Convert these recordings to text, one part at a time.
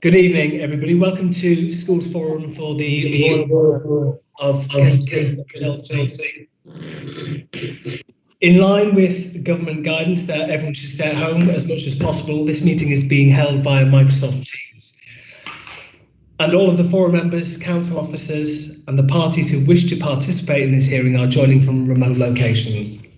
Good evening, everybody. Welcome to Schools Forum for the Royal Borough of Chelsea. In line with government guidance that everyone should stay at home as much as possible, this meeting is being held via Microsoft Teams. And all of the forum members, council officers and the parties who wish to participate in this hearing are joining from remote locations.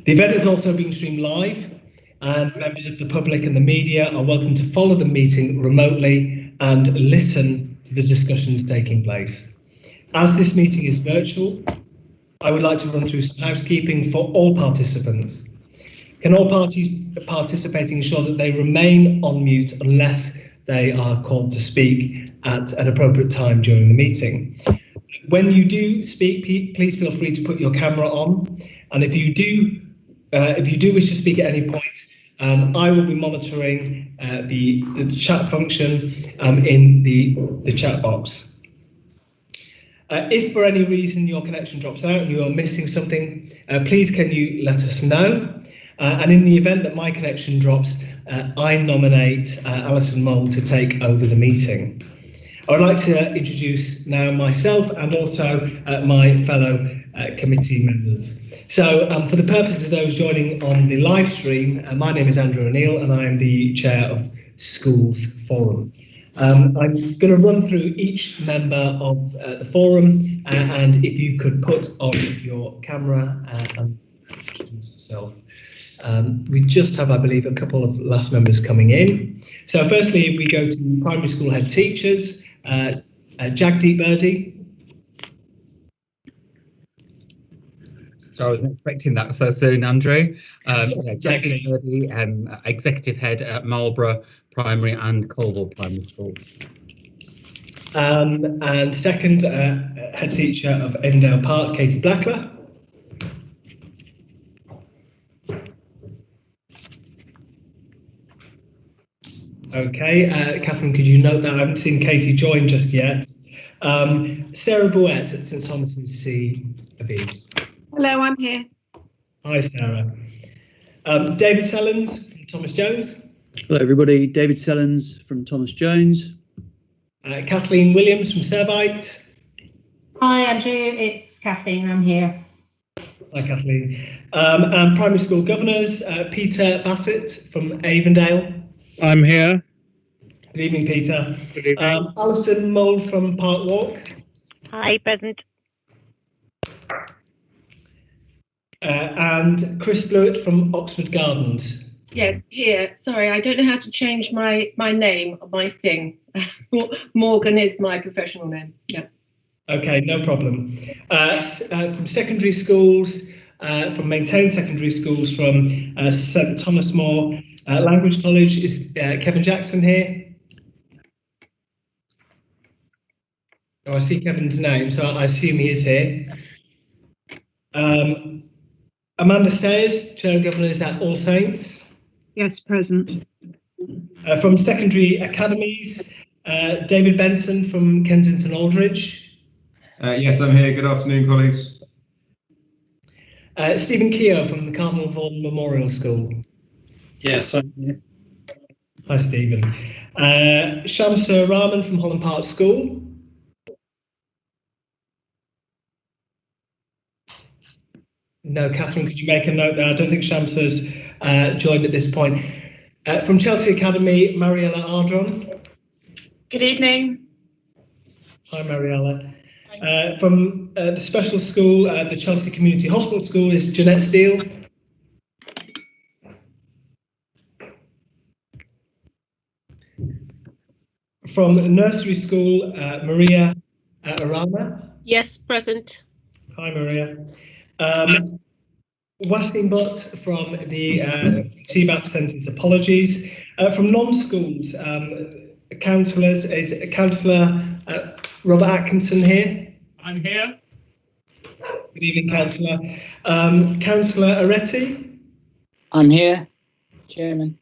The event is also being streamed live, and members of the public and the media are welcome to follow the meeting remotely and listen to the discussions taking place. As this meeting is virtual, I would like to run through some housekeeping for all participants. Can all parties participating ensure that they remain on mute unless they are called to speak at an appropriate time during the meeting? When you do speak, please feel free to put your camera on, and if you do wish to speak at any point, I will be monitoring the chat function in the chat box. If for any reason your connection drops out and you are missing something, please can you let us know? And in the event that my connection drops, I nominate Alison Mole to take over the meeting. I would like to introduce now myself and also my fellow committee members. So for the purposes of those joining on the live stream, my name is Andrew O'Neill and I am the chair of Schools Forum. I'm going to run through each member of the forum, and if you could put on your camera and introduce yourself. We just have, I believe, a couple of last members coming in. So firstly, we go to primary school head teachers. Jagdeep Birdie. So I wasn't expecting that so soon, Andrew. Jagdeep Birdie, executive head at Marlborough Primary and Colville Primary Schools. And second, head teacher of Avondale Park, Katie Blackler. Okay, Catherine, could you note that I haven't seen Katie join just yet. Sarah Bouette at St Thomas's CB. Hello, I'm here. Hi, Sarah. David Sellens from Thomas Jones. Hello, everybody. David Sellens from Thomas Jones. Kathleen Williams from Servite. Hi, Andrew. It's Kathleen. I'm here. Hi, Kathleen. And primary school governors, Peter Bassett from Avondale. I'm here. Good evening, Peter. Good evening. Alison Mole from Park Walk. Hi, present. And Chris Blewett from Oxford Gardens. Yes, here. Sorry, I don't know how to change my name on my thing. Morgan is my professional name. Yeah. Okay, no problem. From secondary schools, from maintained secondary schools, from St Thomas More Language College, is Kevin Jackson here? Oh, I see Kevin's name, so I assume he is here. Amanda Sayers, Chair of Governors at All Saints. Yes, present. From secondary academies, David Benson from Kensington Aldridge. Yes, I'm here. Good afternoon, colleagues. Stephen Keogh from the Cardinal Vaughan Memorial School. Yes, I'm here. Hi, Stephen. Shamsur Rahman from Holland Park School. No, Catherine, could you make a note there? I don't think Shamsur's joined at this point. From Chelsea Academy, Mariella Ardron. Good evening. Hi, Mariella. From the special school, the Chelsea Community Hospital School, is Jeanette Steele. From nursery school, Maria Arama. Yes, present. Hi, Maria. Wasim Butt from the TBAP sends his apologies. From non-schools, councillors, is Councillor Robert Atkinson here? I'm here. Good evening, Councillor. Councillor Aretti? I'm here, Chairman.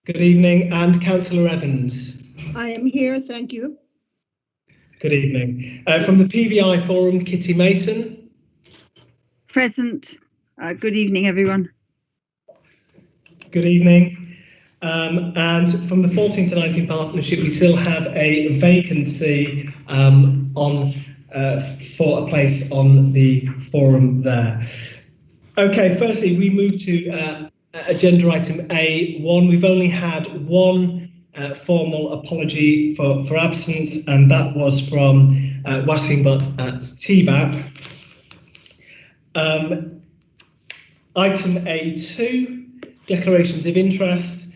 Good evening. And Councillor Evans? I am here, thank you. Good evening. From the PVI Forum, Kitty Mason? Present. Good evening, everyone. Good evening. And from the 14 to 19 partnership, we still have a vacancy for a place on the forum there. Okay, firstly, we move to agenda item A1. We've only had one formal apology for absence, and that was from Wassingbut at TBAP. Item A2, declarations of interest.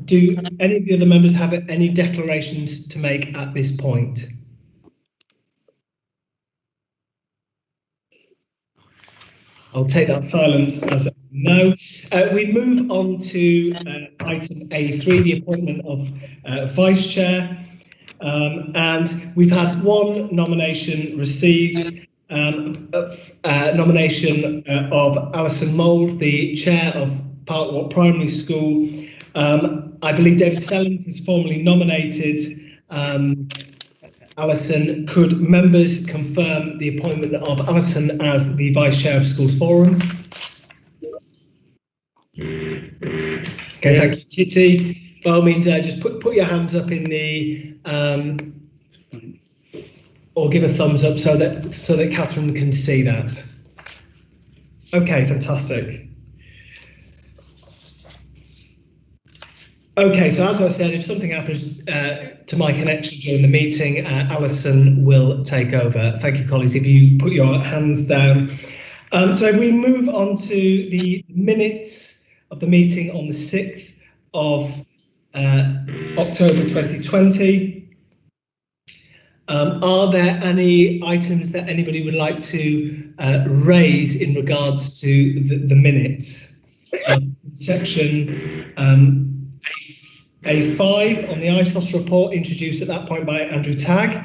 Do any of the other members have any declarations to make at this point? I'll take that silence as a no. We move on to item A3, the appointment of vice chair. And we've had one nomination received, nomination of Alison Mould, the chair of Parkwalk Primary School. I believe David Sellens is formally nominated. Alison, could members confirm the appointment of Alison as the Vice Chair of Schools Forum? Okay, thank you, Kitty. By all means, just put your hands up in the, or give a thumbs up so that Catherine can see that. Okay, fantastic. Okay, so as I said, if something happens to my connection during the meeting, Alison will take over. Thank you, colleagues, if you put your hands down. So if we move on to the minutes of the meeting on the 6th of October 2020. Are there any items that anybody would like to raise in regards to the minutes? Section A5 on the ISOS report, introduced at that point by Andrew Tagg.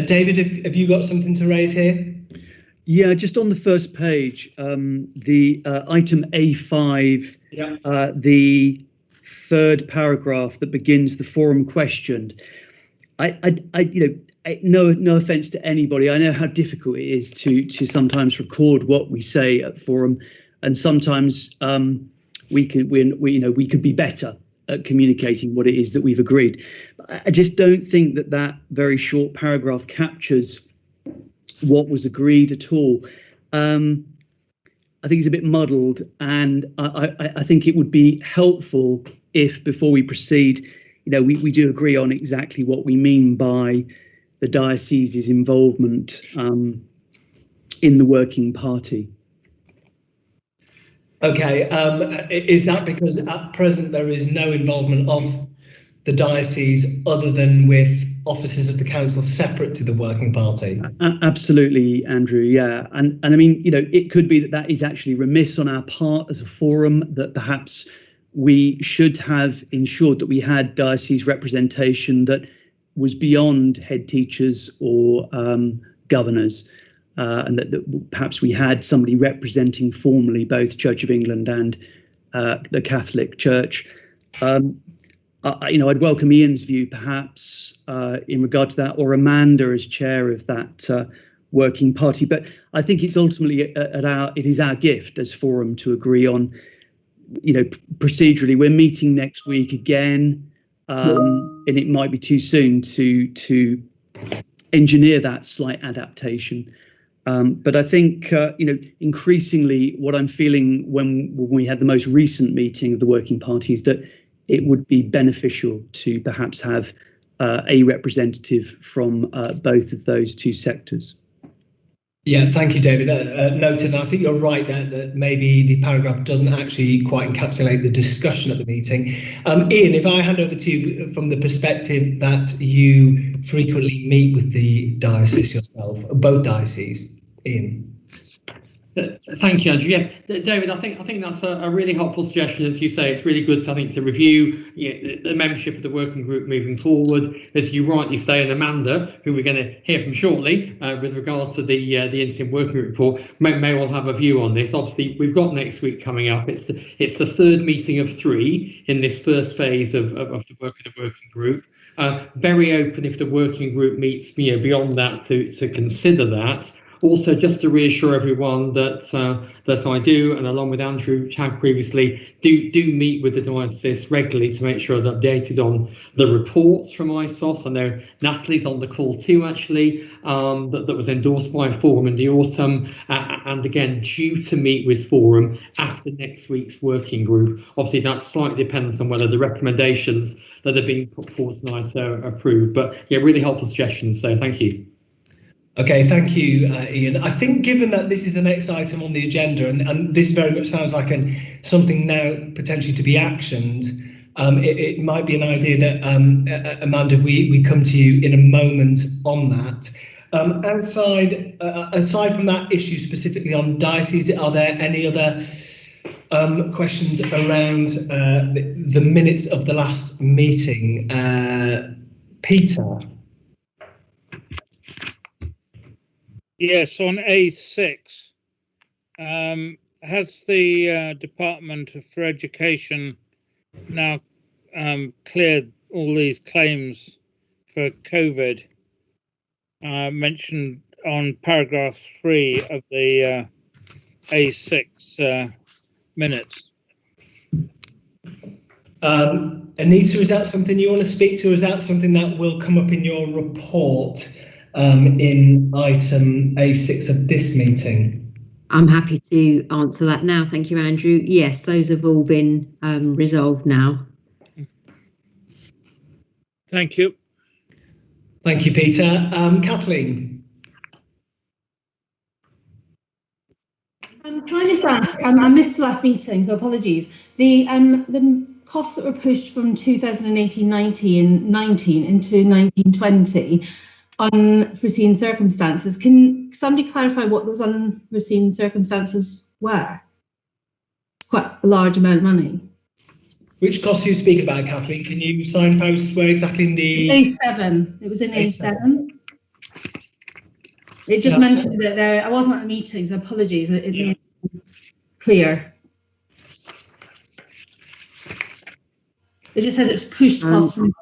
David, have you got something to raise here? Yeah, just on the first page, the item A5, yeah. The third paragraph that begins the forum questioned. No offence to anybody. I know how difficult it is to sometimes record what we say at forum, and sometimes we could be better at communicating what it is that we've agreed. I just don't think that very short paragraph captures what was agreed at all. I think it's a bit muddled, and I think it would be helpful if, before we proceed, we do agree on exactly what we mean by the diocese's involvement in the working party. Okay, is that because at present there is no involvement of the diocese other than with officers of the council separate to the working party? Absolutely, Andrew, yeah. And I mean, it could be that is actually remiss on our part as a forum, that perhaps we should have ensured that we had diocese representation that was beyond head teachers or governors. And that perhaps we had somebody representing formally both Church of England and the Catholic Church. I'd welcome Ian's view, perhaps, in regard to that, or Amanda as chair of that working party. But I think it's ultimately it is our gift as forum to agree on. Procedurally, we're meeting next week again, and it might be too soon to engineer that slight adaptation. But I think, increasingly what I'm feeling when we had the most recent meeting of the working party is that it would be beneficial to perhaps have a representative from both of those two sectors. Yeah, thank you, David. Noted. I think you're right that maybe the paragraph doesn't actually quite encapsulate the discussion at the meeting. Ian, if I hand over to you from the perspective that you frequently meet with the diocese yourself, both dioceses, Ian. Thank you, Andrew. Yes, David, I think that's a really helpful suggestion. As you say, it's really good, I think, to review the membership of the working group moving forward. As you rightly say, and Amanda, who we're going to hear from shortly, with regards to the interim working group report, may well have a view on this. Obviously, we've got next week coming up. It's the third meeting of 3 in this first phase of the work of the working group. Very open if the working group meets beyond that to consider that. Also, just to reassure everyone that I do, and along with Andrew Chag previously, do meet with the diocese regularly to make sure they're updated on the reports from ISOS. I know Natalie's on the call too, actually, that was endorsed by Forum in the autumn, and again, due to meet with Forum after next week's working group. Obviously, that slightly depends on whether the recommendations that are being put forward tonight are approved. But yeah, really helpful suggestions, so thank you. Okay, thank you, Ian. I think given that this is the next item on the agenda, and this very much sounds like something now potentially to be actioned, it might be an idea that, Amanda, we come to you in a moment on that. Aside from that issue specifically on diocese, are there any other questions around the minutes of the last meeting? Peter? Yes, on A6, has the Department for Education now cleared all these claims for COVID mentioned on paragraph 3 of the A6 minutes? Anita, is that something you want to speak to, or is that something that will come up in your report in item A6 of this meeting? I'm happy to answer that now. Thank you, Andrew. Yes, those have all been resolved now. Thank you. Thank you, Peter. Kathleen? Can I just ask, I missed the last meeting, so apologies. The costs that were pushed from 2018-19 into 1920 unforeseen circumstances, can somebody clarify what those unforeseen circumstances were? It's quite a large amount of money. Which costs are you speaking about, Kathleen? Can you signpost where exactly in the... A7. It was in A7. It just mentioned that I wasn't at the meeting, so apologies. It clear. It just says it was pushed costs from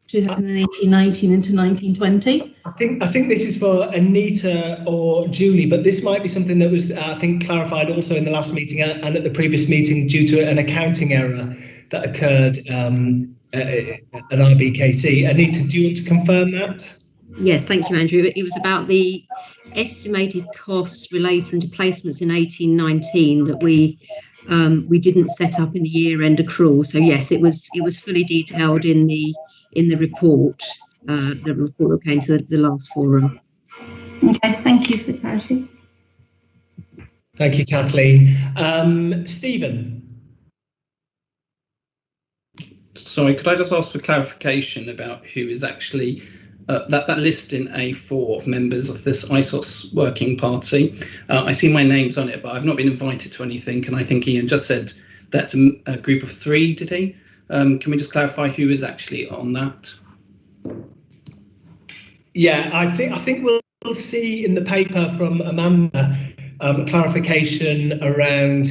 2018-19 into 1920. I think this is for Anita or Julie, but this might be something that was, I think, clarified also in the last meeting and at the previous meeting due to an accounting error that occurred at IBKC. Anita, do you want to confirm that? Yes, thank you, Andrew. It was about the estimated costs relating to placements in 18-19 that we didn't set up in the year-end accrual. So yes, it was fully detailed in the report. The report that came to the last forum. Okay, thank you for the clarity. Thank you, Kathleen. Stephen. Sorry, could I just ask for clarification about who is actually that list in A4 of members of this ISOS working party? I see my name's on it, but I've not been invited to anything, and I think Ian just said that's a group of 3, did he? Can we just clarify who is actually on that? Yeah, I think we'll see in the paper from Amanda clarification around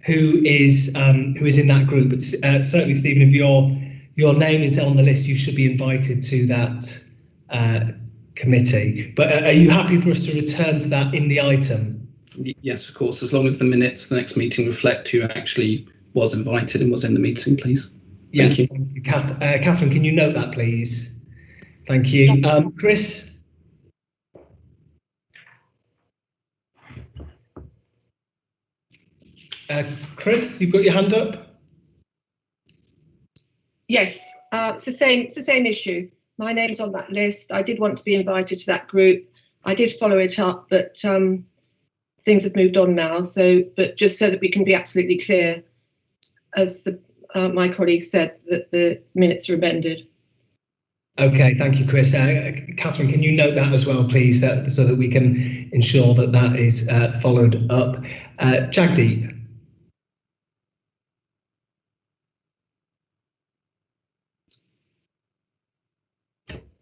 who is in that group. But certainly, Stephen, if your name is on the list, you should be invited to that committee. But are you happy for us to return to that in the item? Yes, of course, as long as the minutes of the next meeting reflect who actually was invited and was in the meeting, please. Yeah, thank you. Thank you. Catherine, can you note that, please? Thank you. Chris? Chris, you've got your hand up? Yes, it's the same issue. My name's on that list. I did want to be invited to that group. I did follow it up, but things have moved on now. But just so that we can be absolutely clear, as my colleague said, that the minutes are amended. Okay, thank you, Chris. Catherine, can you note that as well, please, so that we can ensure that that is followed up. Jagdeep.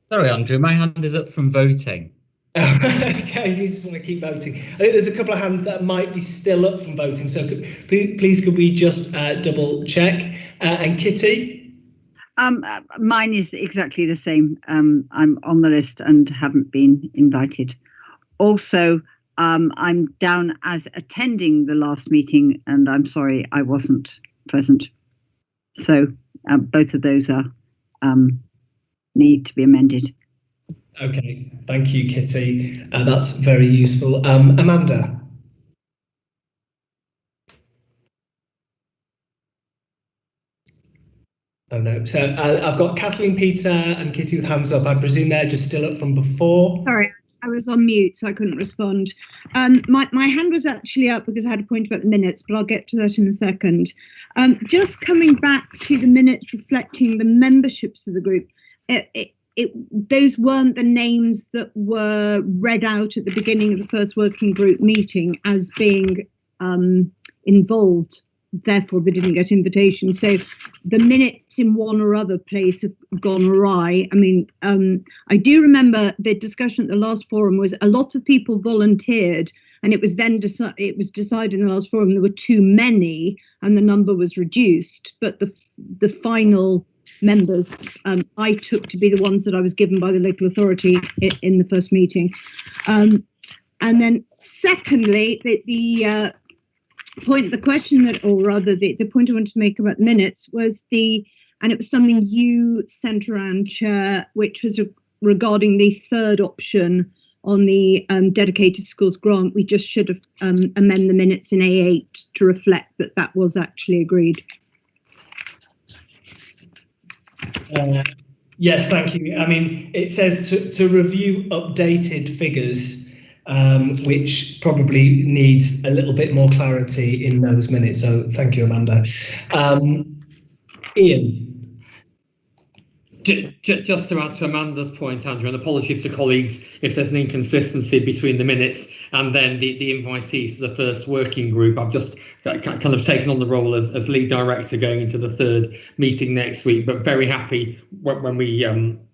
Sorry, Andrew, my hand is up from voting. Okay, you just want to keep voting. I think there's a couple of hands that might be still up from voting, so please could we just double check? And Kitty? Mine is exactly the same. I'm on the list and haven't been invited. Also, I'm down as attending the last meeting, and I'm sorry I wasn't present. So both of those are need to be amended. Okay, thank you, Kitty. That's very useful. Amanda. Oh no, so I've got Kathleen, Peter and Kitty with hands up. I presume they're just still up from before. Sorry, I was on mute, so I couldn't respond. My hand was actually up because I had a point about the minutes, but I'll get to that in a second. Just coming back to the minutes reflecting the memberships of the group, those weren't the names that were read out at the beginning of the first working group meeting as being involved. Therefore, they didn't get invitations. So the minutes in one or other place have gone awry. I mean, I do remember the discussion at the last forum was a lot of people volunteered, and it was then decided in the last forum there were too many and the number was reduced. But the final members I took to be the ones that I was given by the local authority in the first meeting. And then secondly, the point I wanted to make about the minutes was and it was something you sent around, Chair, which was regarding the third option on the dedicated schools grant. We just should have amend the minutes in A8 to reflect that was actually agreed. Yes, thank you. I mean, it says to review updated figures, which probably needs a little bit more clarity in those minutes. So thank you, Amanda. Ian. Just to add to Amanda's point, Andrew, and apologies to colleagues if there's an inconsistency between the minutes and then the invitees to the first working group. I've just kind of taken on the role as lead director going into the third meeting next week, but very happy when we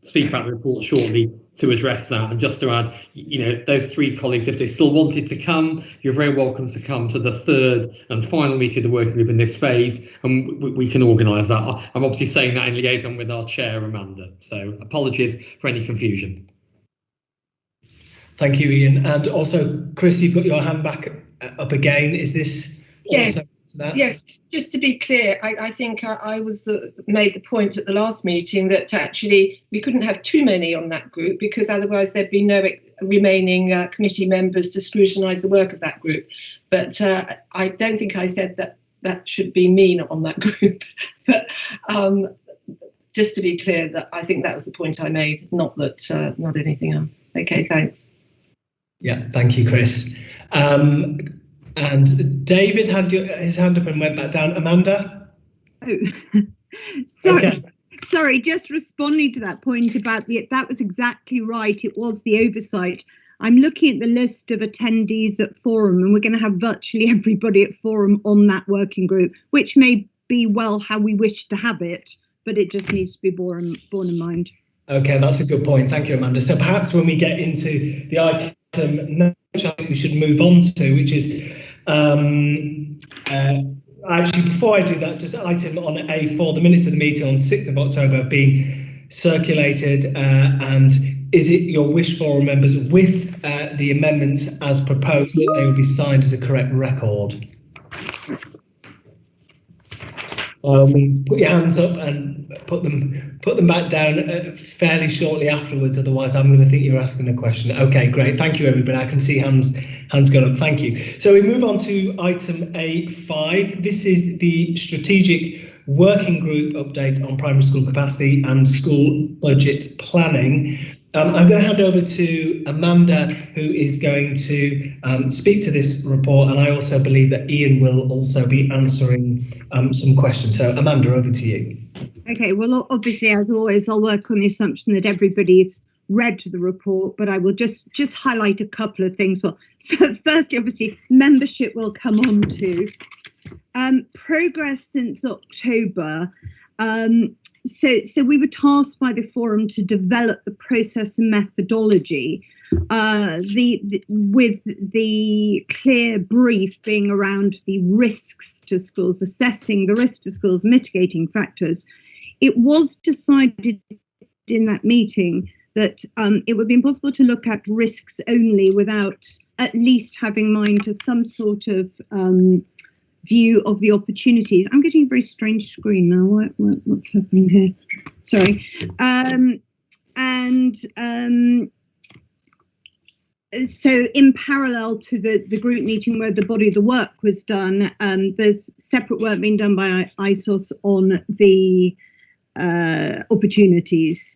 speak about the report shortly to address that. And just to add, those three colleagues, if they still wanted to come, you're very welcome to come to the third and final meeting of the working group in this phase, and we can organise that. I'm obviously saying that in liaison with our chair, Amanda, so apologies for any confusion. Thank you, Ian. And also, Chris, you've got your hand back up again. Is this also to that? Yes, just to be clear, I think I was made the point at the last meeting that actually we couldn't have too many on that group because otherwise there'd be no remaining committee members to scrutinise the work of that group. But I don't think I said that should be me not on that group. But just to be clear, that I think that was the point I made, not anything else. Okay, thanks. Yeah, thank you, Chris. And David had his hand up and went back down. Amanda? Oh, sorry, just responding to that point about that was exactly right. It was the oversight. I'm looking at the list of attendees at Forum, and we're going to have virtually everybody at Forum on that working group, which may be well how we wish to have it, but it just needs to be borne in mind. Okay, that's a good point. Thank you, Amanda. So perhaps when we get into the item, which I think we should move on to, which is actually, before I do that, just item on A4, the minutes of the meeting on 6th of October being circulated, and is it your wish, Forum members, with the amendments as proposed, that they will be signed as a correct record? Means put your hands up and put them back down fairly shortly afterwards. Otherwise, I'm going to think you're asking a question. Okay, great. Thank you, everybody. I can see hands going up. Thank you. So we move on to item A5. This is the strategic working group update on primary school capacity and school budget planning. I'm going to hand over to Amanda, who is going to speak to this report, and I also believe that Ian will also be answering some questions. So, Amanda, over to you. Okay, well, obviously, as always, I'll work on the assumption that everybody's read the report, but I will just highlight a couple of things. Well, firstly, obviously, membership will come on to. Progress since October. So we were tasked by the Forum to develop the process and methodology, with the clear brief being around the risks to schools, assessing the risk to schools, mitigating factors. It was decided in that meeting that it would be impossible to look at risks only without at least have in mind to some sort of view of the opportunities. I'm getting a very strange screen now. What's happening here? Sorry. So in parallel to the group meeting where the body of the work was done, there's separate work being done by ISOS on the opportunities.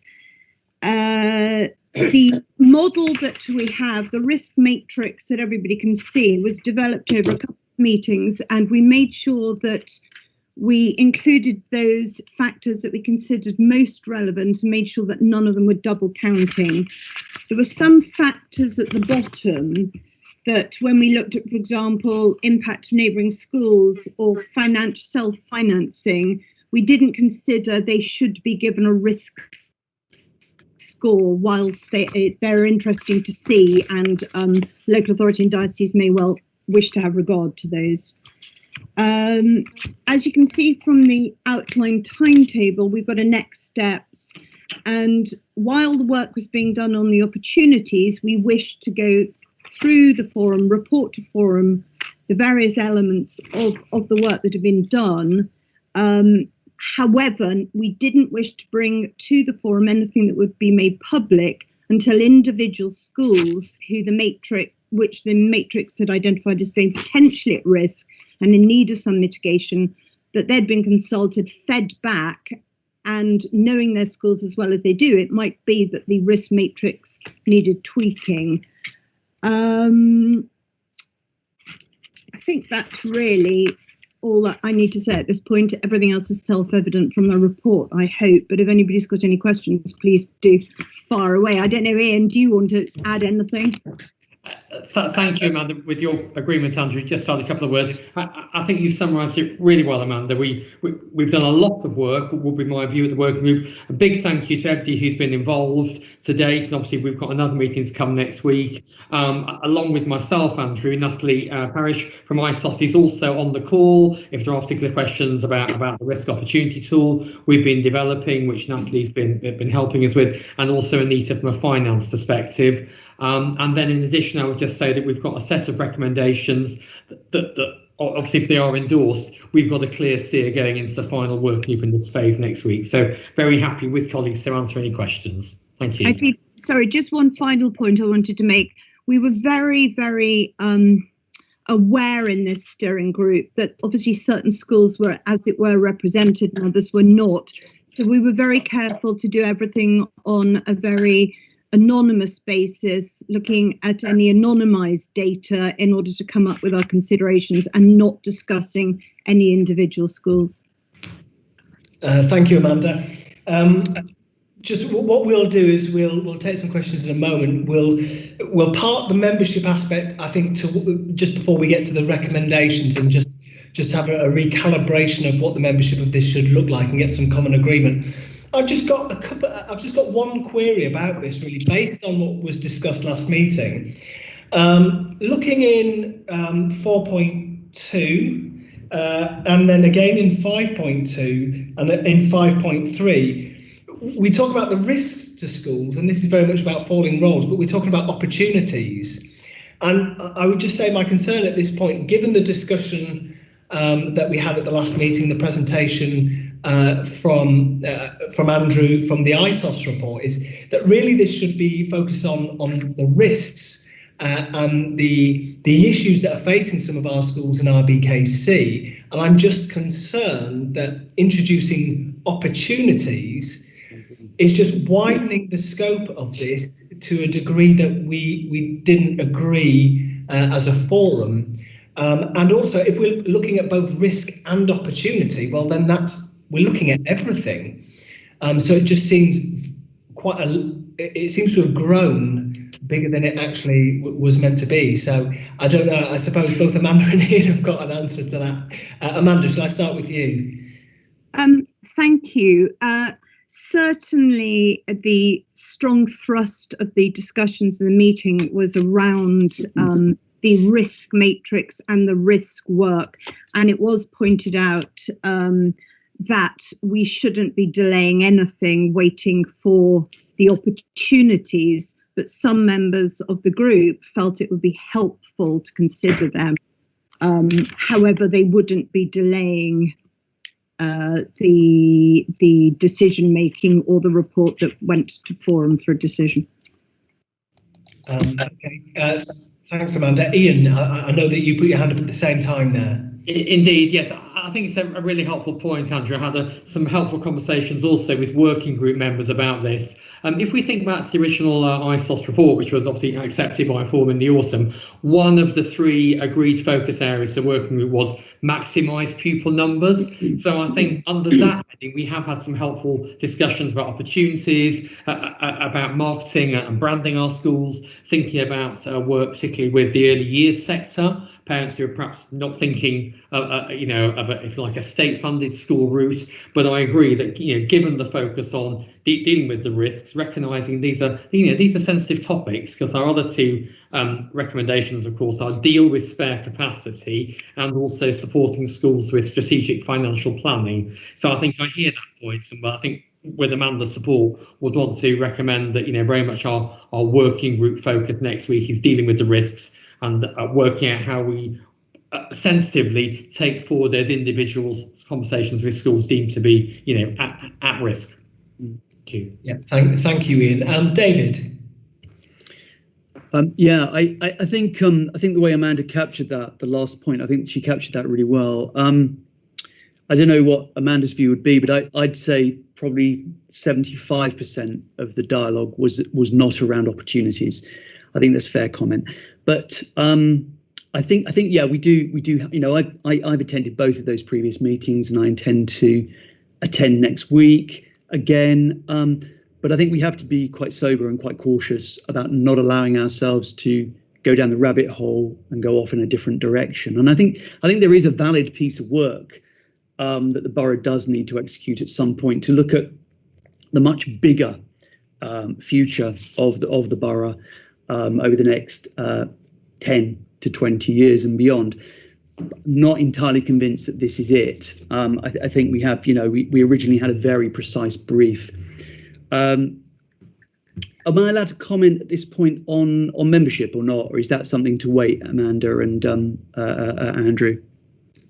The model that we have, the risk matrix that everybody can see, was developed over a couple of meetings, and we made sure that we included those factors that we considered most relevant and made sure that none of them were double counting. There were some factors at the bottom that when we looked at, for example, impact of neighbouring schools or self-financing, we didn't consider they should be given a risk score, whilst they're interesting to see, and local authority and diocese may well wish to have regard to those. As you can see from the outline timetable, we've got a next steps, and while the work was being done on the opportunities, we wished to go through the forum, report to forum the various elements of the work that had been done. However, we didn't wish to bring to the forum anything that would be made public until individual schools which the matrix had identified as being potentially at risk and in need of some mitigation, that they'd been consulted, fed back, and knowing their schools as well as they do, it might be that the risk matrix needed tweaking. I think that's really all that I need to say at this point. Everything else is self-evident from the report, I hope, but if anybody's got any questions, please do fire away. I don't know, Ian, do you want to add anything? Thank you, Amanda. With your agreement, Andrew, just add a couple of words. I think you've summarised it really well, Amanda. We've done a lot of work, but would be my view at the working group. A big thank you to everybody who's been involved to date, and obviously we've got another meeting to come next week. Along with myself, Andrew, Natalie Parish from ISOS is also on the call. If there are particular questions about the risk opportunity tool we've been developing, which Natalie's been helping us with, and also Anita from a finance perspective. And then in addition, I would just say that we've got a set of recommendations that obviously, if they are endorsed, we've got a clear steer going into the final working group in this phase next week. So very happy with colleagues to answer any questions. Thank you. Okay, sorry, just one final point I wanted to make. We were very, very aware in this steering group that obviously certain schools were, as it were, represented and others were not. So we were very careful to do everything on a very anonymous basis, looking at any anonymized data in order to come up with our considerations and not discussing any individual schools. Thank you, Amanda. Just what we'll do is we'll take some questions in a moment. We'll part the membership aspect, I think, to just before we get to the recommendations, and just have a recalibration of what the membership of this should look like and get some common agreement. I've just got one query about this, really, based on what was discussed last meeting. Looking in 4.2 and then again in 5.2 and in 5.3, we talk about the risks to schools, and this is very much about falling roles, but we're talking about opportunities. And I would just say my concern at this point, given the discussion that we had at the last meeting, the presentation from Andrew from the ISOS report, is that really this should be focused on the risks and the issues that are facing some of our schools in RBKC. And I'm just concerned that introducing opportunities is just widening the scope of this to a degree that we didn't agree as a forum. And also, if we're looking at both risk and opportunity, well, then we're looking at everything. So it just seems it seems to have grown bigger than it actually was meant to be. So I don't know. I suppose both Amanda and Ian have got an answer to that. Amanda, shall I start with you? Thank you. Certainly, the strong thrust of the discussions in the meeting was around the risk matrix and the risk work, and it was pointed out that we shouldn't be delaying anything, waiting for the opportunities, but some members of the group felt it would be helpful to consider them. However, they wouldn't be delaying the decision making or the report that went to forum for a decision. Okay, thanks, Amanda. Ian, I know that you put your hand up at the same time there. Indeed, yes. I think it's a really helpful point, Andrew. I had some helpful conversations also with working group members about this. If we think back to the original ISOS report, which was obviously accepted by forum in the autumn, one of the 3 agreed focus areas of the working group was maximise pupil numbers. So I think under that heading, we have had some helpful discussions about opportunities, about marketing and branding our schools, thinking about work particularly with the early years sector, parents who are perhaps not thinking of if you like a state-funded school route. But I agree that given the focus on dealing with the risks, recognising these are sensitive topics, because our other 2 recommendations, of course, are deal with spare capacity and also supporting schools with strategic financial planning. So I think I hear that point, but I think with Amanda's support, would want to recommend that very much our working group focus next week is dealing with the risks and working out how we sensitively take forward those individuals' conversations with schools deemed to be, at risk. Thank you. Yeah, thank you, Ian. David. I think the way Amanda captured that, the last point, I think she captured that really well. I don't know what Amanda's view would be, but I'd say probably 75% of the dialogue was not around opportunities. I think that's a fair comment. But I think yeah, we do. I've attended both of those previous meetings, and I intend to attend next week again. But I think we have to be quite sober and quite cautious about not allowing ourselves to go down the rabbit hole and go off in a different direction. And I think there is a valid piece of work that the borough does need to execute at some point to look at the much bigger future of the borough over the next 10 to 20 years and beyond. Not entirely convinced that this is it. I think we have, we originally had a very precise brief. Am I allowed to comment at this point on membership or not, or is that something to wait, Amanda and Andrew?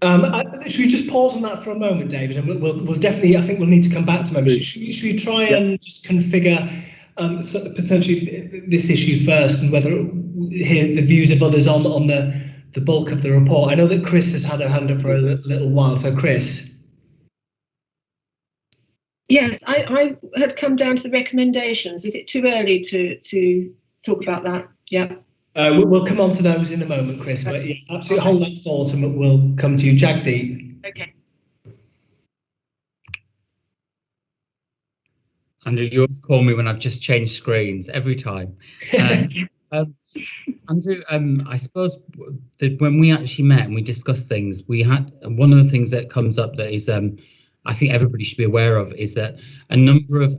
Should we just pause on that for a moment, David? And we'll definitely, I think we'll need to come back to membership. Should we try and just configure potentially this issue first, and whether hear the views of others on the bulk of the report? I know that Chris has had a hand up for a little while. So, Chris. Yes, I had come down to the recommendations. Is it too early to talk about that? Yeah. We'll come on to those in a moment, Chris. But yeah, absolutely hold that thought, and we'll come to you, Jagdeep. Okay. Andrew, you always call me when I've just changed screens every time. Andrew, I suppose that when we actually met and we discussed things, we had one of the things that comes up that is I think everybody should be aware of is that a number of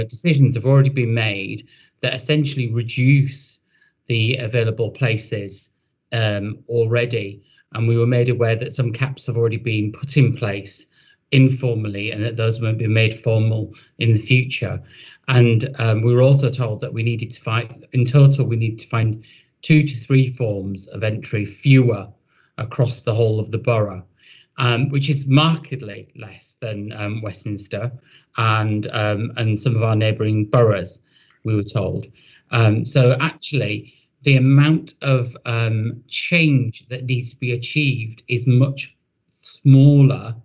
decisions have already been made that essentially reduce the available places already, and we were made aware that some caps have already been put in place informally and that those won't be made formal in the future. And we were also told that we needed to find, in total, we need to find 2 to 3 forms of entry fewer across the whole of the borough, which is markedly less than Westminster and some of our neighbouring boroughs, we were told. So actually, the amount of change that needs to be achieved is much smaller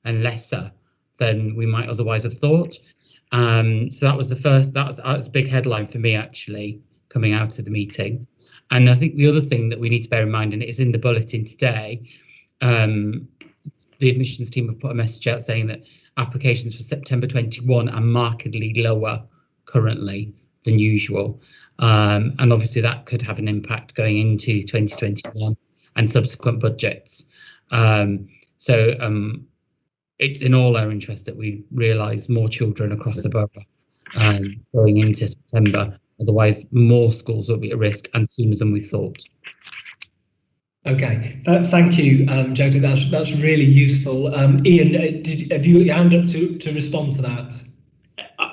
and lesser than we might otherwise have thought. So that was the first, that was a big headline for me, actually, coming out of the meeting. And I think the other thing that we need to bear in mind, and it is in the bulletin today, the admissions team have put a message out saying that applications for September 21 are markedly lower currently than usual. And obviously that could have an impact going into 2021 and subsequent budgets. So it's in all our interest that we realise more children across the borough going into September. Otherwise, more schools will be at risk and sooner than we thought. Okay, thank you, Jodie. That's really useful. Ian, have you got your hand up to respond to that?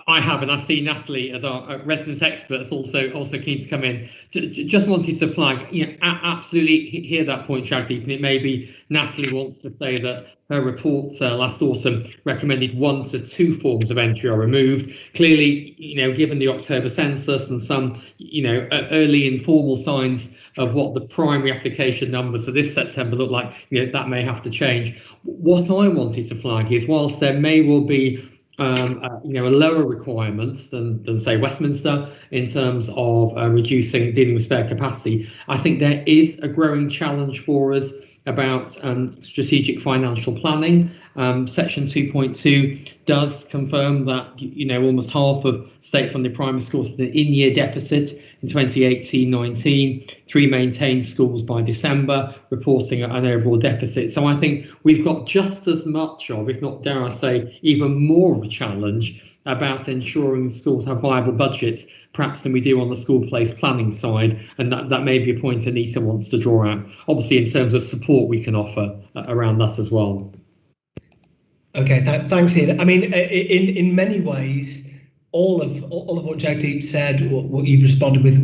I have, and I see Natalie as our resident expert also keen to come in. Just wanted to flag, absolutely hear that point, Jagdeep, and it may be Natalie wants to say that her report last autumn recommended 1 to 2 forms of entry are removed. Clearly, given the October census and some, early informal signs of what the primary application numbers for this September look like, that may have to change. What I wanted to flag is, whilst there may well be a lower requirement than say Westminster in terms of dealing with spare capacity, I think there is a growing challenge for us about strategic financial planning. Section 2.2 does confirm that almost half of state-funded primary schools with an in-year deficit in 2018-19, 3 maintained schools by December reporting an overall deficit. So I think we've got just as much of, if not dare I say, even more of a challenge about ensuring schools have viable budgets, perhaps than we do on the school-placed planning side, and that may be a point Anita wants to draw out. Obviously, in terms of support we can offer around that as well. Okay, thanks, Ian. I mean, in many ways, all of what Jagdeep said, what you've responded with,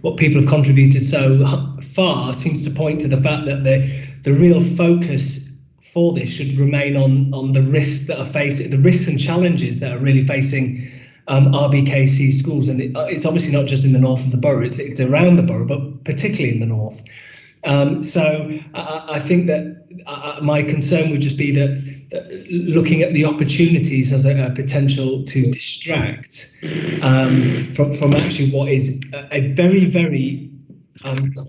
what people have contributed so far, seems to point to the fact that the real focus for this should remain on the risks that are facing, the risks and challenges that are really facing RBKC schools, and it's obviously not just in the north of the borough; it's around the borough, but particularly in the north. So I think that my concern would just be that looking at the opportunities as a potential to distract from actually what is a very, very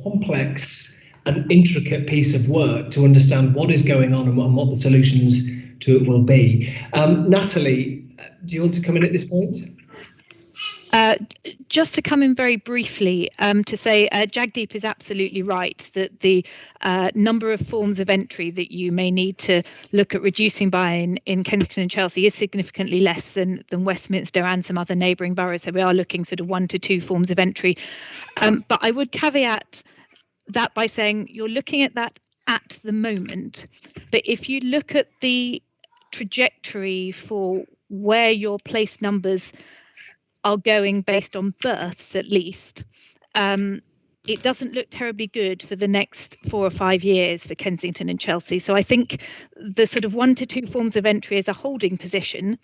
complex and intricate piece of work to understand what is going on and what the solutions to it will be. Natalie, do you want to come in at this point? Just to come in very briefly to say Jagdeep is absolutely right that the number of forms of entry that you may need to look at reducing by in Kensington and Chelsea is significantly less than Westminster and some other neighbouring boroughs. So we are looking sort of 1 to 2 forms of entry. But I would caveat that by saying you're looking at that at the moment. But if you look at the trajectory for where your place numbers are going based on births, at least, it doesn't look terribly good for the next 4 or 5 years for Kensington and Chelsea. So I think the sort of 1 to 2 forms of entry is a holding position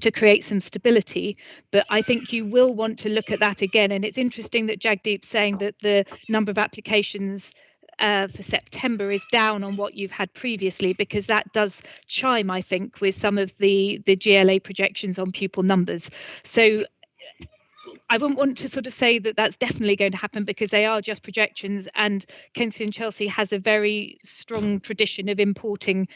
to create some stability, but I think you will want to look at that again. And it's interesting that Jagdeep's saying that the number of applications for September is down on what you've had previously, because that does chime, I think, with some of the GLA projections on pupil numbers. So I wouldn't want to sort of say that that's definitely going to happen, because they are just projections, and Kensington and Chelsea has a very strong tradition of importing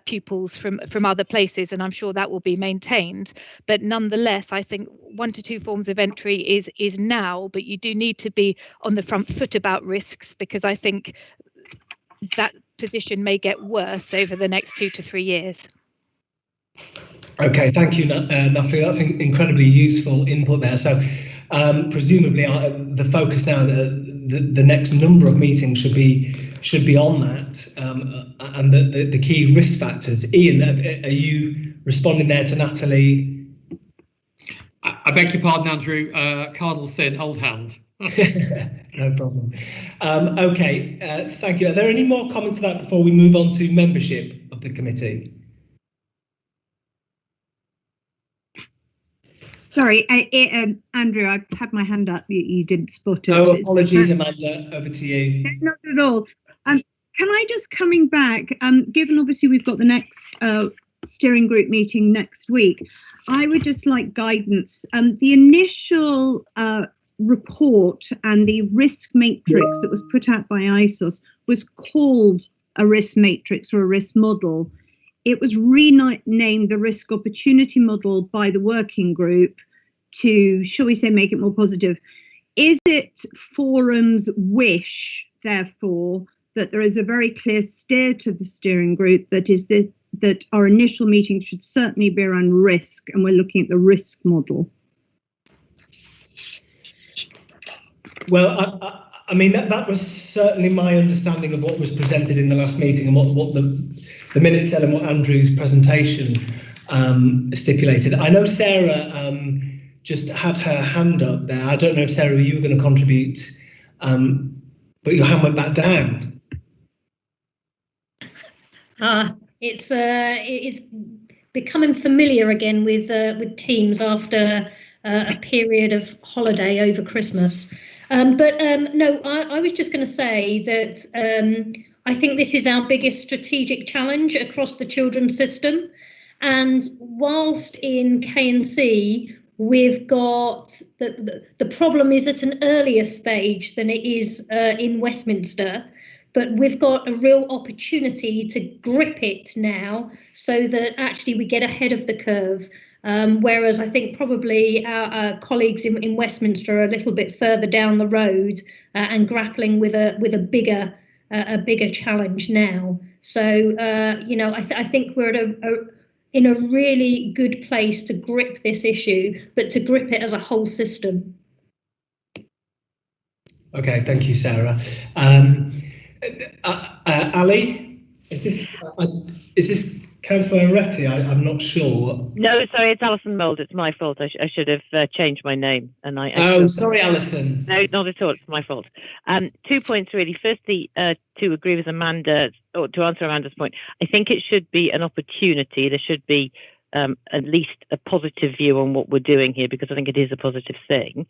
pupils from other places, and I'm sure that will be maintained. But nonetheless, I think 1 to 2 forms of entry is now, but you do need to be on the front foot about risks, because I think that position may get worse over the next 2 to 3 years. Okay, thank you, Natalie. That's incredibly useful input there. So presumably the focus now, the next number of meetings should be on that and the key risk factors. Ian, are you responding there to Natalie? I beg your pardon, Andrew. Cardinal sin, old hand. No problem. Okay, thank you. Are there any more comments to that before we move on to membership of the committee? Sorry, Andrew, I've had my hand up. You didn't spot it. Oh, apologies, Amanda. Over to you. Not at all. Can I just, coming back, given obviously we've got the next steering group meeting next week, I would just like guidance. The initial report and the risk matrix that was put out by ISOS was called a risk matrix or a risk model. It was renamed the risk opportunity model by the working group to, shall we say, make it more positive. Is it Forum's wish, therefore, that there is a very clear steer to the steering group that our initial meeting should certainly be around risk, and we're looking at the risk model? Well, I mean, that was certainly my understanding of what was presented in the last meeting and what the minutes said and what Andrew's presentation stipulated. I know Sarah just had her hand up there. I don't know if Sarah, you were going to contribute, but your hand went back down. It's becoming familiar again with Teams after a period of holiday over Christmas. No, I was just going to say that I think this is our biggest strategic challenge across the children's system. And whilst in K&C, we've got the problem is at an earlier stage than it is in Westminster, but we've got a real opportunity to grip it now so that actually we get ahead of the curve. Whereas I think probably our colleagues in Westminster are a little bit further down the road and grappling with a bigger challenge now. So I think we're at in a really good place to grip this issue, but to grip it as a whole system. Okay, thank you, Sarah. Ali, is this Councillor Aretti? I'm not sure. No, sorry, it's Alison Mould. It's my fault. I should have changed my name. Sorry, Alison. No, not at all. It's my fault. 2 points, really. Firstly, to agree with Amanda, or to answer Amanda's point, I think it should be an opportunity. There should be at least a positive view on what we're doing here, because I think it is a positive thing.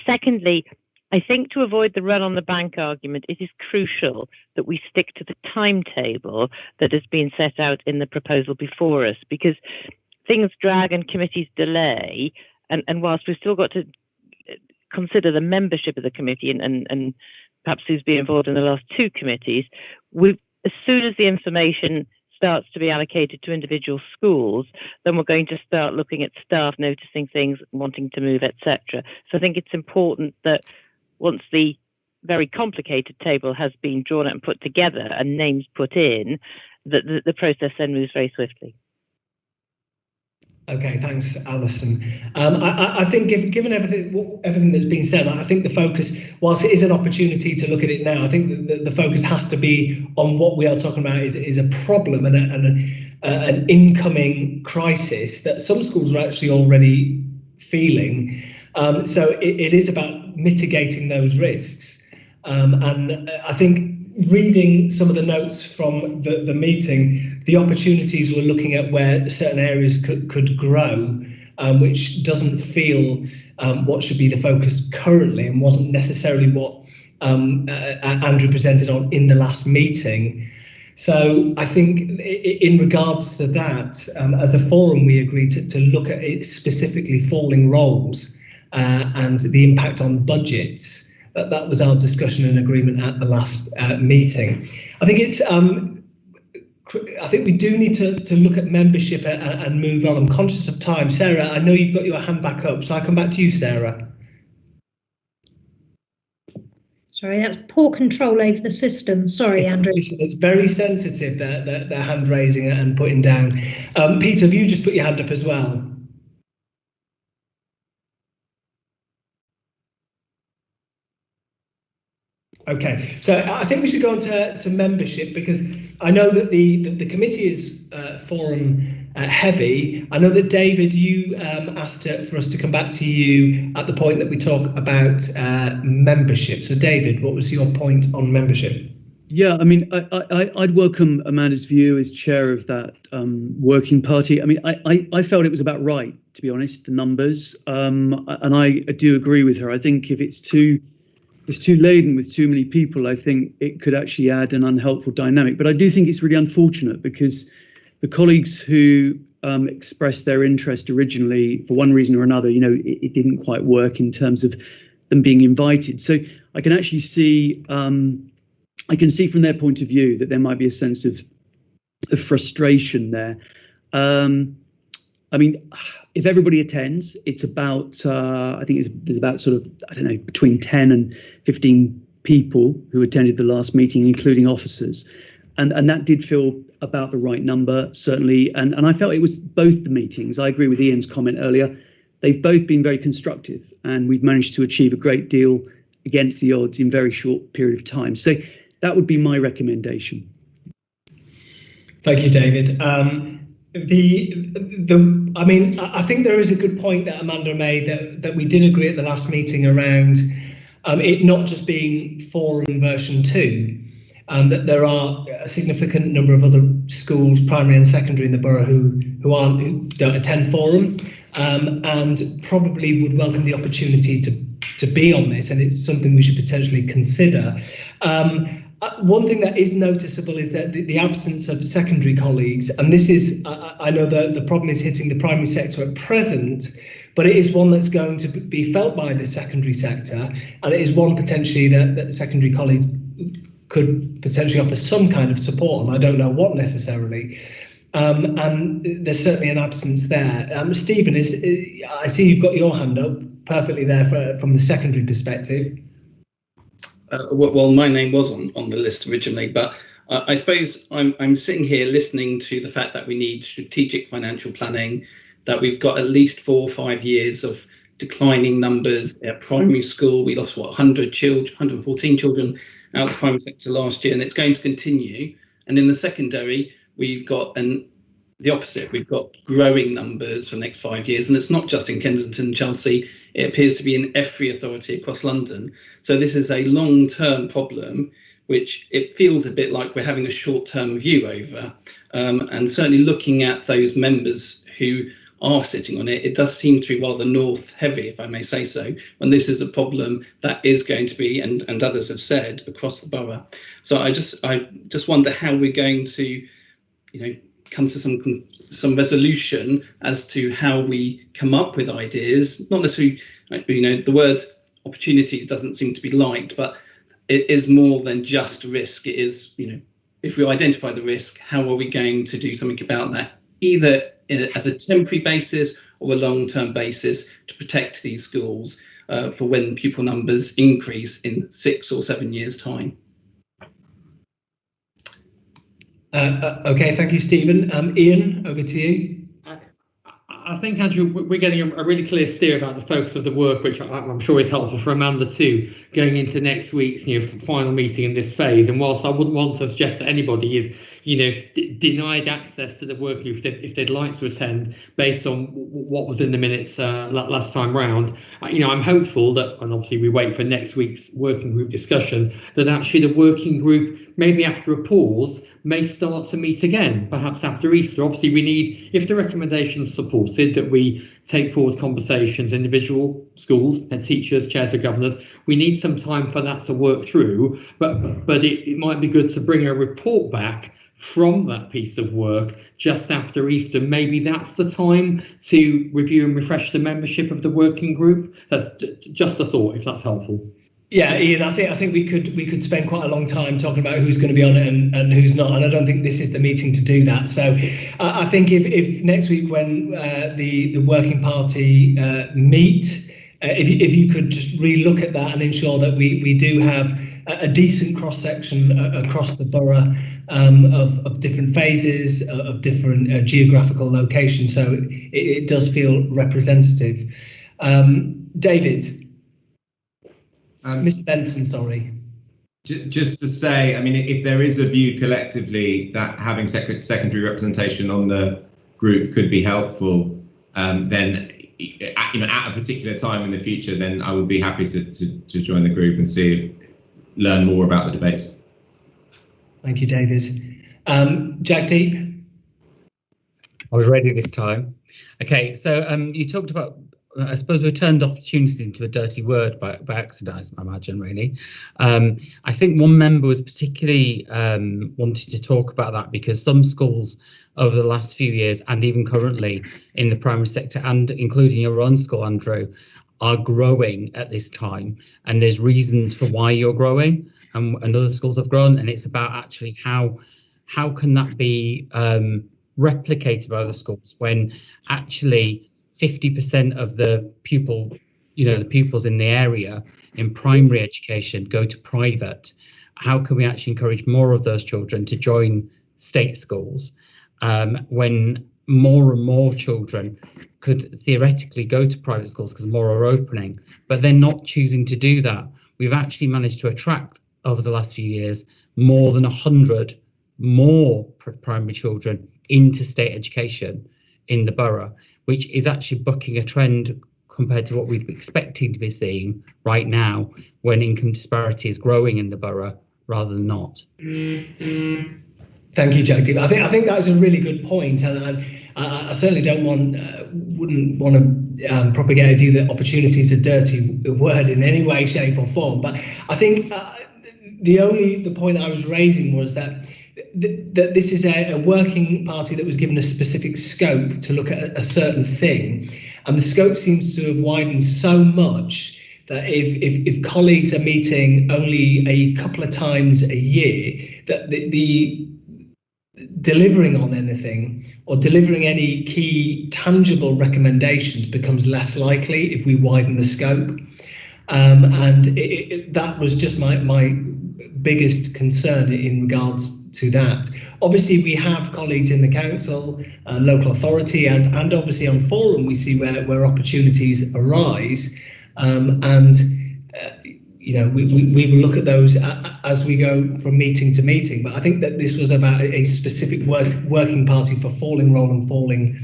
Secondly, I think to avoid the run on the bank argument, it is crucial that we stick to the timetable that has been set out in the proposal before us, because things drag and committees delay. And whilst we've still got to consider the membership of the committee and perhaps who's been involved in the last two committees, as soon as the information starts to be allocated to individual schools, then we're going to start looking at staff noticing things, wanting to move, etc. So I think it's important that once the very complicated table has been drawn out and put together and names put in, that the process then moves very swiftly. Okay, thanks, Alison. I think given everything that's been said, I think the focus, whilst it is an opportunity to look at it now, I think the focus has to be on what we are talking about is a problem and an incoming crisis that some schools are actually already feeling. So it is about mitigating those risks. And I think reading some of the notes from the meeting, the opportunities we're looking at where certain areas could grow, which doesn't feel what should be the focus currently and wasn't necessarily what Andrew presented on in the last meeting. So I think in regards to that, as a forum, we agreed to look at it specifically falling roles and the impact on budgets. That was our discussion and agreement at the last meeting. I think it's. I think we do need to look at membership and move on. I'm conscious of time. Sarah, I know you've got your hand back up. Shall I come back to you, Sarah? Sorry, that's poor control over the system. Sorry, Andrew. It's very sensitive, their hand raising and putting down. Peter, have you just put your hand up as well? Okay, so I think we should go on to membership, because I know that the committee is forum heavy. I know that David, you asked for us to come back to you at the point that we talk about membership. So David, what was your point on membership? Yeah, I mean, I'd welcome Amanda's view as chair of that working party. I mean, I felt it was about right, to be honest, the numbers, and I do agree with her. I think if it's too laden with too many people, I think it could actually add an unhelpful dynamic. But I do think it's really unfortunate, because the colleagues who expressed their interest originally, for one reason or another, it didn't quite work in terms of them being invited. So I can actually see, from their point of view that there might be a sense of frustration there. I mean, if everybody attends, it's about, I think there's about sort of, I don't know, between 10 and 15 people who attended the last meeting, including officers. And that did feel about the right number, certainly. And I felt it was both the meetings. I agree with Ian's comment earlier. They've both been very constructive, and we've managed to achieve a great deal against the odds in a very short period of time. So that would be my recommendation. Thank you, David. I mean, I think there is a good point that Amanda made that we did agree at the last meeting around it not just being forum version 2, that there are a significant number of other schools, primary and secondary in the borough, who don't attend forum, and probably would welcome the opportunity to be on this, and it's something we should potentially consider. One thing that is noticeable is that the absence of secondary colleagues, and this is, I know the problem is hitting the primary sector at present, but it is one that's going to be felt by the secondary sector, and it is one potentially that secondary colleagues could potentially offer some kind of support, and I don't know what necessarily. And there's certainly an absence there. Stephen, I see you've got your hand up perfectly there from the secondary perspective. Well, my name was on the list originally, but I suppose I'm sitting here listening to the fact that we need strategic financial planning, that we've got at least 4 or 5 years of declining numbers at primary school. We lost 114 children out of the primary sector last year, and it's going to continue. And in the secondary, we've got the opposite. We've got growing numbers for the next 5 years, and it's not just in Kensington and Chelsea. It appears to be in every authority across London. So this is a long-term problem, which it feels a bit like we're having a short-term view over. And certainly looking at those members who are sitting on it, it does seem to be rather north heavy, if I may say so, and this is a problem that is going to be, and others have said, across the borough. So I just wonder how we're going to, come to some resolution as to how we come up with ideas. Not necessarily, the word opportunities doesn't seem to be liked, but it is more than just risk. It is, if we identify the risk, how are we going to do something about that, either as a temporary basis or a long-term basis, to protect these schools for when pupil numbers increase in 6 or 7 years' time. Okay, thank you, Stephen. Ian, over to you. I think, Andrew, we're getting a really clear steer about the focus of the work, which I'm sure is helpful for Amanda too, going into next week's final meeting in this phase. And whilst I wouldn't want to suggest that anybody is denied access to the work group if they'd like to attend based on what was in the minutes last time round, I'm hopeful that, and obviously we wait for next week's working group discussion, that actually the working group, maybe after a pause, may start to meet again, perhaps after Easter. Obviously, we need, if the recommendations supported, that we take forward conversations, individual schools, head teachers, chairs of governors. We need some time for that to work through, but it might be good to bring a report back from that piece of work just after Easter. Maybe that's the time to review and refresh the membership of the working group. That's just a thought, if that's helpful. Yeah, Ian, I think we could spend quite a long time talking about who's going to be on it and who's not, and I don't think this is the meeting to do that. So I think if next week when the working party meet, if you could just relook at that and ensure that we do have a decent cross section across the borough of different phases, of different geographical locations, so it does feel representative. David. Mr. Benson, sorry. Just to say, I mean, if there is a view collectively that having secondary representation on the group could be helpful, then at a particular time in the future, then I would be happy to join the group and learn more about the debates. Thank you, David. Jagdeep. I was ready this time. Okay, so you talked about, I suppose, we turned opportunities into a dirty word by accident, I imagine, really. I think one member was particularly wanting to talk about that because some schools over the last few years, and even currently in the primary sector, and including your own school, Andrew, are growing at this time. And there's reasons for why you're growing and other schools have grown. And it's about actually how can that be replicated by other schools when actually 50% of the pupils in the area in primary education go to private. How can we actually encourage more of those children to join state schools when more and more children could theoretically go to private schools because more are opening, but they're not choosing to do that? We've actually managed to attract, over the last few years, more than 100 more primary children interstate education in the borough, which is actually bucking a trend compared to what we'd be expecting to be seeing right now when income disparity is growing in the borough rather than not. Thank you, Jagdeep. I think that's a really good point, and I certainly wouldn't want to propagate a view that opportunity is a dirty word in any way, shape, or form. But I think the point I was raising was that this is a working party that was given a specific scope to look at a certain thing, and the scope seems to have widened so much that if colleagues are meeting only a couple of times a year, that the delivering on anything or delivering any key tangible recommendations becomes less likely if we widen the scope. And that was just my biggest concern in regards to that. Obviously, we have colleagues in the council, local authority, and obviously on forum we see where opportunities arise, you know, we will look at those as we go from meeting to meeting. But I think that this was about a specific working party for falling roll and falling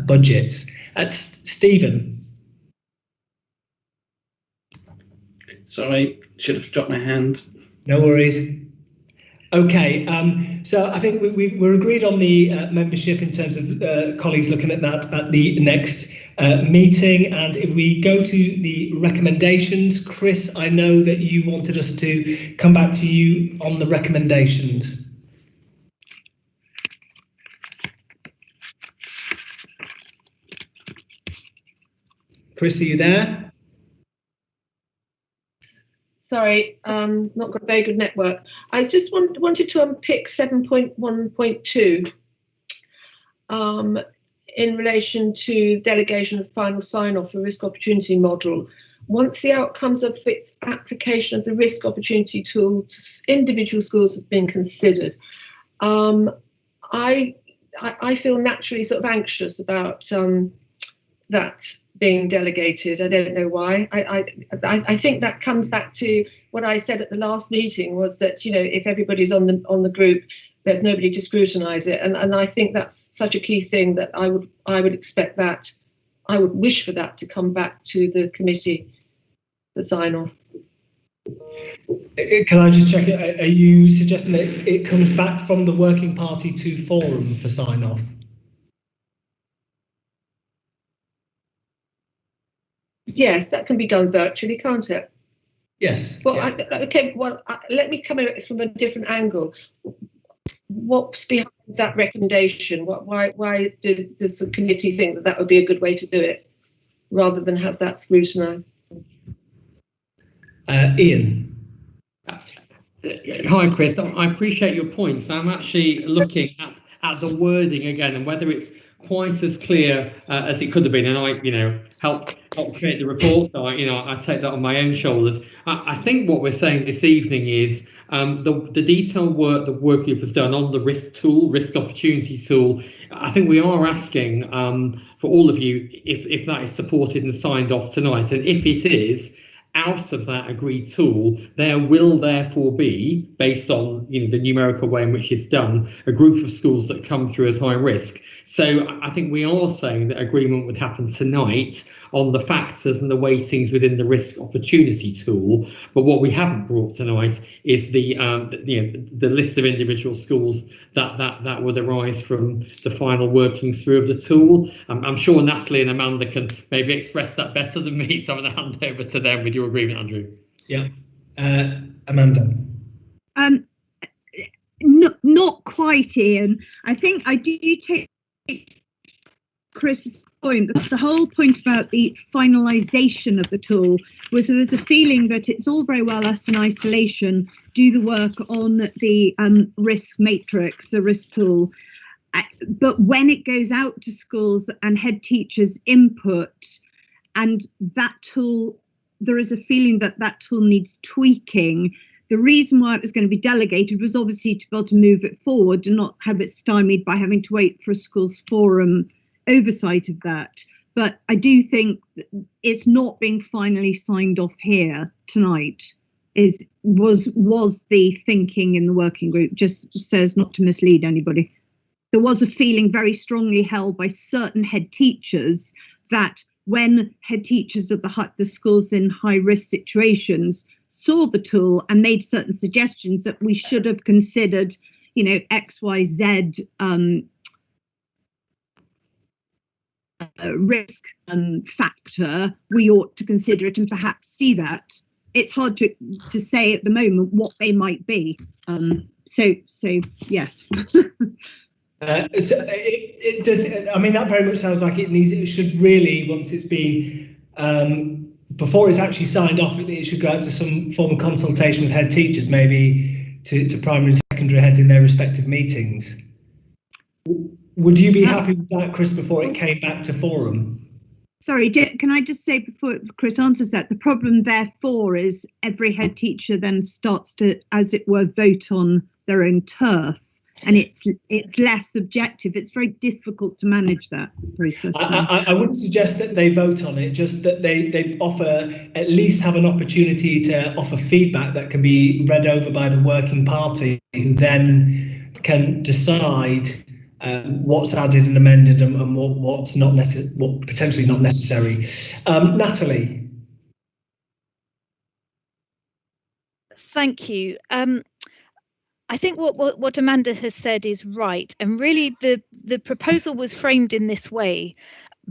budgets. Stephen. Sorry, should have dropped my hand. No worries. Okay, so I think we're agreed on the membership in terms of colleagues looking at that at the next meeting. And if we go to the recommendations, Chris, I know that you wanted us to come back to you on the recommendations. Chris, are you there? Sorry, not got a very good network. I just wanted to unpick 7.1.2 in relation to delegation of final sign-off for risk opportunity model. Once the outcomes of its application of the risk opportunity tool to individual schools have been considered, I feel naturally sort of anxious about that being delegated. I don't know why. I think that comes back to what I said at the last meeting, was that, you know, if everybody's on the group, there's nobody to scrutinise it, and I think that's such a key thing that I would expect that, I would wish for that to come back to the committee for sign off. Can I just check? Are you suggesting that it comes back from the working party to forum for sign off? Yes, that can be done virtually, can't it? Yes. Well, yeah. Let me come at it from a different angle. What's behind that recommendation? Why does the committee think that would be a good way to do it, rather than have that scrutinised? Ian. Hi, Chris. I appreciate your points. I'm actually looking at the wording again and whether it's quite as clear as it could have been, and I, you know, helped create the report, so I take that on my own shoulders. I think what we're saying this evening is the detailed work the work group has done on the risk opportunity tool. I think we are asking for all of you if that is supported and signed off tonight, and if it is, out of that agreed tool, there will therefore be, based on the numerical way in which it's done, a group of schools that come through as high risk. So I think we are saying that agreement would happen tonight on the factors and the weightings within the risk opportunity tool. But what we haven't brought tonight is the list of individual schools that would arise from the final working through of the tool. I'm sure Natalie and Amanda can maybe express that better than me, so I'm going to hand over to them with your agreement, Andrew. Yeah, Amanda. Not quite, Ian. I think I do take Chris's point, but the whole point about the finalisation of the tool was there was a feeling that it's all very well us in isolation do the work on the risk matrix, the risk tool, but when it goes out to schools and head teachers input, and that tool, there is a feeling that that tool needs tweaking. The reason why it was going to be delegated was obviously to be able to move it forward and not have it stymied by having to wait for a schools forum oversight of that. But I do think it's not being finally signed off here tonight was the thinking in the working group, just says not to mislead anybody. there was a feeling very strongly held by certain head teachers that when head teachers of the schools in high risk situations saw the tool and made certain suggestions, that we should have considered, X, Y, Z risk factor, we ought to consider it and perhaps see that. It's hard to say at the moment what they might be. So yes. It does. I mean, that very much sounds like it should really, once it's been before it's actually signed off, it should go out to some form of consultation with head teachers, maybe to primary and secondary heads in their respective meetings. Would you be happy with that, Chris, before it came back to forum? Sorry, can I just say before Chris answers that, the problem therefore is every head teacher then starts to, as it were, vote on their own turf, and it's less objective. It's very difficult to manage that process. I wouldn't suggest that they vote on it, just that they offer, at least have an opportunity to offer feedback that can be read over by the working party, who then can decide what's added and amended and what's not what potentially not necessary. Natalie. Thank you. I think what Amanda has said is right, and really the proposal was framed in this way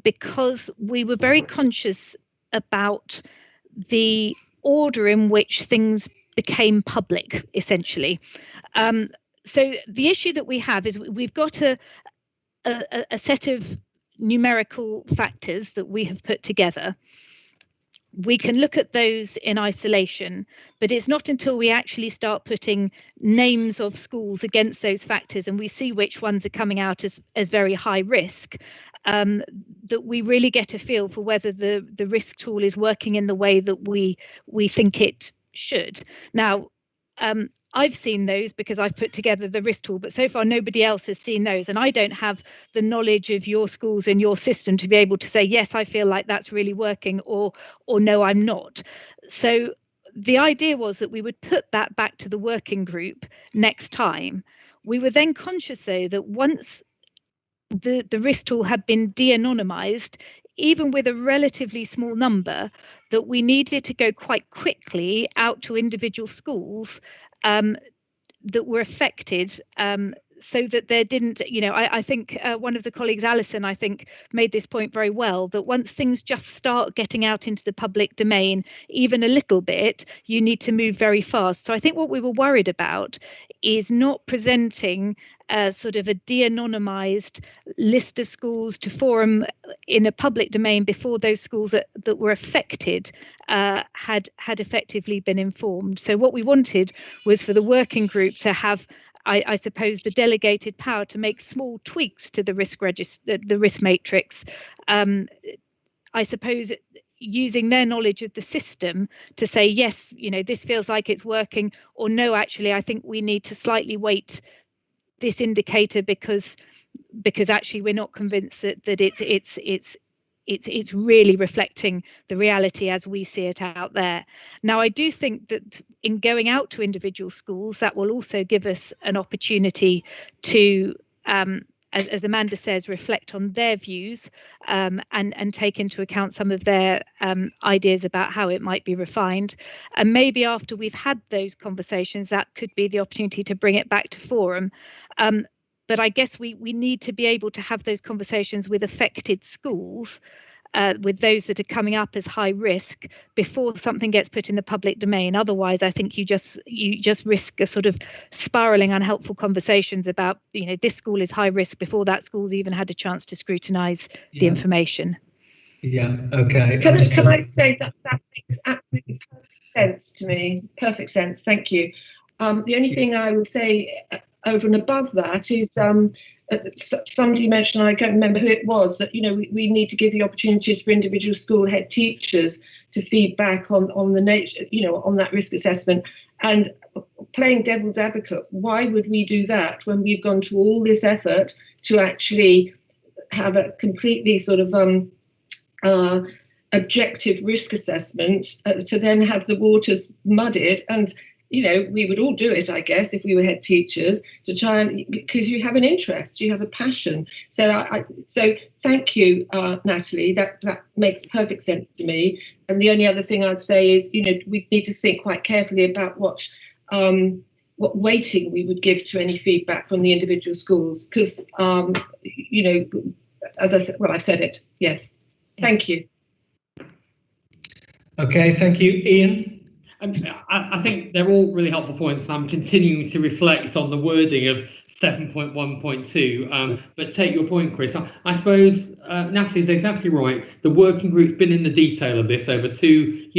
because we were very conscious about the order in which things became public, essentially. So the issue that we have is we've got a set of numerical factors that we have put together. We can look at those in isolation, but it's not until we actually start putting names of schools against those factors and we see which ones are coming out as very high risk, that we really get a feel for whether the risk tool is working in the way that we think it should. Now, I've seen those because I've put together the risk tool, but so far nobody else has seen those, and I don't have the knowledge of your schools and your system to be able to say, yes, I feel like that's really working, or no, I'm not. So the idea was that we would put that back to the working group next time. We were then conscious, though, that once the risk tool had been de-anonymized, even with a relatively small number, that we needed to go quite quickly out to individual schools that were affected, so that there didn't, I think one of the colleagues, Alison, I think made this point very well, that once things just start getting out into the public domain, even a little bit, you need to move very fast. So I think what we were worried about is not presenting sort of a de-anonymized list of schools to forum in a public domain before those schools that were affected had effectively been informed. So what we wanted was for the working group to have, I suppose, the delegated power to make small tweaks to the risk register, the risk matrix. I suppose using their knowledge of the system to say, yes, this feels like it's working, or no, actually, I think we need to slightly weight this indicator because actually we're not convinced that it's really reflecting the reality as we see it out there. Now, I do think that in going out to individual schools, that will also give us an opportunity to, as Amanda says, reflect on their views and take into account some of their ideas about how it might be refined. And maybe after we've had those conversations, that could be the opportunity to bring it back to forum. But I guess we need to be able to have those conversations with affected schools, with those that are coming up as high risk, before something gets put in the public domain. Otherwise, I think you just risk a sort of spiraling unhelpful conversations about, this school is high risk before that school's even had a chance to scrutinise the information. Yeah. Okay. Can I say that makes absolutely perfect sense to me? Perfect sense. Thank you. The only thing I would say over and above that is somebody mentioned, I can't remember who it was, that we need to give the opportunities for individual school head teachers to feedback on the nature, on that risk assessment. And playing devil's advocate, why would we do that when we've gone to all this effort to actually have a completely sort of objective risk assessment, to then have the waters muddied? And we would all do it, I guess, if we were head teachers, to try and, because you have an interest, you have a passion. So so thank you, Natalie. That makes perfect sense to me. And the only other thing I'd say is, we need to think quite carefully about what weighting we would give to any feedback from the individual schools, because as I said, well, I've said it. Yes. Thank you. Okay, thank you, Ian. I think they're all really helpful points. I'm continuing to reflect on the wording of 7.1.2, but take your point, Chris. I suppose Natalie's exactly right. The working group's been in the detail of this over two,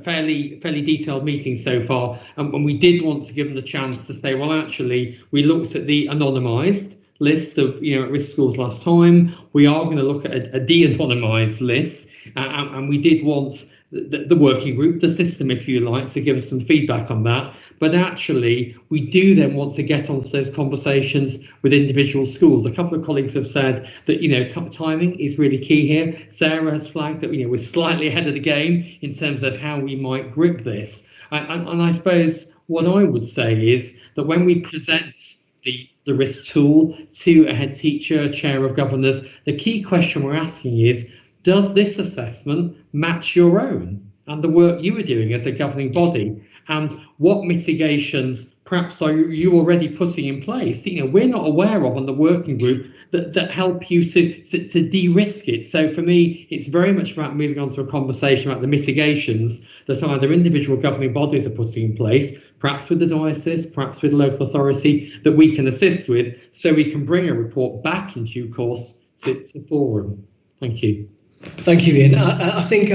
fairly detailed meetings so far, and we did want to give them the chance to say, well, actually, we looked at the anonymised list of at-risk schools last time. We are going to look at a de-anonymised list, and we did want the working group, the system, if you like, to give us some feedback on that. But actually, we do then want to get onto those conversations with individual schools. A couple of colleagues have said that timing is really key here. Sarah has flagged that we're slightly ahead of the game in terms of how we might grip this. And I suppose what I would say is that when we present the risk tool to a head teacher, chair of governors, the key question we're asking is, does this assessment match your own and the work you were doing as a governing body? And what mitigations perhaps are you already putting in place we're not aware of on the working group that help you to de-risk it? So for me, it's very much about moving on to a conversation about the mitigations that either individual governing bodies are putting in place, perhaps with the diocese, perhaps with the local authority, that we can assist with, so we can bring a report back in due course to forum. Thank you. Thank you, Ian. I think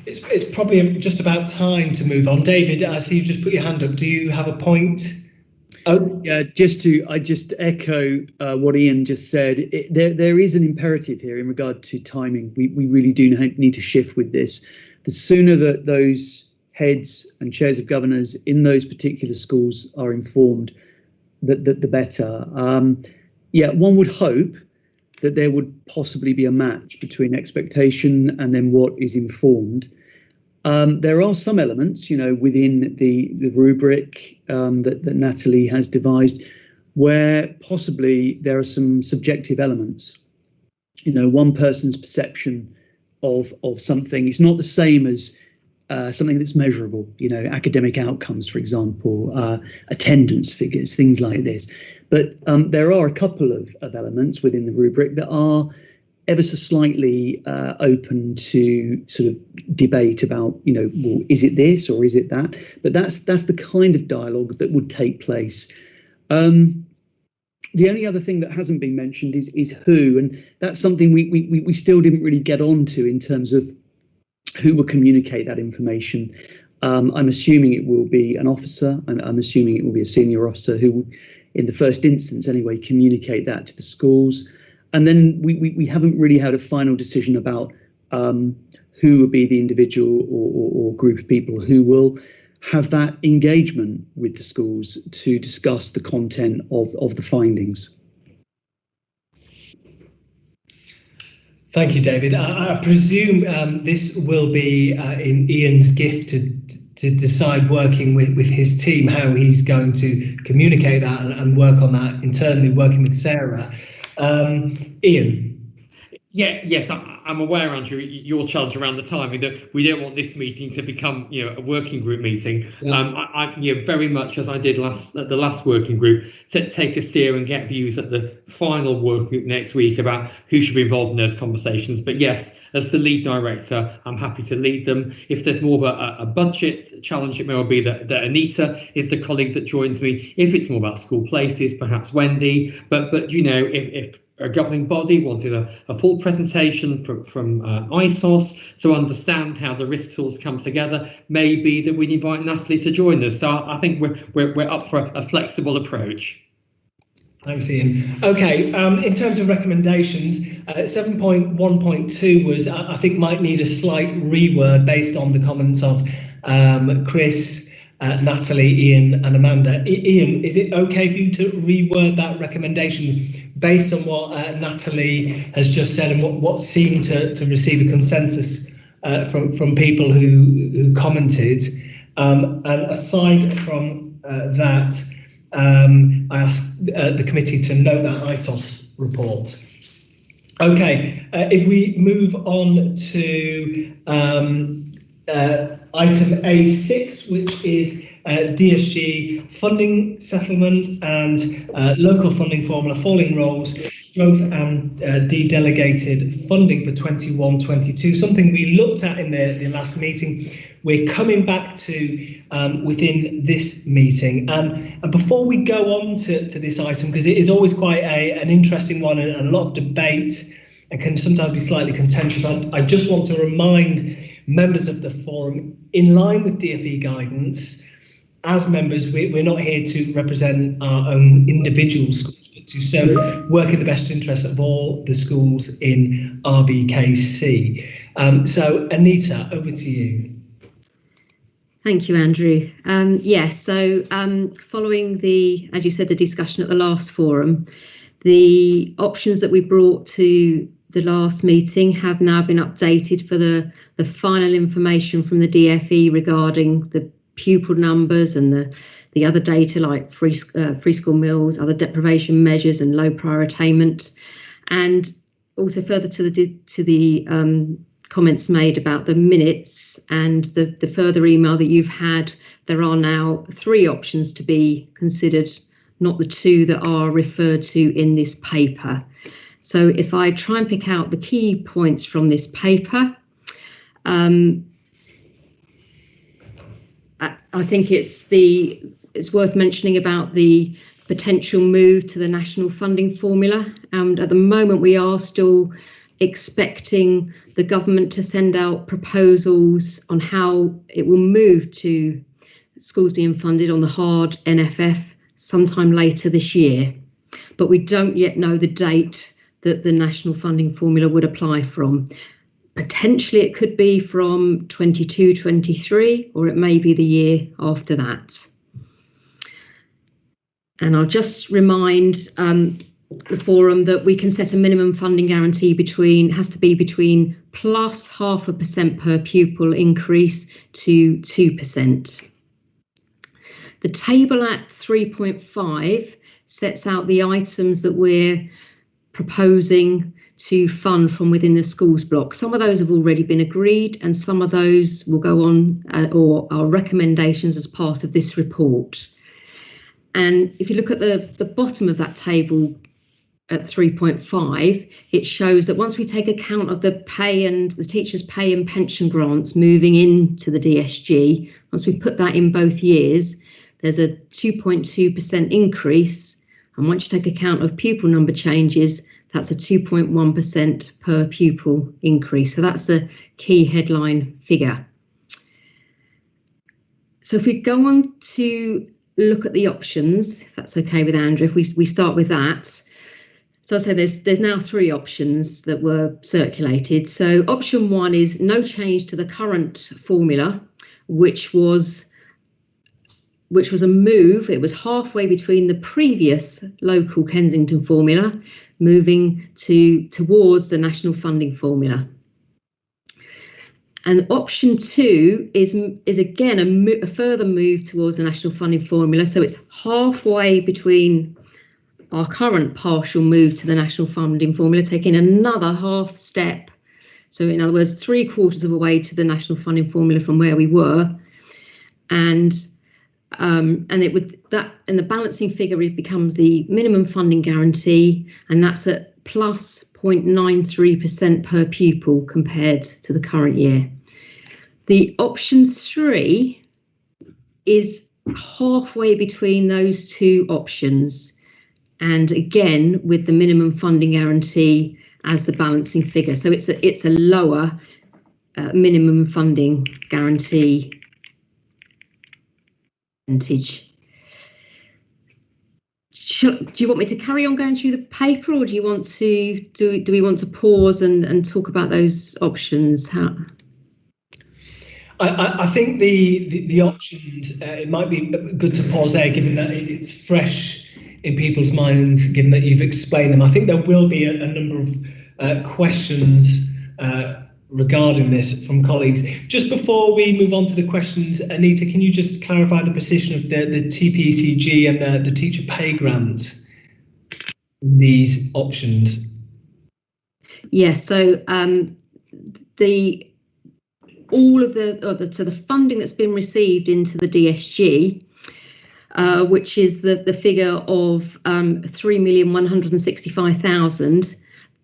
it's probably just about time to move on. David, I see you just put your hand up. Do you have a point? Oh, yeah. I just echo what Ian just said. There is an imperative here in regard to timing. We really do need to shift with this. The sooner that those heads and chairs of governors in those particular schools are informed, the better. One would hope that there would possibly be a match between expectation and then what is informed. There are some elements, within the rubric that Natalie has devised, where possibly there are some subjective elements. One person's perception of something is not the same as something that's measurable. Academic outcomes, for example, attendance figures, things like this. But there are a couple of elements within the rubric that are ever so slightly open to sort of debate about, well, is it this or is it that? But that's the kind of dialogue that would take place. The only other thing that hasn't been mentioned is who, and that's something we still didn't really get onto in terms of who will communicate that information. I'm assuming it will be an officer. I'm assuming it will be a senior officer who will, in the first instance anyway, communicate that to the schools. And then we haven't really had a final decision about who will be the individual or group of people who will have that engagement with the schools to discuss the content of the findings. Thank you, David. I presume this will be in Ian's gift to decide, working with his team, how he's going to communicate that and work on that internally, working with Sarah. Ian. Yes, I'm aware, Andrew, your challenge around the timing, that we don't want this meeting to become, a working group meeting. Yeah. I very much, as I did at the last working group, to take a steer and get views at the final working group next week about who should be involved in those conversations. But yes, as the lead director, I'm happy to lead them. If there's more of a budget challenge, it may well be that Anita is the colleague that joins me. If it's more about school places, perhaps Wendy. But if a governing body wanted a full presentation from ISOS to understand how the risk tools come together, maybe that we'd invite Natalie to join us. So I think we're up for a flexible approach. Thanks, Ian. Okay, in terms of recommendations, 7.1.2 was, I think, might need a slight reword based on the comments of Chris, Natalie, Ian and Amanda. Ian, is it okay for you to reword that recommendation based on what Natalie has just said and what seemed to receive a consensus from people who commented? And aside from that, I asked the committee to note that ISOS report. Okay, if we move on to item A6, which is DSG Funding Settlement and Local Funding Formula Falling Roles, Growth and De-delegated Funding for 21-22, something we looked at in the last meeting. We're coming back to within this meeting. And before we go on to this item, because it is always quite an interesting one and a lot of debate and can sometimes be slightly contentious, I just want to remind members of the forum, in line with DfE guidance, as members, we're not here to represent our own individual schools, but to work in the best interest of all the schools in RBKC. So, Anita, over to you. Thank you, Andrew. Yes, so following the, as you said, the discussion at the last forum, the options that we brought to the last meeting have now been updated for the final information from the DfE regarding the pupil numbers and the other data like free school meals, other deprivation measures and low prior attainment, and also further to the comments made about the minutes and the further email that you've had. There are now 3 options to be considered, not the 2 that are referred to in this paper. So if I try and pick out the key points from this paper, I think it's worth mentioning about the potential move to the national funding formula. And at the moment, we are still expecting the government to send out proposals on how it will move to schools being funded on the hard NFF sometime later this year. But we don't yet know the date that the national funding formula would apply from. Potentially it could be from 22-23, or it may be the year after that. And I'll just remind the forum that we can set a minimum funding guarantee has to be between plus 0.5% per pupil increase to 2%. The table at 3.5 sets out the items that we're proposing to fund from within the schools block. Some of those have already been agreed and some of those will go on or are recommendations as part of this report. And if you look at the bottom of that table at 3.5, it shows that once we take account of the teachers' pay and pension grants moving into the DSG, once we put that in both years, there's a 2.2% increase. And once you take account of pupil number changes, that's a 2.1% per pupil increase. So that's the key headline figure. So if we go on to look at the options, if that's okay with Andrew, if we start with that. So I'll say there's now 3 options that were circulated. So option 1 is no change to the current formula, which was a move. It was halfway between the previous local Kensington formula, moving towards the national funding formula. And option 2 is again a further move towards the national funding formula. So it's halfway between our current partial move to the national funding formula, taking another half step. So in other words, 3/4 of a way to the national funding formula from where we were, and it would and the balancing figure becomes the minimum funding guarantee, and that's at plus 0.93% per pupil compared to the current year. The option 3 is halfway between those 2 options, and again with the minimum funding guarantee as the balancing figure. So it's a lower minimum funding guarantee percentage. Do you want me to carry on going through the paper, or do you want to do we want to pause and talk about those options? I think the options, it might be good to pause there, given that it's fresh in people's minds, given that you've explained them. I think there will be a number of questions regarding this from colleagues. Just before we move on to the questions, Anita, can you just clarify the position of the TPECG and the teacher pay grant in these options? Yes, so the funding that's been received into the DSG, which is the figure of 3,165,000,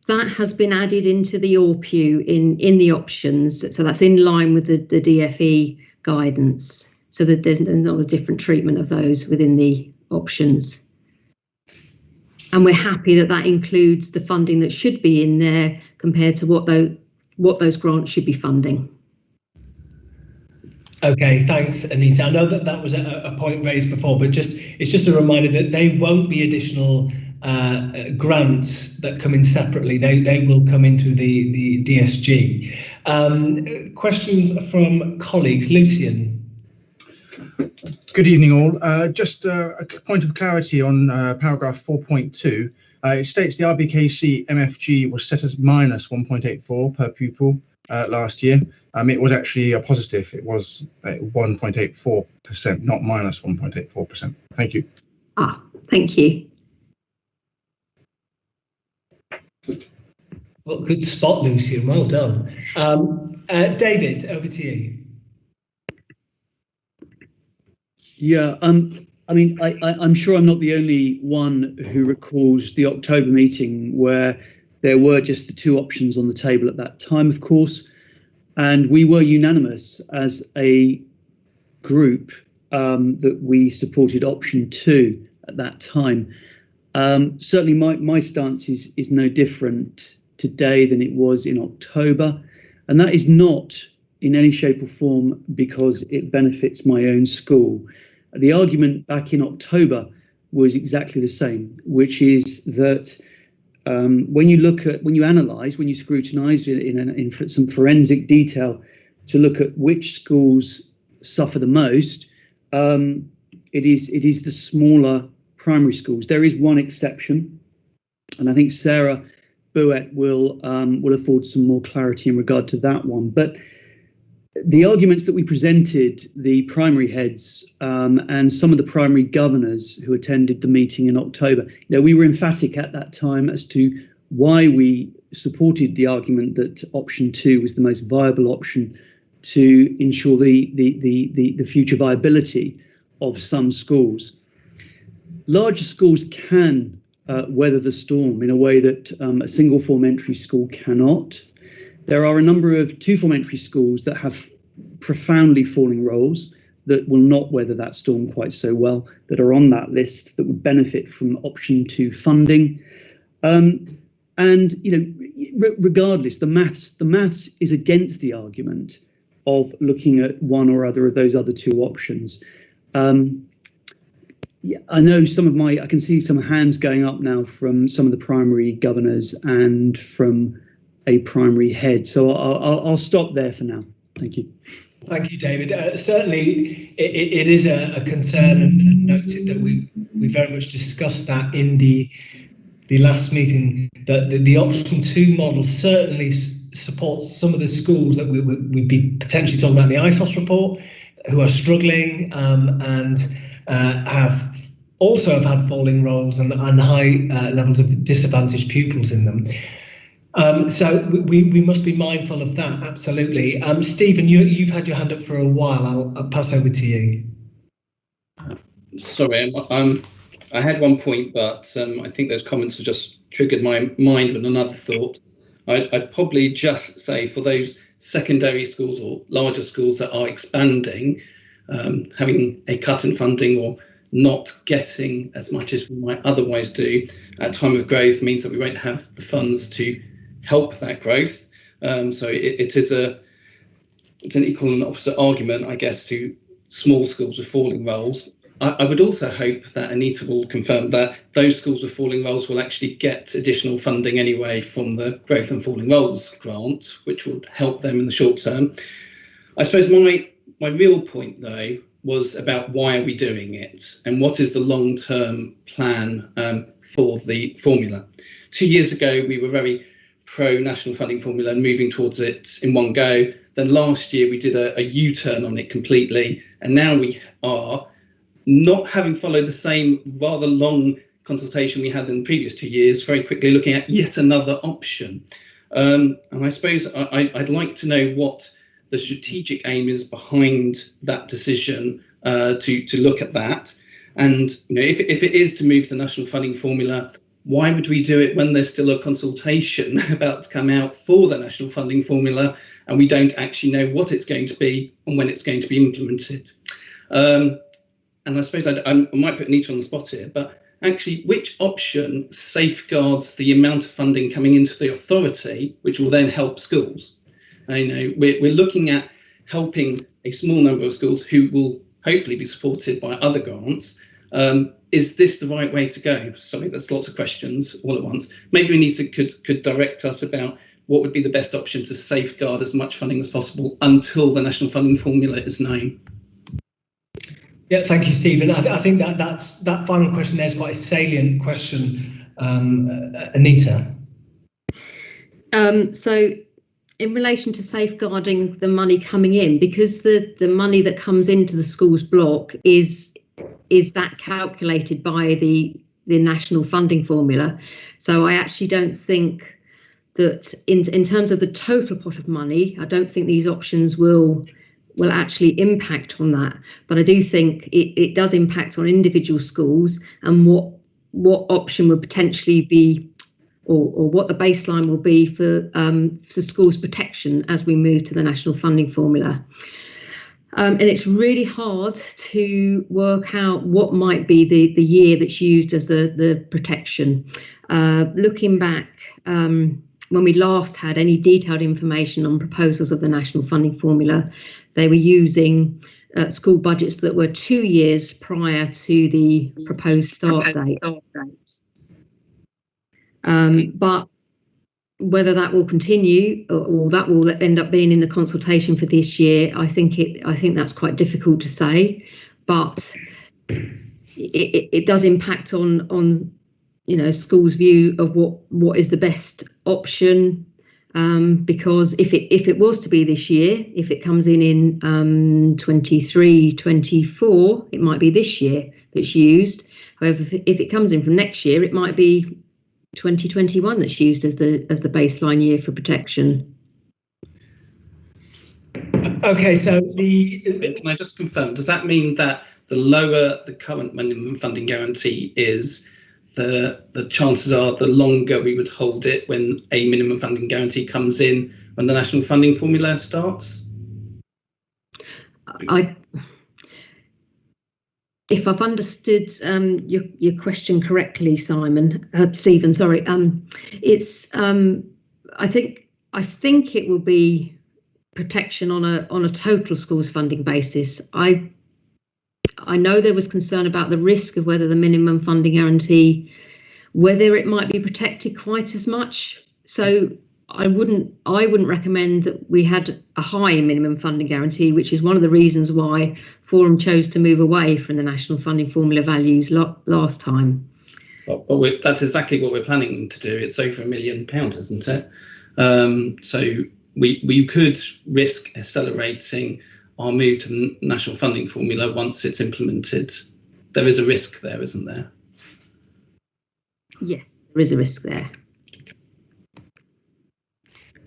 that has been added into the ORPU in the options. So that's in line with the DFE guidance, so that there's not a different treatment of those within the options. And we're happy that that includes the funding that should be in there compared to what those grants should be funding. Okay, thanks, Anita. I know that was a point raised before, but it's just a reminder that they won't be additional grants that come in separately. They will come in through the DSG. Questions from colleagues. Lucian. Good evening, all. Just a point of clarity on paragraph 4.2. It states the RBKC MFG was set as minus 1.84 per pupil last year. It was actually a positive. It was 1.84%, not minus 1.84%. Thank you. Thank you. Well, good spot, Lucian. Well done. David, over to you. Yeah, I mean, I'm sure I'm not the only one who recalls the October meeting where there were just the two options on the table at that time, of course, and we were unanimous as a group that we supported option 2 at that time. Certainly my stance is no different today than it was in October, and that is not in any shape or form because it benefits my own school. The argument back in October was exactly the same, which is that when you analyse, when you scrutinise in some forensic detail to look at which schools suffer the most, it is the smaller primary schools. There is one exception, and I think Sarah Buet will afford some more clarity in regard to that one. But the arguments that we presented, the primary heads and some of the primary governors who attended the meeting in October, we were emphatic at that time as to why we supported the argument that option 2 was the most viable option to ensure the future viability of some schools. Larger schools can weather the storm in a way that a single form entry school cannot. There are a number of 2-form entry schools that have profoundly falling roles that will not weather that storm quite so well, that are on that list that would benefit from option 2 funding. And regardless, the maths is against the argument of looking at one or other of those other 2 options. Yeah, I know I can see some hands going up now from some of the primary governors and from a primary head. So I'll stop there for now. Thank you. Thank you, David. Certainly, it is a concern, and noted that we very much discussed that in the last meeting, that the option 2 model certainly supports some of the schools that we'd be potentially talking about in the ISOS report, who are struggling and have had falling roles and high levels of disadvantaged pupils in them. So we must be mindful of that, absolutely. Stephen, you've had your hand up for a while. I'll pass over to you. Sorry, I had one point, but I think those comments have just triggered my mind with another thought. I'd probably just say for those secondary schools or larger schools that are expanding, having a cut in funding or not getting as much as we might otherwise do at time of growth means that we won't have the funds to help that growth. So it's an equal and opposite argument, I guess, to small schools with falling roles. I would also hope that Anita will confirm that those schools with falling roles will actually get additional funding anyway from the Growth and Falling Roles grant, which would help them in the short term. I suppose my real point, though, was about why are we doing it and what is the long-term plan for the formula. 2 years ago, we were very pro national funding formula and moving towards it in one go. Then last year we did a U-turn on it completely, and now we are not having followed the same rather long consultation we had in the previous 2 years, very quickly looking at yet another option. And I suppose I'd like to know what the strategic aim is behind that decision to look at that. And if it is to move to the national funding formula, why would we do it when there's still a consultation about to come out for the national funding formula and we don't actually know what it's going to be and when it's going to be implemented? And I suppose I might put Anita on the spot here, but actually, which option safeguards the amount of funding coming into the authority, which will then help schools? We're looking at helping a small number of schools who will hopefully be supported by other grants. Is this the right way to go? Sorry, there's lots of questions all at once. Maybe Anita could direct us about what would be the best option to safeguard as much funding as possible until the national funding formula is known. Yeah, thank you, Stephen. I think that final question there is quite a salient question. Anita. So in relation to safeguarding the money coming in, because the money that comes into the schools block is that calculated by the national funding formula. So I actually don't think that in terms of the total pot of money, I don't think these options will actually impact on that. But I do think it does impact on individual schools and what option would potentially be or what the baseline will be for schools protection as we move to the national funding formula. And it's really hard to work out what might be the year that's used as the protection. Looking back, when we last had any detailed information on proposals of the national funding formula, they were using school budgets that were 2 years prior to the proposed start date. But whether that will continue or that will end up being in the consultation for this year, I think that's quite difficult to say. But it does impact on schools' view of what is the best option. Because if it was to be this year, if it comes in 23, 24, it might be this year that's used. However, if it comes in from next year, it might be 2021 that's used as the baseline year for protection. Okay, so can I just confirm? Does that mean that the lower the current minimum funding guarantee is, the chances are the longer we would hold it when a minimum funding guarantee comes in when the national funding formula starts? If I've understood your question correctly, Stephen, sorry, it's I think it will be protection on a total schools funding basis. I know there was concern about the risk of whether the minimum funding guarantee, whether it might be protected quite as much. So I wouldn't recommend that we had a high minimum funding guarantee, which is one of the reasons why Forum chose to move away from the national funding formula values last time. But that's exactly what we're planning to do. It's over £1 million, isn't it? So we could risk accelerating our move to the national funding formula once it's implemented. There is a risk there, isn't there? Yes, there is a risk there.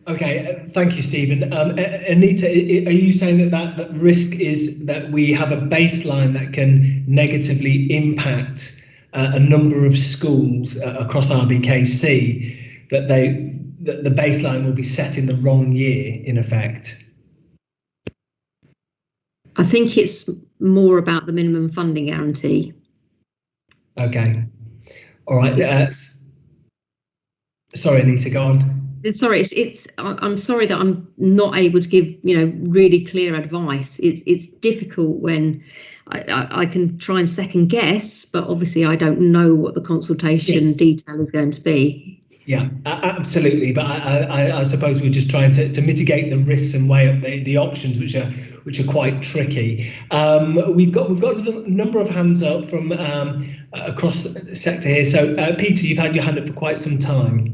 Okay, thank you, Stephen. Anita, are you saying that risk is that we have a baseline that can negatively impact a number of schools across RBKC, that the baseline will be set in the wrong year, in effect? I think it's more about the minimum funding guarantee. Okay. All right. Sorry, Anita, go on. Sorry, I'm sorry that I'm not able to give really clear advice. It's difficult when I can try and second guess, but obviously I don't know what the consultation detail is going to be. Yeah, absolutely. But I suppose we're just trying to mitigate the risks and weigh up the options, which are quite tricky. We've got a number of hands up from across the sector here. So Peter, you've had your hand up for quite some time.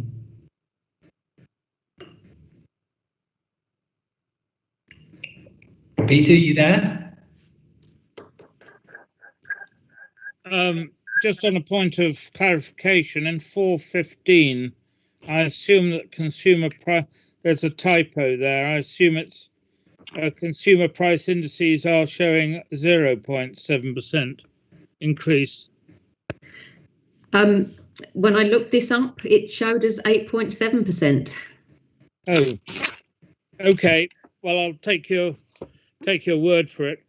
Peter, you there? Just on a point of clarification, in 415, I assume that consumer price, there's a typo there. I assume it's consumer price indices are showing 0.7% increase. When I looked this up, it showed us 8.7%. Oh, okay. Well, I'll take your word for it.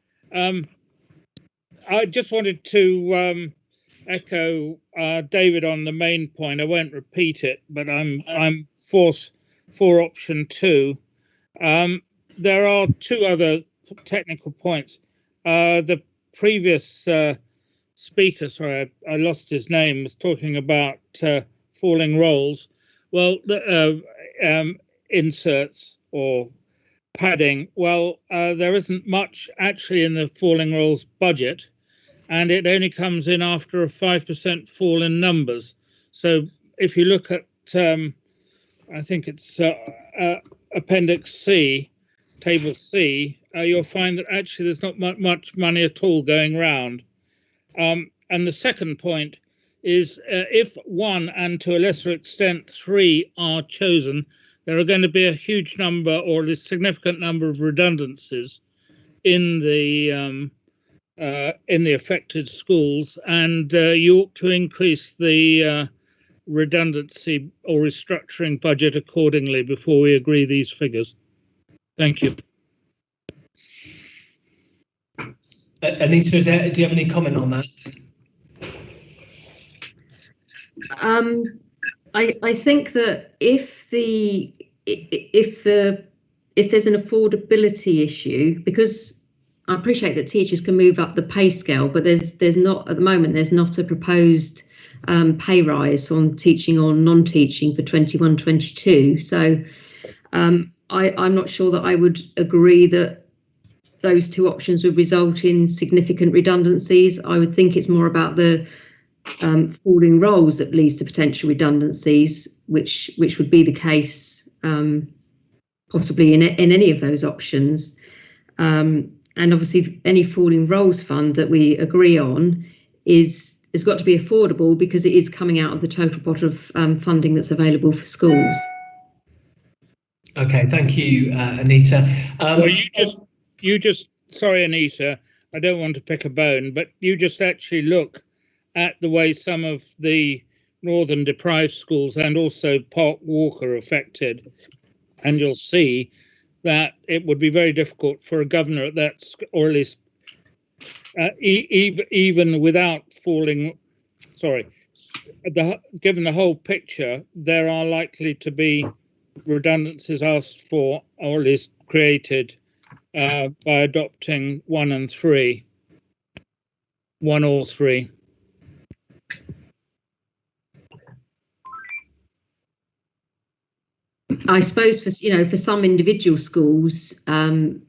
I just wanted to echo David on the main point. I won't repeat it, but I'm for option 2. There are 2 other technical points. The previous speaker, sorry, I lost his name, was talking about falling roles. Well, inserts or padding. Well, there isn't much actually in the falling roles budget, and it only comes in after a 5% fall in numbers. So if you look at, I think it's Appendix C, Table C, you'll find that actually there's not much money at all going round. And the second point is if 1 and to a lesser extent 3 are chosen, there are going to be a huge number or a significant number of redundancies in the affected schools, and you ought to increase the redundancy or restructuring budget accordingly before we agree these figures. Thank you. Anita, do you have any comment on that? I think that if there's an affordability issue, because I appreciate that teachers can move up the pay scale, but there's not at the moment, there's not a proposed pay rise on teaching or non-teaching for 21-22. So I'm not sure that I would agree that those 2 options would result in significant redundancies. I would think it's more about the falling roles that leads to potential redundancies, which would be the case possibly in any of those options. And obviously any falling roles fund that we agree on has got to be affordable because it is coming out of the total pot of funding that's available for schools. Okay, thank you, Anita. Well, you just, sorry, Anita, I don't want to pick a bone, but you just actually look at the way some of the northern deprived schools and also Park Walk are affected, and you'll see that it would be very difficult for a governor at that, or at least even without falling, sorry, given the whole picture, there are likely to be redundancies asked for, or at least created, by adopting 1 and 3, 1 or 3. I suppose for some individual schools, I'm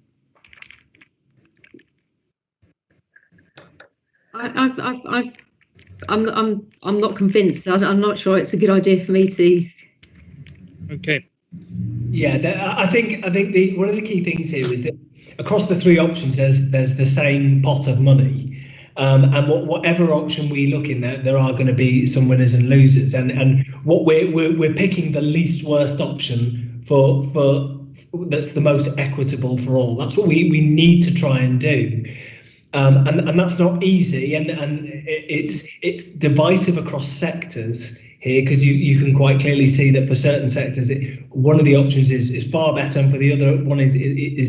not convinced. I'm not sure it's a good idea for me to. Okay. Yeah, I think one of the key things here is that across the 3 options, there's the same pot of money. And whatever option we look in, there are going to be some winners and losers, and what we're picking the least worst option for that's the most equitable for all. That's what we need to try and do, and that's not easy, and it's divisive across sectors here, because you can quite clearly see that for certain sectors one of the options is far better, and for the other one is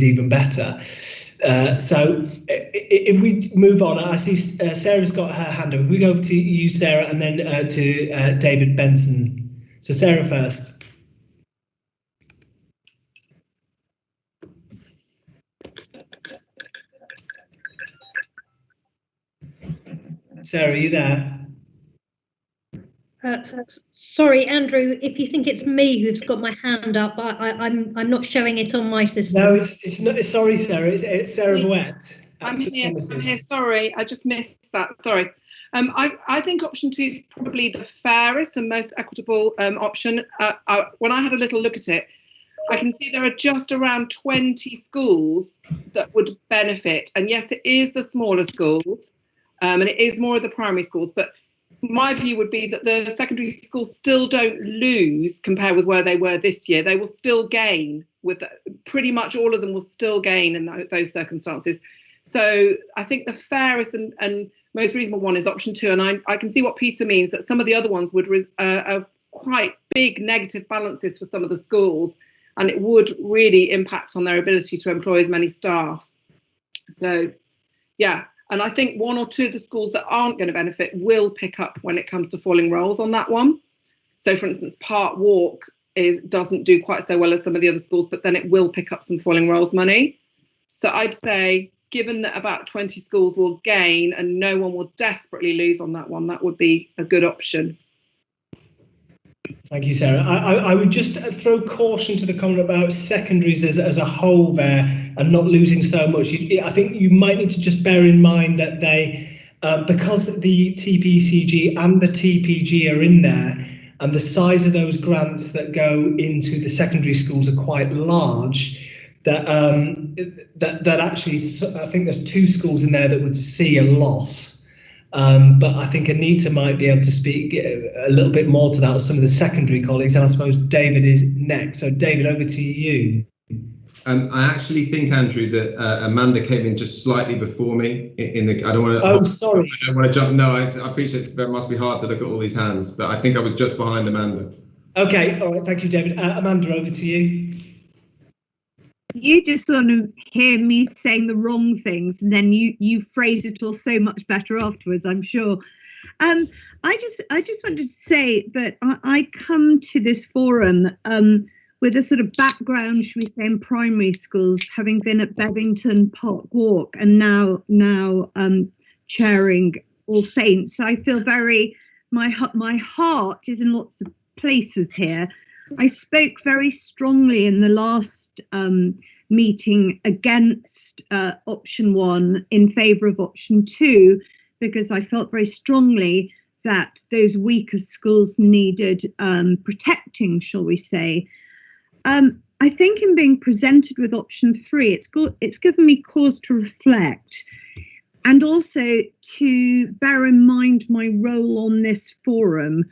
even better. So if we move on, I see Sarah's got her hand up. If we go to you, Sarah, and then to David Benson. So Sarah first. Sarah, are you there? Sorry, Andrew, if you think it's me who's got my hand up, I'm not showing it on my system. No, it's not. Sorry, Sarah. It's Sarah Bouette. I'm here. Sorry, I just missed that. Sorry. I think option 2 is probably the fairest and most equitable option. When I had a little look at it, I can see there are just around 20 schools that would benefit. And yes, it is the smaller schools, and it is more of the primary schools, but my view would be that the secondary schools still don't lose compared with where they were this year. They will still gain, with pretty much all of them will still gain in those circumstances. So I think the fairest and most reasonable one is option 2. And I can see what Peter means, that some of the other ones would are quite big negative balances for some of the schools, and it would really impact on their ability to employ as many staff. So, yeah. And I think 1 or 2 of the schools that aren't going to benefit will pick up when it comes to falling roles on that one. So, for instance, Park Walk doesn't do quite so well as some of the other schools, but then it will pick up some falling roles money. So I'd say, given that about 20 schools will gain and no one will desperately lose on that one, that would be a good option. Thank you, Sarah. I would just throw caution to the comment about secondaries as a whole there and not losing so much. I think you might need to just bear in mind that they, because the TPCG and the TPG are in there, and the size of those grants that go into the secondary schools are quite large, that actually, I think there's 2 schools in there that would see a loss. But I think Anita might be able to speak a little bit more to that, or some of the secondary colleagues, and I suppose David is next. So David, over to you. I actually think, Andrew, that Amanda came in just slightly before me. I don't want to. Oh, sorry. I don't want to jump. No, I appreciate it must be hard to look at all these hands, but I think I was just behind Amanda. Okay, all right. Thank you, David. Amanda, over to you. You just want to hear me saying the wrong things, and then you phrase it all so much better afterwards, I'm sure. I just wanted to say that I come to this forum with a sort of background, should we say, in primary schools, having been at Bevington, Park Walk, and now chairing All Saints. So I feel my heart is in lots of places here. I spoke very strongly in the last meeting against option 1 in favour of option 2, because I felt very strongly that those weaker schools needed protecting, shall we say. I think in being presented with option 3, it's given me cause to reflect, and also to bear in mind my role on this forum.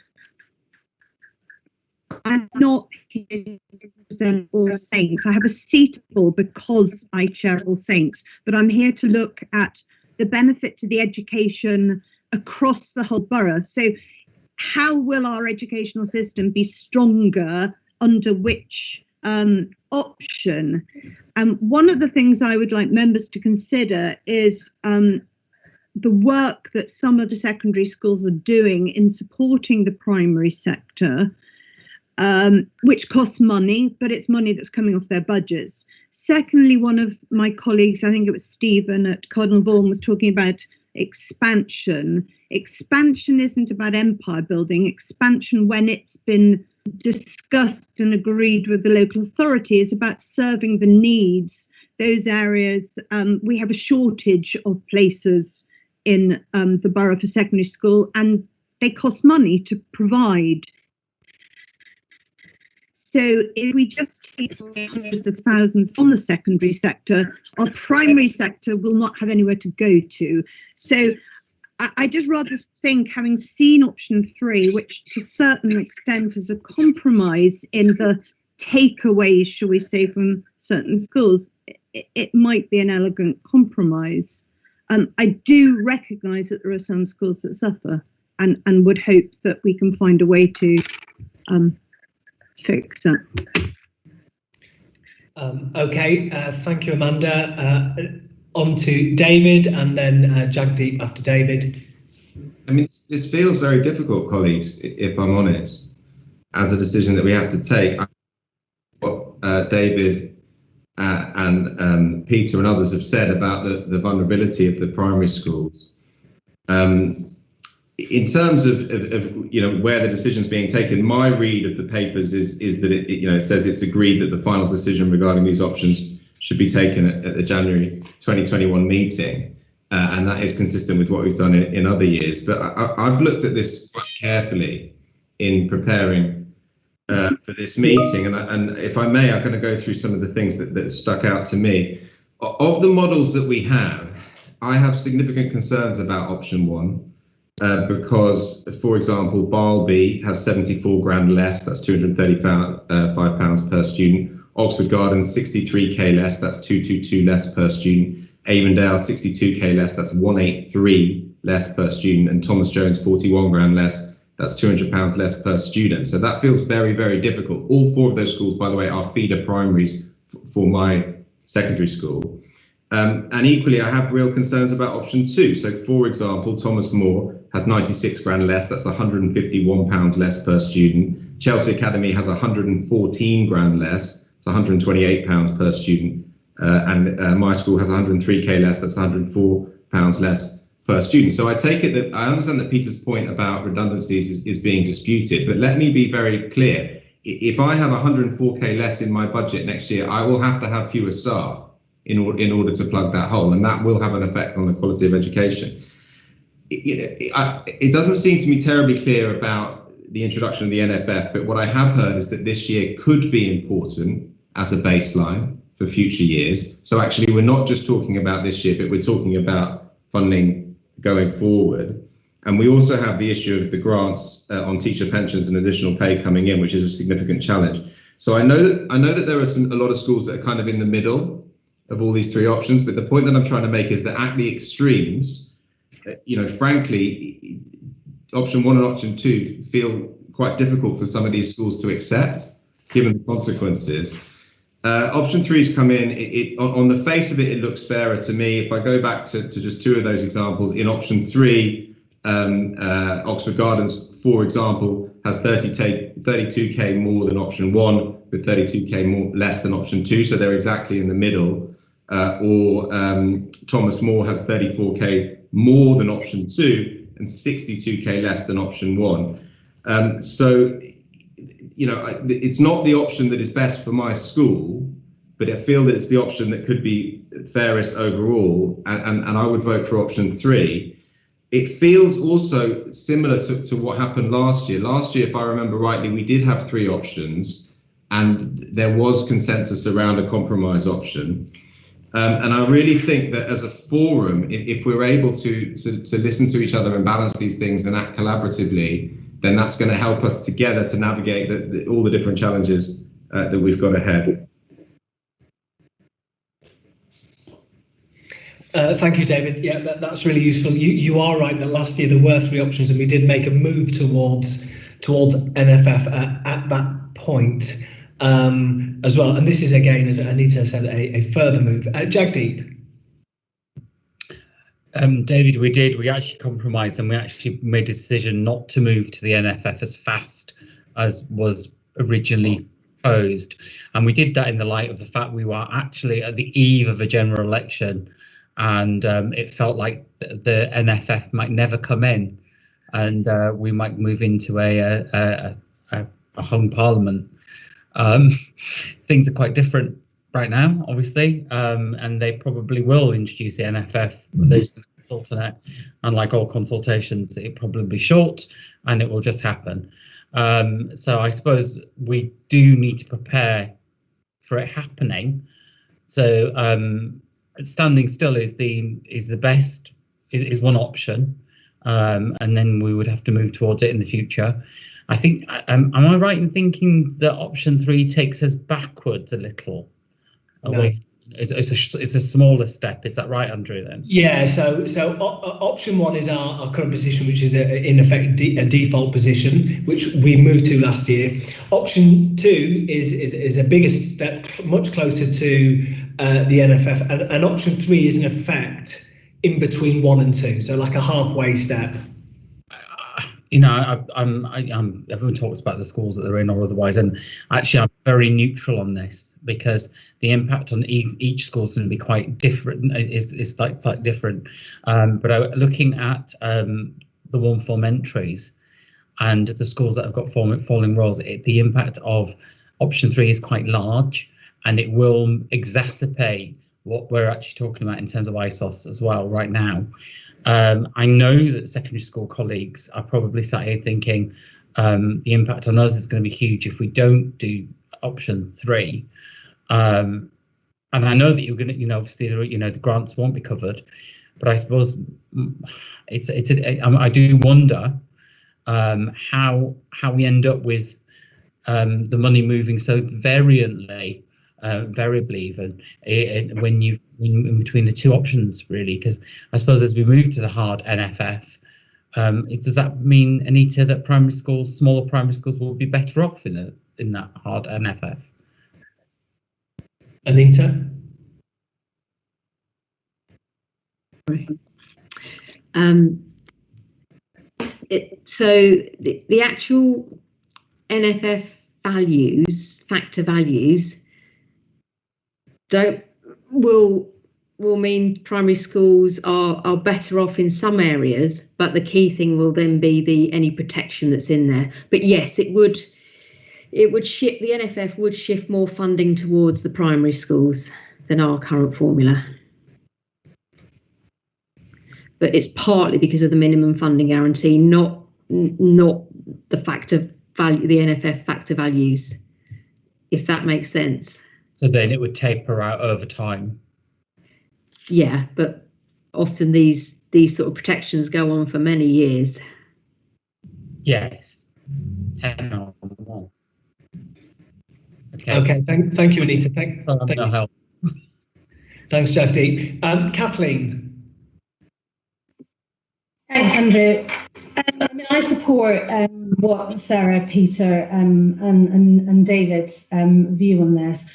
I'm not here to represent All Saints. I have a seat because I chair All Saints, but I'm here to look at the benefit to the education across the whole borough. So how will our educational system be stronger under which option? One of the things I would like members to consider is the work that some of the secondary schools are doing in supporting the primary sector, which costs money, but it's money that's coming off their budgets. Secondly, one of my colleagues, I think it was Stephen at Cardinal Vaughan, was talking about expansion. Expansion isn't about empire building. Expansion, when it's been discussed and agreed with the local authority, is about serving the needs. Those areas, we have a shortage of places in the borough for secondary school, and they cost money to provide. So if we just take hundreds of thousands from the secondary sector, our primary sector will not have anywhere to go to. So I just rather think, having seen option 3, which to a certain extent is a compromise in the takeaways, shall we say, from certain schools, it might be an elegant compromise. I do recognise that there are some schools that suffer, and would hope that we can find a way to fix it. Okay, thank you, Amanda. On to David, and then Jagdeep after David. I mean, this feels very difficult, colleagues, if I'm honest, as a decision that we have to take. What David and Peter and others have said about the vulnerability of the primary schools. In terms of where the decision's being taken, my read of the papers is that it says it's agreed that the final decision regarding these options should be taken at the January 2021 meeting, and that is consistent with what we've done in other years. But I've looked at this quite carefully in preparing for this meeting, and if I may, I'm going to go through some of the things that stuck out to me. Of the models that we have, I have significant concerns about option 1 because, for example, Barlby has 74 grand less, that's £235 per student. Oxford Gardens 63k less, that's 222 less per student. Avondale 62k less, that's 183 less per student, and Thomas Jones 41 grand less, that's £200 less per student. So that feels very, very difficult. All 4 of those schools, by the way, are feeder primaries for my secondary school. And equally, I have real concerns about option 2. So, for example, Thomas More has 96 grand less, that's £151 less per student. Chelsea Academy has 114 grand less, it's £128 per student. And my school has 103k less, that's £104 less per student. So I take it that I understand that Peter's point about redundancies is being disputed, but let me be very clear. If I have 104k less in my budget next year, I will have to have fewer staff in order to plug that hole, and that will have an effect on the quality of education. It doesn't seem to me terribly clear about the introduction of the NFF, but what I have heard is that this year could be important as a baseline for future years. So actually, we're not just talking about this year, but we're talking about funding going forward. And we also have the issue of the grants on teacher pensions and additional pay coming in, which is a significant challenge. So I know that there are a lot of schools that are kind of in the middle of all these 3 options, but the point that I'm trying to make is that at the extremes, frankly, option 1 and option 2 feel quite difficult for some of these schools to accept, given the consequences. Option 3's come in. On the face of it, it looks fairer to me. If I go back to just 2 of those examples, in option 3, Oxford Gardens, for example, has 32k more than option 1, with 32k less than option 2, so they're exactly in the middle. Or Thomas More has 34k more than option 2 and 62k less than option 1. So, it's not the option that is best for my school, but I feel that it's the option that could be fairest overall, and I would vote for option 3. It feels also similar to what happened last year. Last year, if I remember rightly, we did have 3 options, and there was consensus around a compromise option. And I really think that as a forum, if we're able to listen to each other and balance these things and act collaboratively, then that's going to help us together to navigate all the different challenges that we've got ahead. Thank you, David. Yeah, that's really useful. You are right that last year there were 3 options, and we did make a move towards NFF at that point. As well, and this is again, as Anita said, a further move. Jagdeep. David, we actually compromised, and we actually made a decision not to move to the NFF as fast as was originally proposed, and we did that in the light of the fact we were actually at the eve of a general election, and it felt like the NFF might never come in, and we might move into a hung parliament. Things are quite different right now, obviously, and they probably will introduce the NFF. They're just going to consult on it, and like all consultations, it'll probably be short and it will just happen. So I suppose we do need to prepare for it happening. So standing still is the best, is one option, and then we would have to move towards it in the future. I think, am I right in thinking that option 3 takes us backwards a little? No. It's a smaller step. Is that right, Andrew? Then. Yeah. So option 1 is our current position, which is in effect a default position, which we moved to last year. Option 2 is a bigger step, much closer to the NFF, and option 3 is in effect in between 1 and 2, so like a halfway step. Everyone talks about the schools that they're in or otherwise, and actually I'm very neutral on this because the impact on each school is going to be quite different. Is slightly different. But looking at the 1-form entries and the schools that have got falling roles, the impact of option 3 is quite large, and it will exacerbate what we're actually talking about in terms of ISOS as well right now. I know that secondary school colleagues are probably sat here thinking the impact on us is going to be huge if we don't do option 3. And I know that you're going to, obviously, the grants won't be covered, but I suppose I do wonder how we end up with the money moving so variably even when in between the 2 options, really, because I suppose as we move to the hard NFF, does that mean, Anita, that smaller primary schools will be better off in that hard NFF? Anita? So the actual NFF values, factor values, will mean primary schools are better off in some areas, but the key thing will then be any protection that's in there. But yes, it would shift, the NFF would shift more funding towards the primary schools than our current formula. But it's partly because of the minimum funding guarantee, not the factor value, the NFF factor values, if that makes sense. So then it would taper out over time. Yeah, but often these sort of protections go on for many years. Yes. 10 or more. Okay. Thank you, Anita. Thank you. Help. Thanks, Jagdeep. Kathleen. Thanks, Andrew. I support what Sarah, Peter, and David's view on this.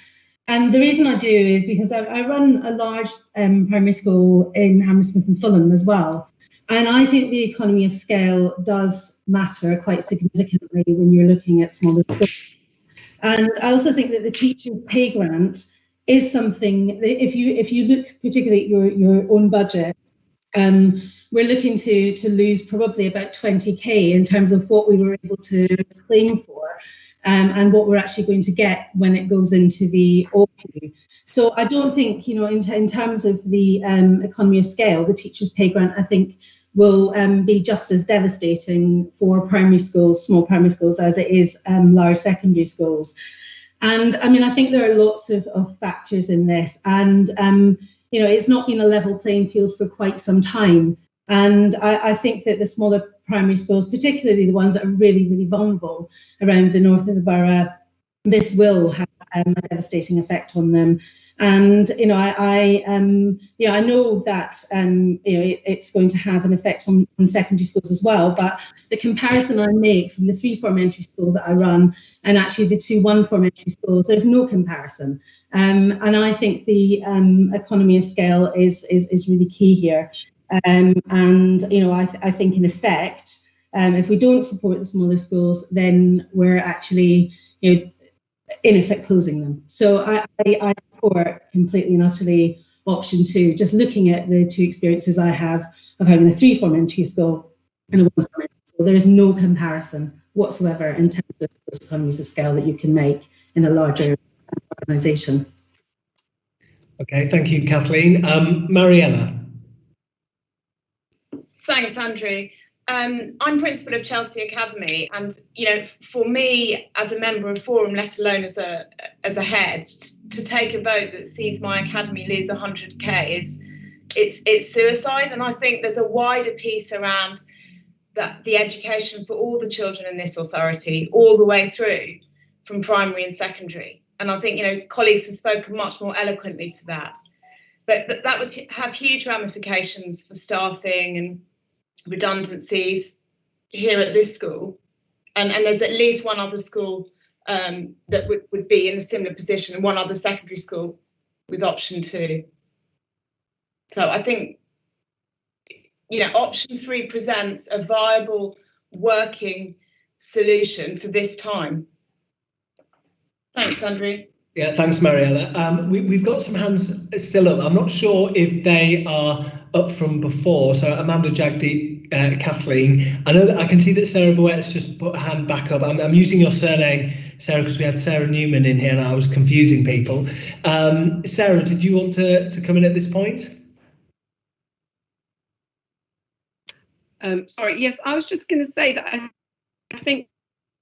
And the reason I do is because I run a large primary school in Hammersmith and Fulham as well. And I think the economy of scale does matter quite significantly when you're looking at smaller schools. And I also think that the teacher pay grant is something that if you look particularly at your own budget, we're looking to lose probably about 20k in terms of what we were able to claim for. And what we're actually going to get when it goes into the OQ. So I don't think, in terms of the economy of scale, the teachers' pay grant, I think, will be just as devastating for primary schools, small primary schools, as it is large secondary schools. And I think there are lots of factors in this. And, it's not been a level playing field for quite some time. And I think that the smaller primary schools, particularly the ones that are really, really vulnerable around the north of the borough, this will have a devastating effect on them. And I know that it's going to have an effect on secondary schools as well. But the comparison I make from the 3-form entry school that I run and actually the 2 1-form entry schools, there's no comparison. And I think the economy of scale is really key here. I think in effect, if we don't support the smaller schools, then we're actually, in effect, closing them. So I support completely and utterly option 2. Just looking at the 2 experiences I have of having a 3-form entry school and a 1-form entry school, there is no comparison whatsoever in terms of those economies of scale that you can make in a larger organisation. Okay, thank you, Kathleen. Mariella. Thanks, Andrew. I'm principal of Chelsea Academy, and for me as a member of Forum, let alone as a head, to take a vote that sees my academy lose 100k it's suicide. And I think there's a wider piece around that the education for all the children in this authority, all the way through from primary and secondary. And I think colleagues have spoken much more eloquently to that, but that would have huge ramifications for staffing and redundancies here at this school, and there's at least one other school that would be in a similar position, and one other secondary school with option 2. So I think option 3 presents a viable working solution for this time. Thanks, Andrew. Yeah, thanks, Mariella. We've got some hands still up. I'm not sure if they are up from before. So Amanda, Jagdeep, Kathleen. I know that I can see that Sarah Bowett's just put her hand back up. I'm using your surname, Sarah, because we had Sarah Newman in here and I was confusing people. Sarah, did you want to come in at this point? Sorry, yes, I was just going to say that I think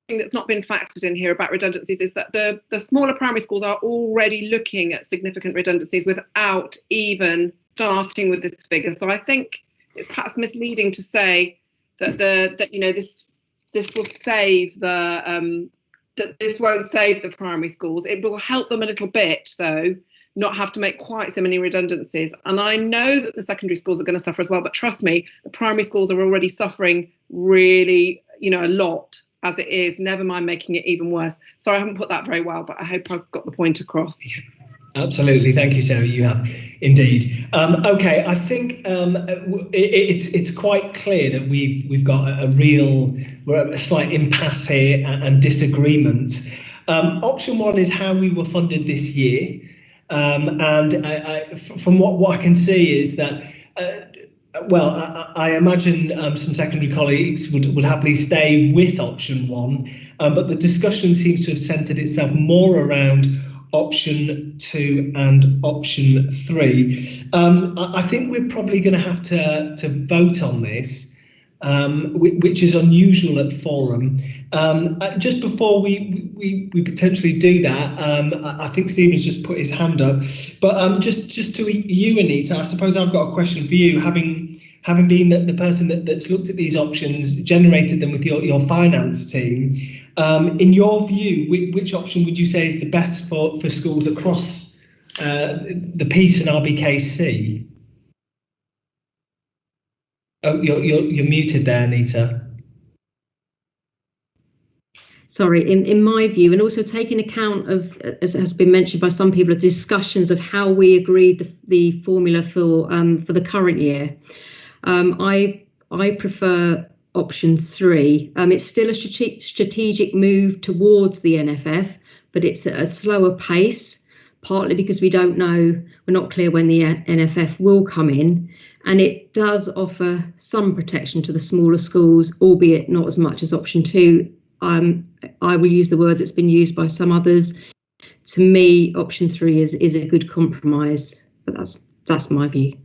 that's not been factored in here about redundancies is that the smaller primary schools are already looking at significant redundancies without even starting with this figure. So I think it's perhaps misleading to say that this will save the that this won't save the primary schools. It will help them a little bit, though, not have to make quite so many redundancies. And I know that the secondary schools are going to suffer as well, but trust me, the primary schools are already suffering really, a lot as it is, never mind making it even worse. Sorry, I haven't put that very well, but I hope I've got the point across. Absolutely, thank you, Sarah. You have indeed. Okay, I think it's quite clear that we've got a slight impasse here and disagreement. Option one is how we were funded this year, and from what I can see is that. I imagine some secondary colleagues would happily stay with option one, but the discussion seems to have centred itself more around option 2 and option 3. I think we're probably going to have to vote on this, which is unusual at Forum. Just before we potentially do that, I think Stephen's just put his hand up. But just to you, Anita, I suppose I've got a question for you. Having been the person that's looked at these options, generated them with your finance team, in your view, which option would you say is the best for schools across the piece and RBKC? Oh, you're muted there, Anita. Sorry, in my view, and also taking account of, as has been mentioned by some people, discussions of how we agreed the formula for the current year. I prefer option 3. It's still a strategic move towards the NFF, but it's at a slower pace, partly because we don't know, we're not clear when the NFF will come in, and it does offer some protection to the smaller schools, albeit not as much as option 2. I will use the word that's been used by some others. To me, option 3 is a good compromise, but that's my view.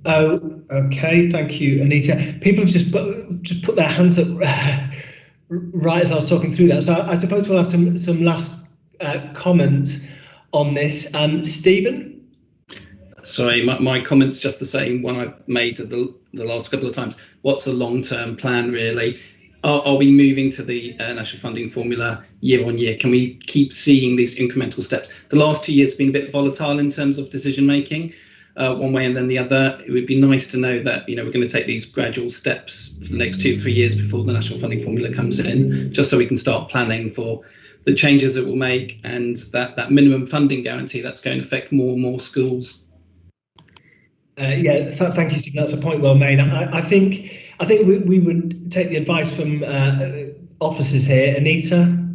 Oh, okay, thank you, Anita. People have just put their hands up right as I was talking through that. So I suppose we'll have some last comments on this. Stephen? Sorry, my comment's just the same one I've made the last couple of times. What's the long-term plan, really? Are we moving to the national funding formula year on year? Can we keep seeing these incremental steps? The last 2 years have been a bit volatile in terms of decision making, one way and then the other. It would be nice to know that we're going to take these gradual steps for the next 2-3 years before the national funding formula comes in, just so we can start planning for the changes it will make and that minimum funding guarantee that's going to affect more and more schools. Thank you, Stephen. That's a point well made. I think we would take the advice from officers here. Anita?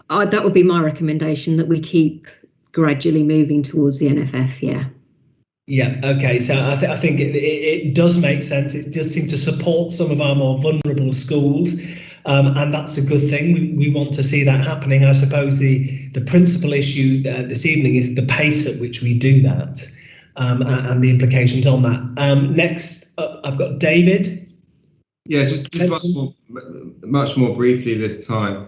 That would be my recommendation, that we keep gradually moving towards the NFF, Yeah, okay, so I think it does make sense. It does seem to support some of our more vulnerable schools, and that's a good thing. We want to see that happening. I suppose the principal issue this evening is the pace at which we do that. And the implications on that. Next up, I've got David. Yeah, just much more briefly this time.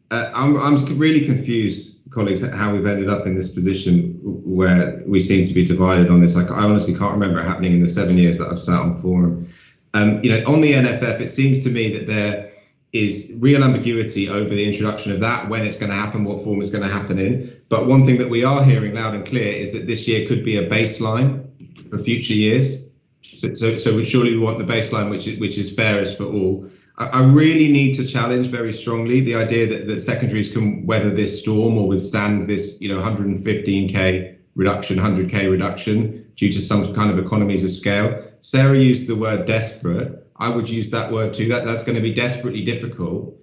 I'm really confused, colleagues, how we've ended up in this position where we seem to be divided on this. I honestly can't remember it happening in the 7 years that I've sat on Forum. On the NFF, it seems to me that there is real ambiguity over the introduction of that, when it's going to happen, what form it's going to happen in. But one thing that we are hearing loud and clear is that this year could be a baseline for future years. So surely we want the baseline which is fairest for all. I really need to challenge very strongly the idea that secondaries can weather this storm or withstand this 115k reduction, 100k reduction due to some kind of economies of scale. Sarah used the word desperate. I would use that word too. That's going to be desperately difficult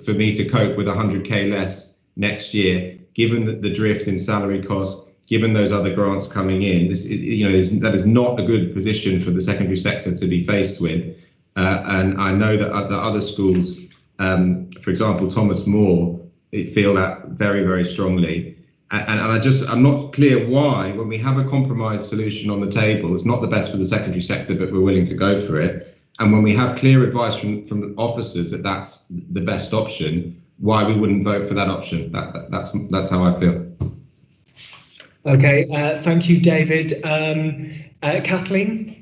for me to cope with 100k less next year, given the drift in salary costs, given those other grants coming in. That is not a good position for the secondary sector to be faced with. And I know that other schools, for example, Thomas More, feel that very, very strongly. And I'm not clear why, when we have a compromise solution on the table, it's not the best for the secondary sector, but we're willing to go for it. And when we have clear advice from officers that that's the best option, why we wouldn't vote for that option? That's how I feel. Okay, thank you, David. Kathleen?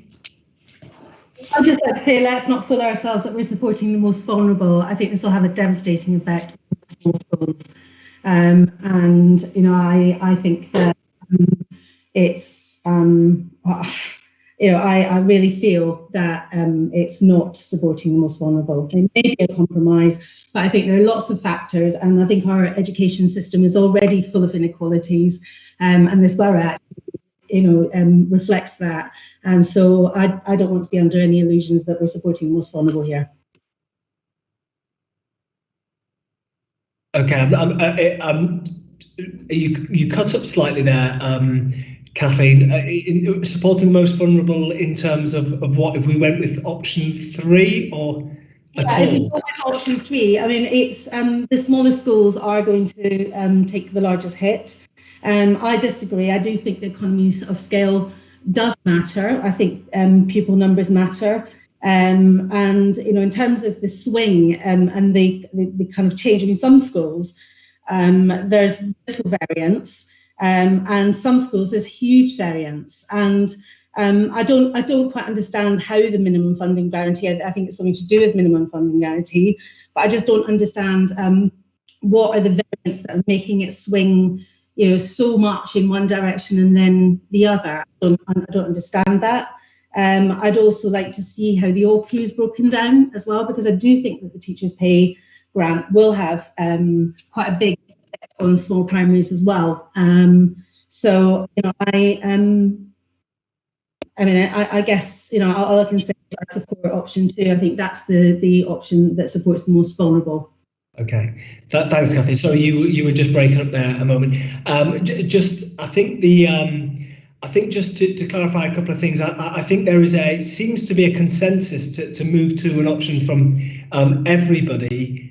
I'd just like to say, let's not fool ourselves that we're supporting the most vulnerable. I think this will have a devastating effect on small schools. And, you know, I think that it's, you know, I really feel that it's not supporting the most vulnerable. It may be a compromise, but I think there are lots of factors, and I think our education system is already full of inequalities, and this borough actually, you know, reflects that. And so I don't want to be under any illusions that we're supporting the most vulnerable here. Okay, you cut up slightly there, Kathleen. Supporting the most vulnerable in terms of what, if we went with option 3 or at all? If we go with option 3, I mean, it's the smaller schools are going to take the largest hit. I disagree. I do think the economies of scale does matter. I think pupil numbers matter. And, you know, in terms of the swing and the kind of change, I mean, some schools, there's little variance, and some schools there's huge variance. And I don't quite understand how the minimum funding guarantee, I think it's something to do with minimum funding guarantee, but I just don't understand what are the variants that are making it swing, you know, so much in one direction and then the other. I don't understand that. I'd also like to see how the OP is broken down as well, because I do think that the teachers' pay grant will have quite a big effect on small primaries as well. So, you know, I guess, you know, all I can say is I support option 2. I think that's the option that supports the most vulnerable. Okay, thanks, Kathleen. So you were just breaking up there a moment. I think just to clarify a couple of things, I think it seems to be a consensus to move to an option from everybody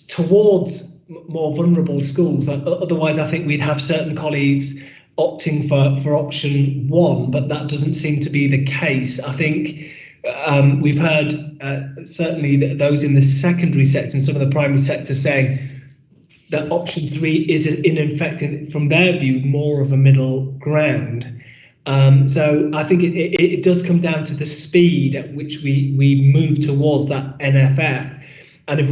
towards more vulnerable schools. Otherwise, I think we'd have certain colleagues opting for option 1, but that doesn't seem to be the case. I think we've heard certainly those in the secondary sector and some of the primary sector saying that option 3 is in effect, from their view, more of a middle ground. So I think it does come down to the speed at which we move towards that NFF. And I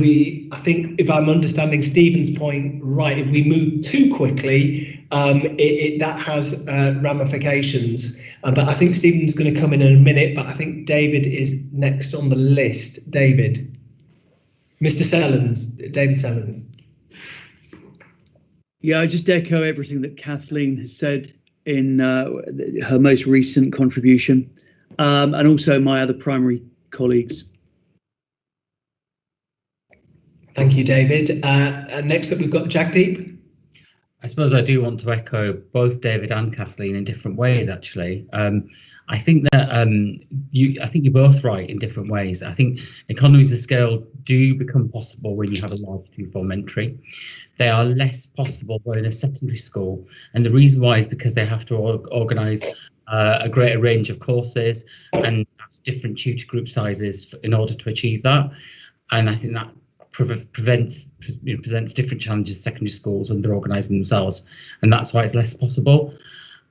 think if I'm understanding Stephen's point right, if we move too quickly, that has ramifications. But I think Stephen's going to come in a minute, but I think David is next on the list. David. Mr. Sellens, David Sellens. Yeah, I just echo everything that Kathleen has said in her most recent contribution, and also my other primary colleagues. Thank you, David. Next up, we've got Jagdeep. I suppose I do want to echo both David and Kathleen in different ways, actually. I think that I think you're both right in different ways. I think economies of scale do become possible when you have a large 2-form entry. They are less possible in a secondary school, and the reason why is because they have to organise a greater range of courses and have different tutor group sizes in order to achieve that. And I think that presents different challenges to secondary schools when they're organising themselves, and that's why it's less possible.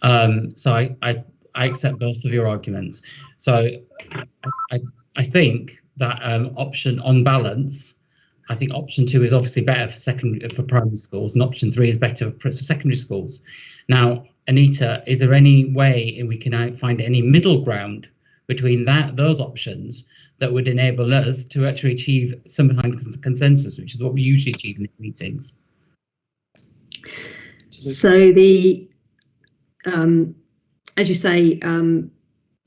So I accept both of your arguments. So I think that option on balance, I think option 2 is obviously better for primary schools, and option 3 is better for secondary schools. Now, Anita, is there any way we can find any middle ground between those options that would enable us to actually achieve some kind of consensus, which is what we usually achieve in these meetings? So as you say,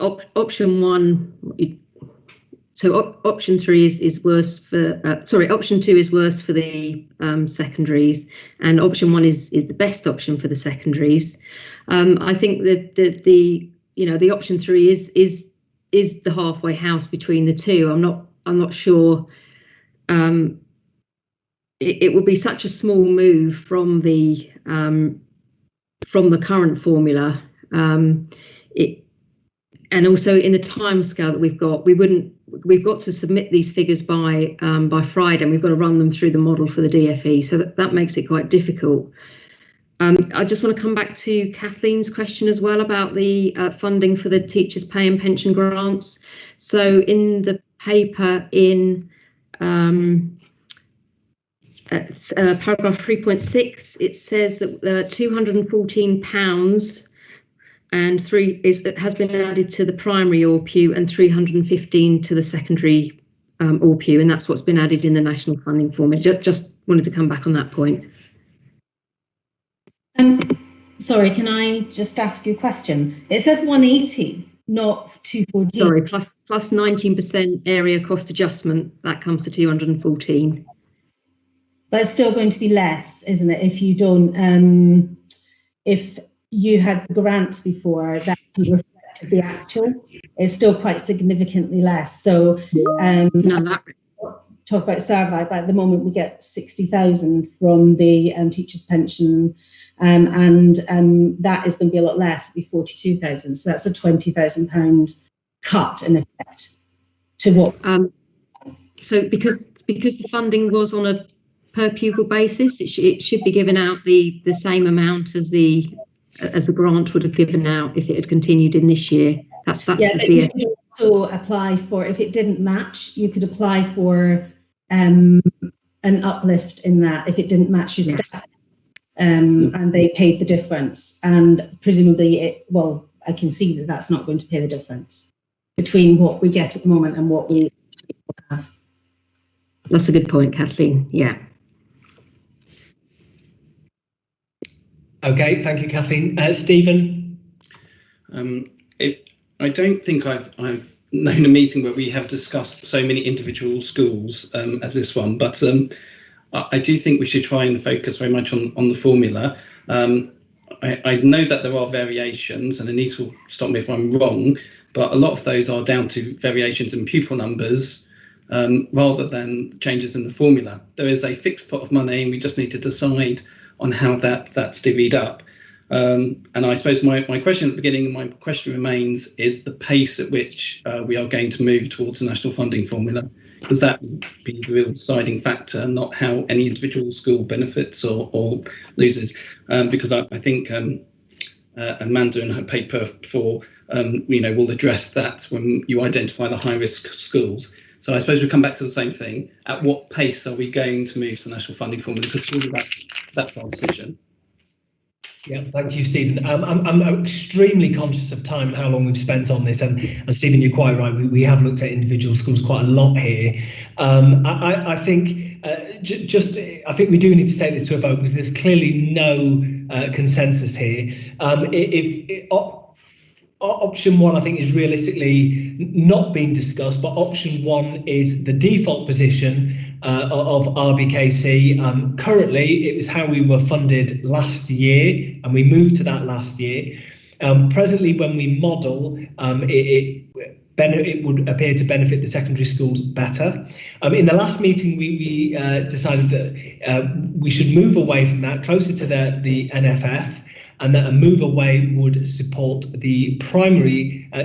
option 1. So option 3 is worse for. Option 2 is worse for the secondaries, and option 1 is the best option for the secondaries. I think that the option 3 is the halfway house between the two. I'm not sure. It would be such a small move from the current formula. And also in the time scale that we've got, we wouldn't we've got to submit these figures by Friday, and we've got to run them through the model for the DFE. So that makes it quite difficult. I just want to come back to Kathleen's question as well about the funding for the teachers' pay and pension grants. So in the paper in paragraph 3.6, it says that £214 and has been added to the primary ORPU and 315 to the secondary ORPU, and that's what's been added in the national funding formula. Just wanted to come back on that point. Sorry, can I just ask you a question? It says 180, not 214. Sorry, plus 19% area cost adjustment, that comes to 214. But it's still going to be less, isn't it? If you don't, if you had the grants before that reflected the actual, it's still quite significantly less. So talk about Sarvi, but at the moment we get 60,000 from the teachers' pension, and that is going to be a lot less, it'll be 42,000. So that's a £20,000 cut in effect to what? So because the funding was on a per pupil basis, it should be given out the same amount as the grant would have given out if it had continued in this year. That's yeah, the but you could also apply for, if it didn't match, you could apply for an uplift in that if it didn't match your staff, and they paid the difference. And presumably, I can see that that's not going to pay the difference between what we get at the moment and what we have. That's a good point, Kathleen. Yeah. Okay, thank you, Kathleen. Stephen? I don't think I've known a meeting where we have discussed so many individual schools as this one, but I do think we should try and focus very much on the formula. I know that there are variations, and Anise will stop me if I'm wrong, but a lot of those are down to variations in pupil numbers rather than changes in the formula. There is a fixed pot of money, and we just need to decide on how that's divvied up. And I suppose my question at the beginning, my question remains, is the pace at which we are going to move towards the national funding formula, because that would be the real deciding factor, not how any individual school benefits or loses. Because I think Amanda in her paper for will address that when you identify the high risk schools. So I suppose we'll come back to the same thing. At what pace are we going to move to the national funding formula? Because surely that's our decision. Yeah, thank you, Stephen. I'm extremely conscious of time and how long we've spent on this, and Stephen, you're quite right. We have looked at individual schools quite a lot here. I think I think we do need to take this to a vote because there's clearly no consensus here. Option one, I think, is realistically not being discussed, but option one is the default position of RBKC. Currently, it was how we were funded last year, and we moved to that last year. Presently, when we model, it would appear to benefit the secondary schools better. In the last meeting, we decided that we should move away from that, closer to the NFF, and that a move away would support the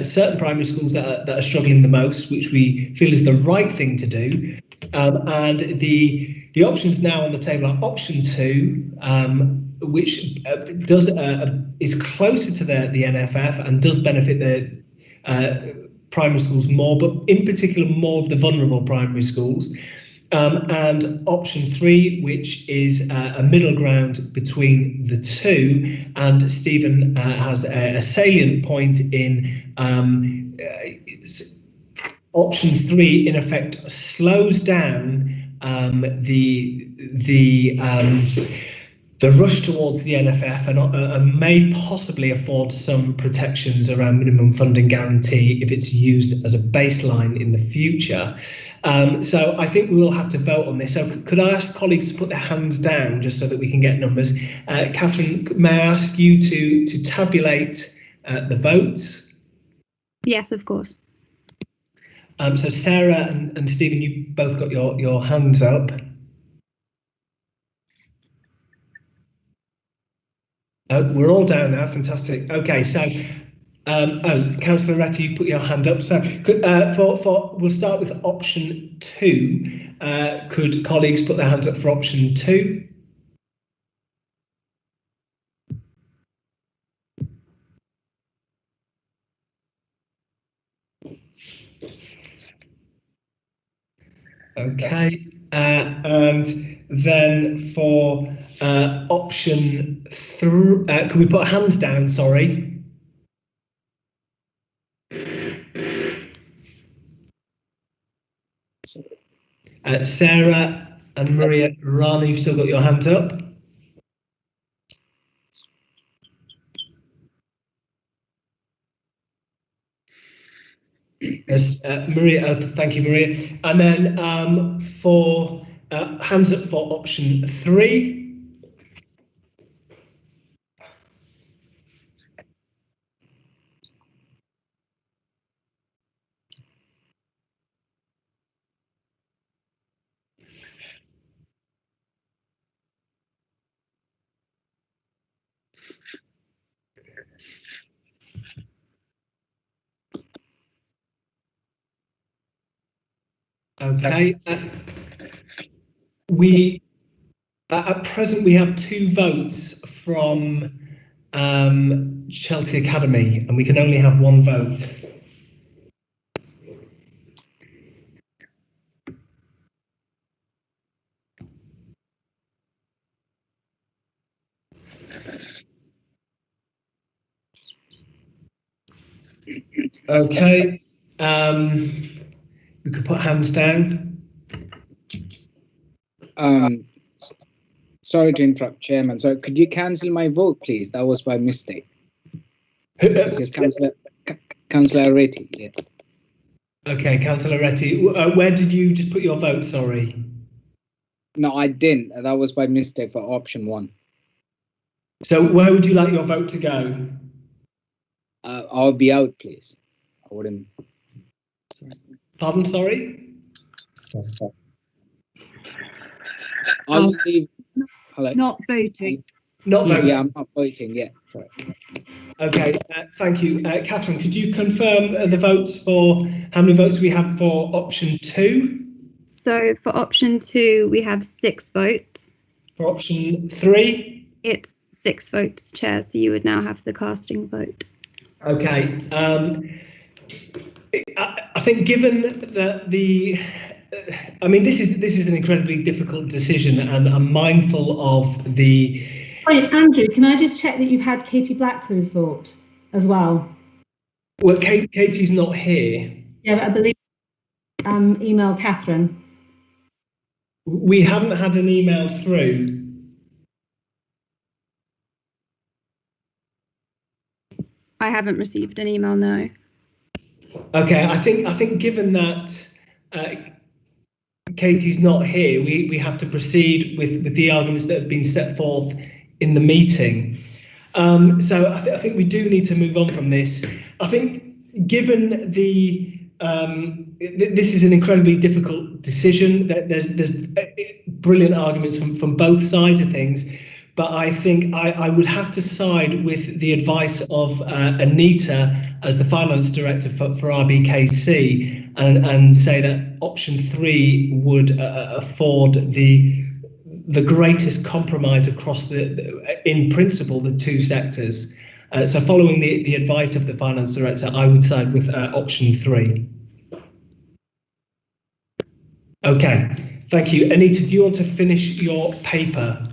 certain primary schools that are struggling the most, which we feel is the right thing to do. And the options now on the table are option two, which is closer to the NFF and does benefit the primary schools more, but in particular more of the vulnerable primary schools. And option three, which is a middle ground between the two, and Stephen has a salient point in option three. In effect, slows down the rush towards the NFF and may possibly afford some protections around minimum funding guarantee if it's used as a baseline in the future. So I think we will have to vote on this. So could I ask colleagues to put their hands down just so that we can get numbers? Catherine, may I ask you to tabulate the votes? Yes, of course. So Sarah and Stephen, you've both got your hands up. We're all down now. Fantastic. Okay, so Councillor Retty, you've put your hand up. So we'll start with option 2. Could colleagues put their hands up for option 2? Okay, and then for option 3, can we put hands down? Sorry. Sarah and Maria Rana, you've still got your hands up. Yes, Maria, thank you, Maria. And then for hands up for option 3. Okay, we at present we have 2 votes from Chelsea Academy, and we can only have 1 vote. Okay, we could put hands down. Sorry to interrupt, Chairman. So could you cancel my vote, please? That was by mistake. This is Councillor Retty. Yeah. Okay, Councillor Retty. Where did you just put your vote? Sorry. No, I didn't. That was by mistake for option 1. So where would you like your vote to go? I'll be out, please. I wouldn't. Pardon, sorry? Stop. I'll leave. Hello? Not voting. Not voting. Yeah, I'm not voting, yeah. Sorry. Okay, thank you. Catherine, could you confirm the votes for how many votes we have for option 2? So for option 2, we have 6 votes. For option 3? It's 6 votes, Chair, so you would now have the casting vote. Okay. I think given that I mean, this is an incredibly difficult decision, and I'm mindful of the. Wait, Andrew, can I just check that you've had Katie Blacklow's vote as well? Well, Katie's not here. Yeah, but I believe email Catherine. We haven't had an email through. I haven't received an email, no. Okay, I think given that Katie's not here, we have to proceed with the arguments that have been set forth in the meeting. So I think we do need to move on from this. I think given this is an incredibly difficult decision. There's brilliant arguments from both sides of things. But I think I would have to side with the advice of Anita as the finance director for RBKC and say that option 3 would afford the greatest compromise across in principle, the 2 sectors. So following the advice of the finance director, I would side with option 3. Okay, thank you. Anita, do you want to finish your paper?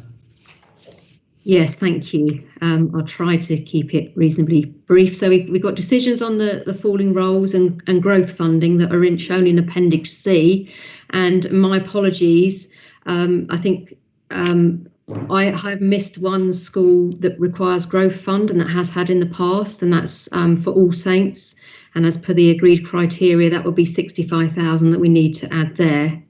Yes, thank you. I'll try to keep it reasonably brief. So we've got decisions on the falling roles and growth funding that are shown in Appendix C. And my apologies, I think I have missed one school that requires growth fund, and that has had in the past, and that's for All Saints. And as per the agreed criteria, that would be 65,000 that we need to add there.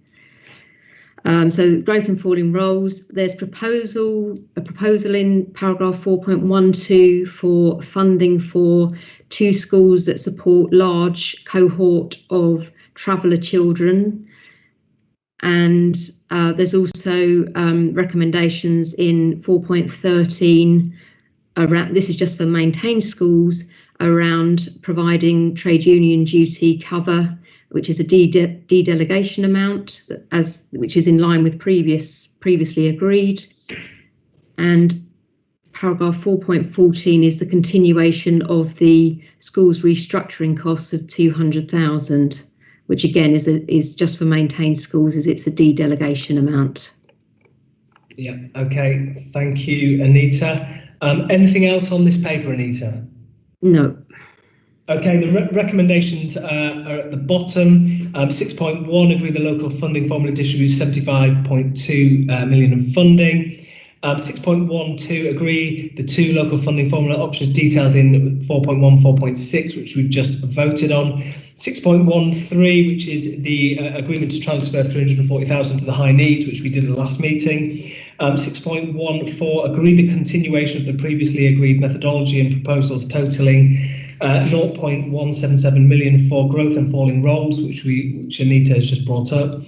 So growth and falling roles, there's a proposal in paragraph 4.12 for funding for 2 schools that support large cohort of traveller children. And there's also recommendations in 4.13 around, this is just for maintained schools, around providing trade union duty cover, which is a de-delegation amount, which is in line with previously agreed. And paragraph 4.14 is the continuation of the schools restructuring costs of 200,000, which again is just for maintained schools, as it's a de-delegation amount. Yeah, okay, thank you, Anita. Anything else on this paper, Anita? No. Okay, the recommendations are at the bottom. 6.1, agree the local funding formula distributes 75.2 million of funding. 6.12, agree the 2 local funding formula options detailed in 4.1, 4.6, which we've just voted on. 6.13, which is the agreement to transfer 340,000 to the high needs, which we did at the last meeting. 6.14, agree the continuation of the previously agreed methodology and proposals totaling 0.177 million for growth and falling roles, which Anita has just brought up.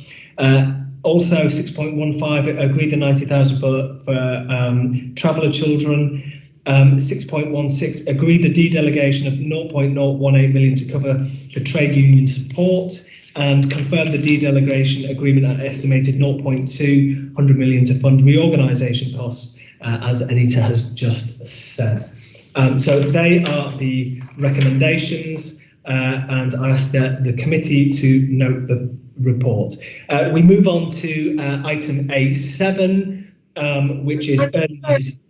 Also 6.15, agree the 90,000 for traveller children. 6.16, agree the de-delegation of 0.018 million to cover the trade union support, and confirm the de-delegation agreement at estimated 0.2 million to fund reorganisation costs, as Anita has just said. So they are the recommendations, and I ask the committee to note the report. We move on to item A7, which is early years.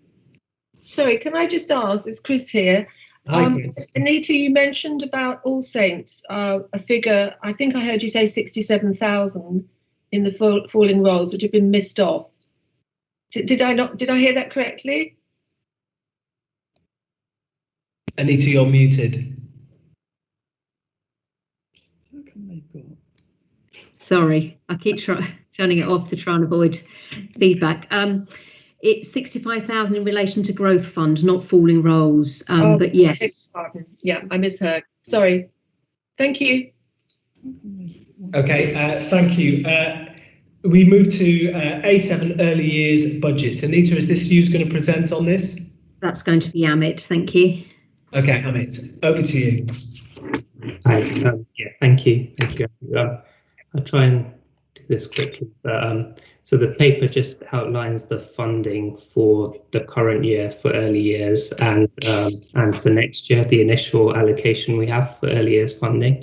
Sorry, can I just ask, it's Chris here. Hi, Chris. Anita, you mentioned about All Saints, a figure, I think I heard you say 67,000 in the falling roles, which have been missed off. Did I hear that correctly? Anita, you're muted. Sorry, I keep turning it off to try and avoid feedback. It's 65,000 in relation to growth fund, not falling roles. But yes. Yeah, I misheard. Sorry. Thank you. Okay, thank you. We move to A7, early years budgets. Anita, is this you going to present on this? That's going to be Amit. Thank you. Okay, Amit, over to you. Hi. Yeah, thank you. Thank you. I'll try and do this quickly. So the paper just outlines the funding for the current year for early years and for next year, the initial allocation we have for early years funding.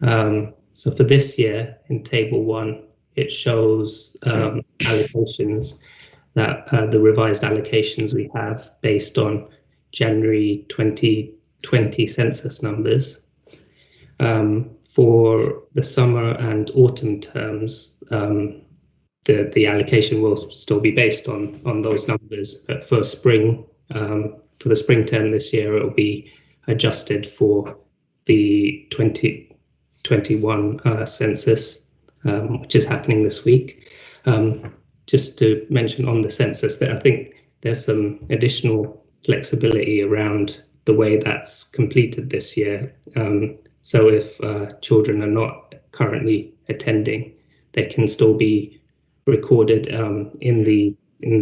So for this year, in Table 1, it shows allocations that the revised allocations we have based on January 2020 census numbers. For the summer and autumn terms, the allocation will still be based on those numbers, but for spring, for the spring term this year, it will be adjusted for the 2021 census, which is happening this week. Just to mention on the census that I think there's some additional flexibility around the way that's completed this year. So if children are not currently attending, they can still be recorded in the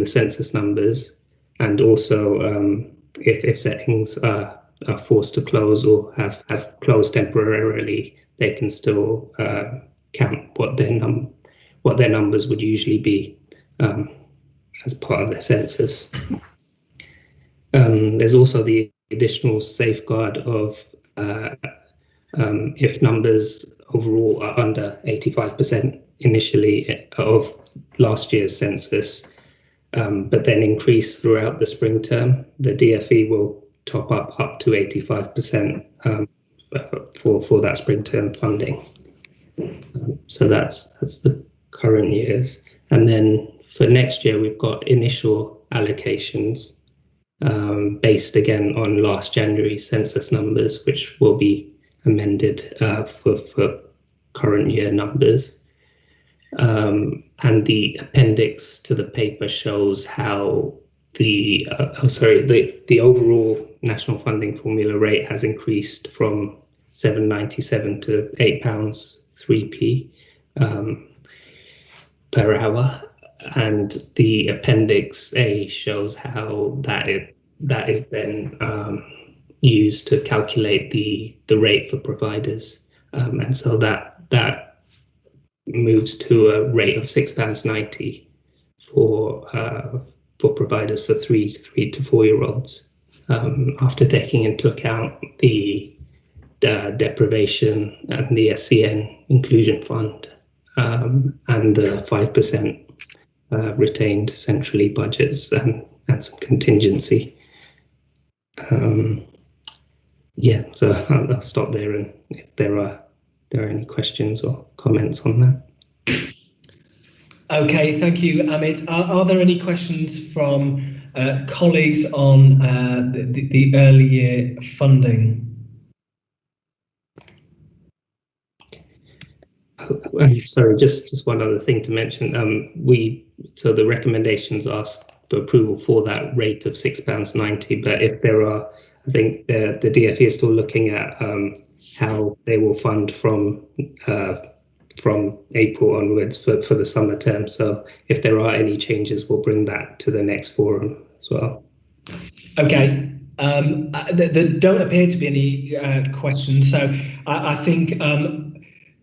census numbers, and also if settings are forced to close or have closed temporarily, they can still count what their numbers would usually be as part of the census. There's also the additional safeguard of if numbers overall are under 85% initially of last year's census, but then increase throughout the spring term, the DFE will top up to 85% for that spring term funding. So that's the current years. And then for next year, we've got initial allocations based again on last January's census numbers, which will be amended for current year numbers. And the appendix to the paper shows how the overall national funding formula rate has increased from £7.97 to £8.03p per hour, and the appendix A shows how that is then used to calculate the rate for providers, and so that moves to a rate of £6.90 for providers for 3 to 4 year olds, after taking into account the deprivation and the SCN inclusion fund, and the 5% retained centrally budgets and some contingency. Yeah, so I'll stop there, and if there are any questions or comments on that. Okay, thank you, Amit. Are there any questions from colleagues on the early year funding? Sorry, just one other thing to mention. So the recommendations ask for approval for that rate of £6.90, but if there are, I think the DFE is still looking at how they will fund from April onwards for the summer term. So if there are any changes, we'll bring that to the next forum as well. Okay. There don't appear to be any questions, so I think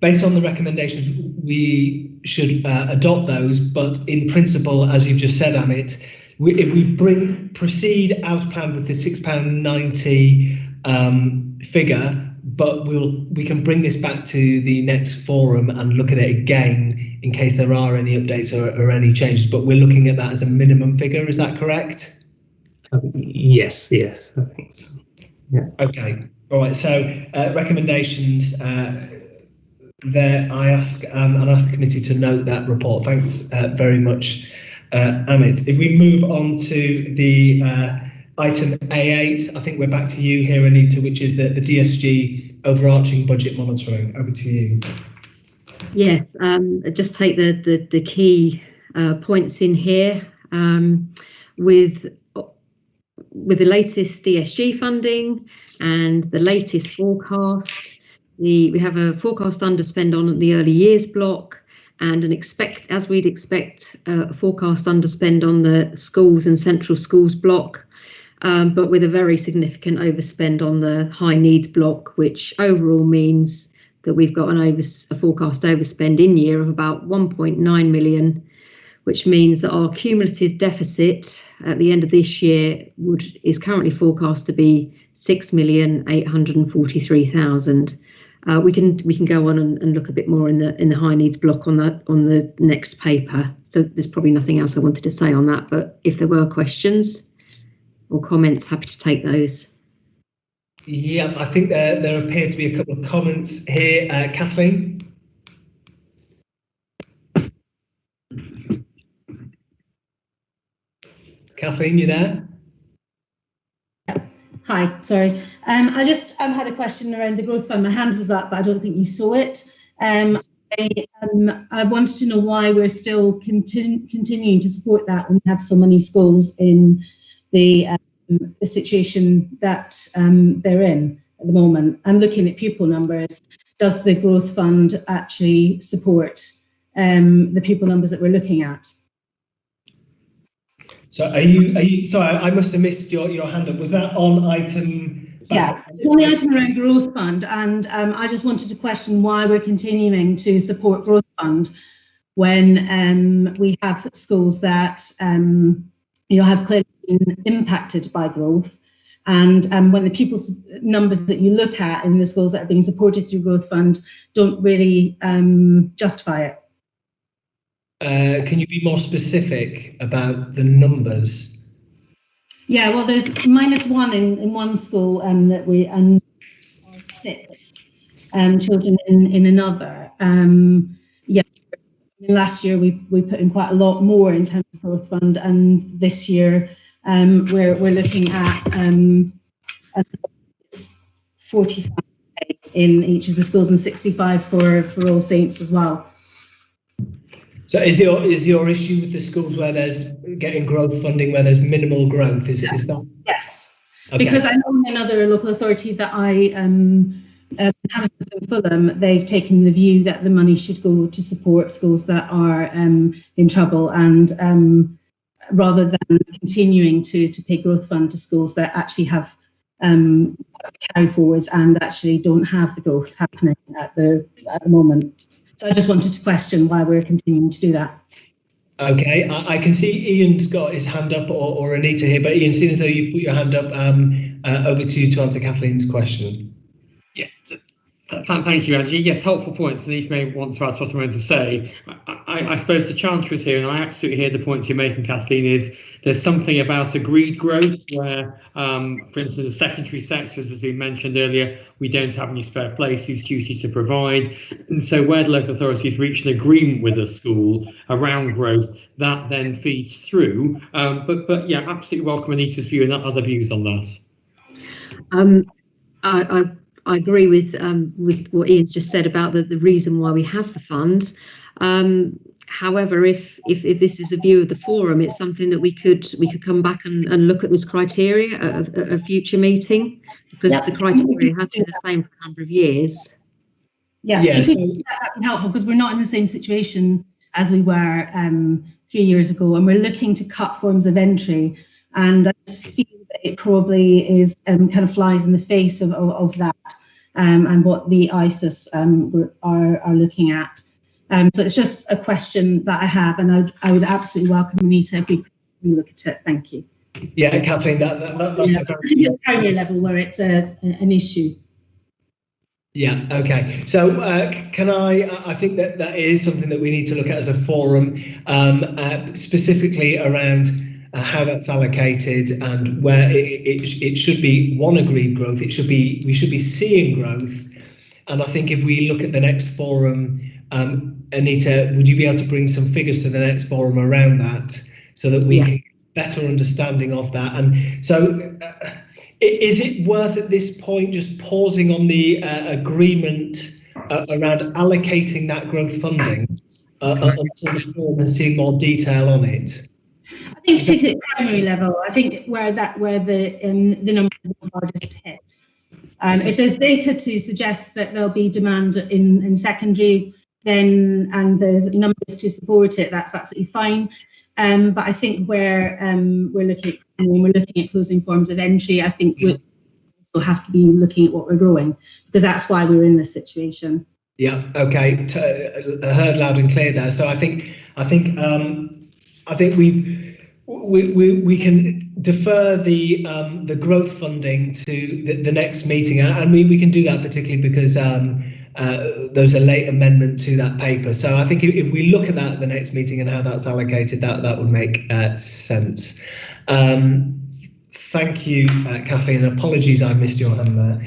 based on the recommendations, we should adopt those. But in principle, as you've just said, Amit, if we proceed as planned with the £6.90 figure, but we can bring this back to the next forum and look at it again in case there are any updates or any changes. But we're looking at that as a minimum figure. Is that correct? Yes, I think so. Yeah. Okay. All right. So recommendations. There, I ask the committee to note that report. Thanks very much, Amit. If we move on to the item A8, I think we're back to you here, Anita, which is the DSG overarching budget monitoring. Over to you. Yes, just take the key points in here. With the latest DSG funding and the latest forecast, we have a forecast underspend on the early years block, and as we'd expect, a forecast underspend on the schools and central schools block, but with a very significant overspend on the high needs block, which overall means that we've got a forecast overspend in year of about 1.9 million, which means that our cumulative deficit at the end of this year is currently forecast to be 6,843,000. We can go on and look a bit more in the high needs block on the next paper. So there's probably nothing else I wanted to say on that, but if there were questions or comments, happy to take those. Yeah, I think there appear to be a couple of comments here. Kathleen? Kathleen, you there? Hi, sorry. I just had a question around the growth fund. My hand was up, but I don't think you saw it. I wanted to know why we're still continuing to support that when we have so many schools in the situation that they're in at the moment. And looking at pupil numbers, does the growth fund actually support the pupil numbers that we're looking at? So are you sorry, I must have missed your hand up. Was that on item? Yeah, it's on the item around growth fund, and I just wanted to question why we're continuing to support growth fund when we have schools that have clearly been impacted by growth, and when the pupils numbers that you look at in the schools that are being supported through growth fund don't really justify it. Can you be more specific about the numbers? Yeah, well, there's -1 in one school, and 6 children in another. Yeah, last year we put in quite a lot more in terms of growth fund, and this year we're looking at 45 in each of the schools and 65 for All Saints as well. So is your issue with the schools where there's getting growth funding where there's minimal growth? Is that? Yes. Okay. Because I know in another local authority that I Hammersmith and Fulham, they've taken the view that the money should go to support schools that are in trouble, and rather than continuing to pay growth fund to schools that actually have carry forwards and actually don't have the growth happening at the moment. So I just wanted to question why we're continuing to do that. Okay, I can see Ian's got his hand up, or Anita here, but Ian, seeing as though you've put your hand up, over to you to answer Kathleen's question. Yeah, thank you, Angie. Yes, helpful points. Denise may want to ask what I'm going to say. I suppose the Chancellor's here, and I absolutely hear the point you're making, Kathleen, is there's something about agreed growth where, for instance, the secondary sector, as has been mentioned earlier, we don't have any spare places, duty to provide. And so where the local authorities reach an agreement with a school around growth, that then feeds through. But yeah, absolutely welcome Anita's view and other views on that. I agree with what Ian's just said about the reason why we have the fund. However, if this is a view of the forum, it's something that we could come back and look at this criteria at a future meeting, because the criteria has been the same for a number of years. Yeah, yes. That would be helpful, because we're not in the same situation as we were 3 years ago, and we're looking to cut forms of entry. And I feel that it probably is kind of flies in the face of that and what the ISIS are looking at. So it's just a question that I have, and I would absolutely welcome Anita if we could look at it. Thank you. Yeah, Kathleen, that's a very at primary level where it's an issue. Yeah, okay. So can I think that is something that we need to look at as a forum, specifically around how that's allocated and where it should be one agreed growth. We should be seeing growth. And I think if we look at the next forum, Anita, would you be able to bring some figures to the next forum around that so that we can get a better understanding of that? And so is it worth at this point just pausing on the agreement around allocating that growth funding until the forum has seen more detail on it? I think particularly at primary level, I think where the numbers are hardest hit. If there's data to suggest that there'll be demand in secondary, then and there's numbers to support it, that's absolutely fine. But I think where we're looking at closing forms of entry, I think we also have to be looking at what we're growing, because that's why we're in this situation. Yeah. Okay. Heard loud and clear there. So I think we can defer the growth funding to the next meeting, and we can do that particularly because there's a late amendment to that paper. So I think if we look at that at the next meeting and how that's allocated, that would make sense. Thank you, Kathleen, and apologies I missed your hand there.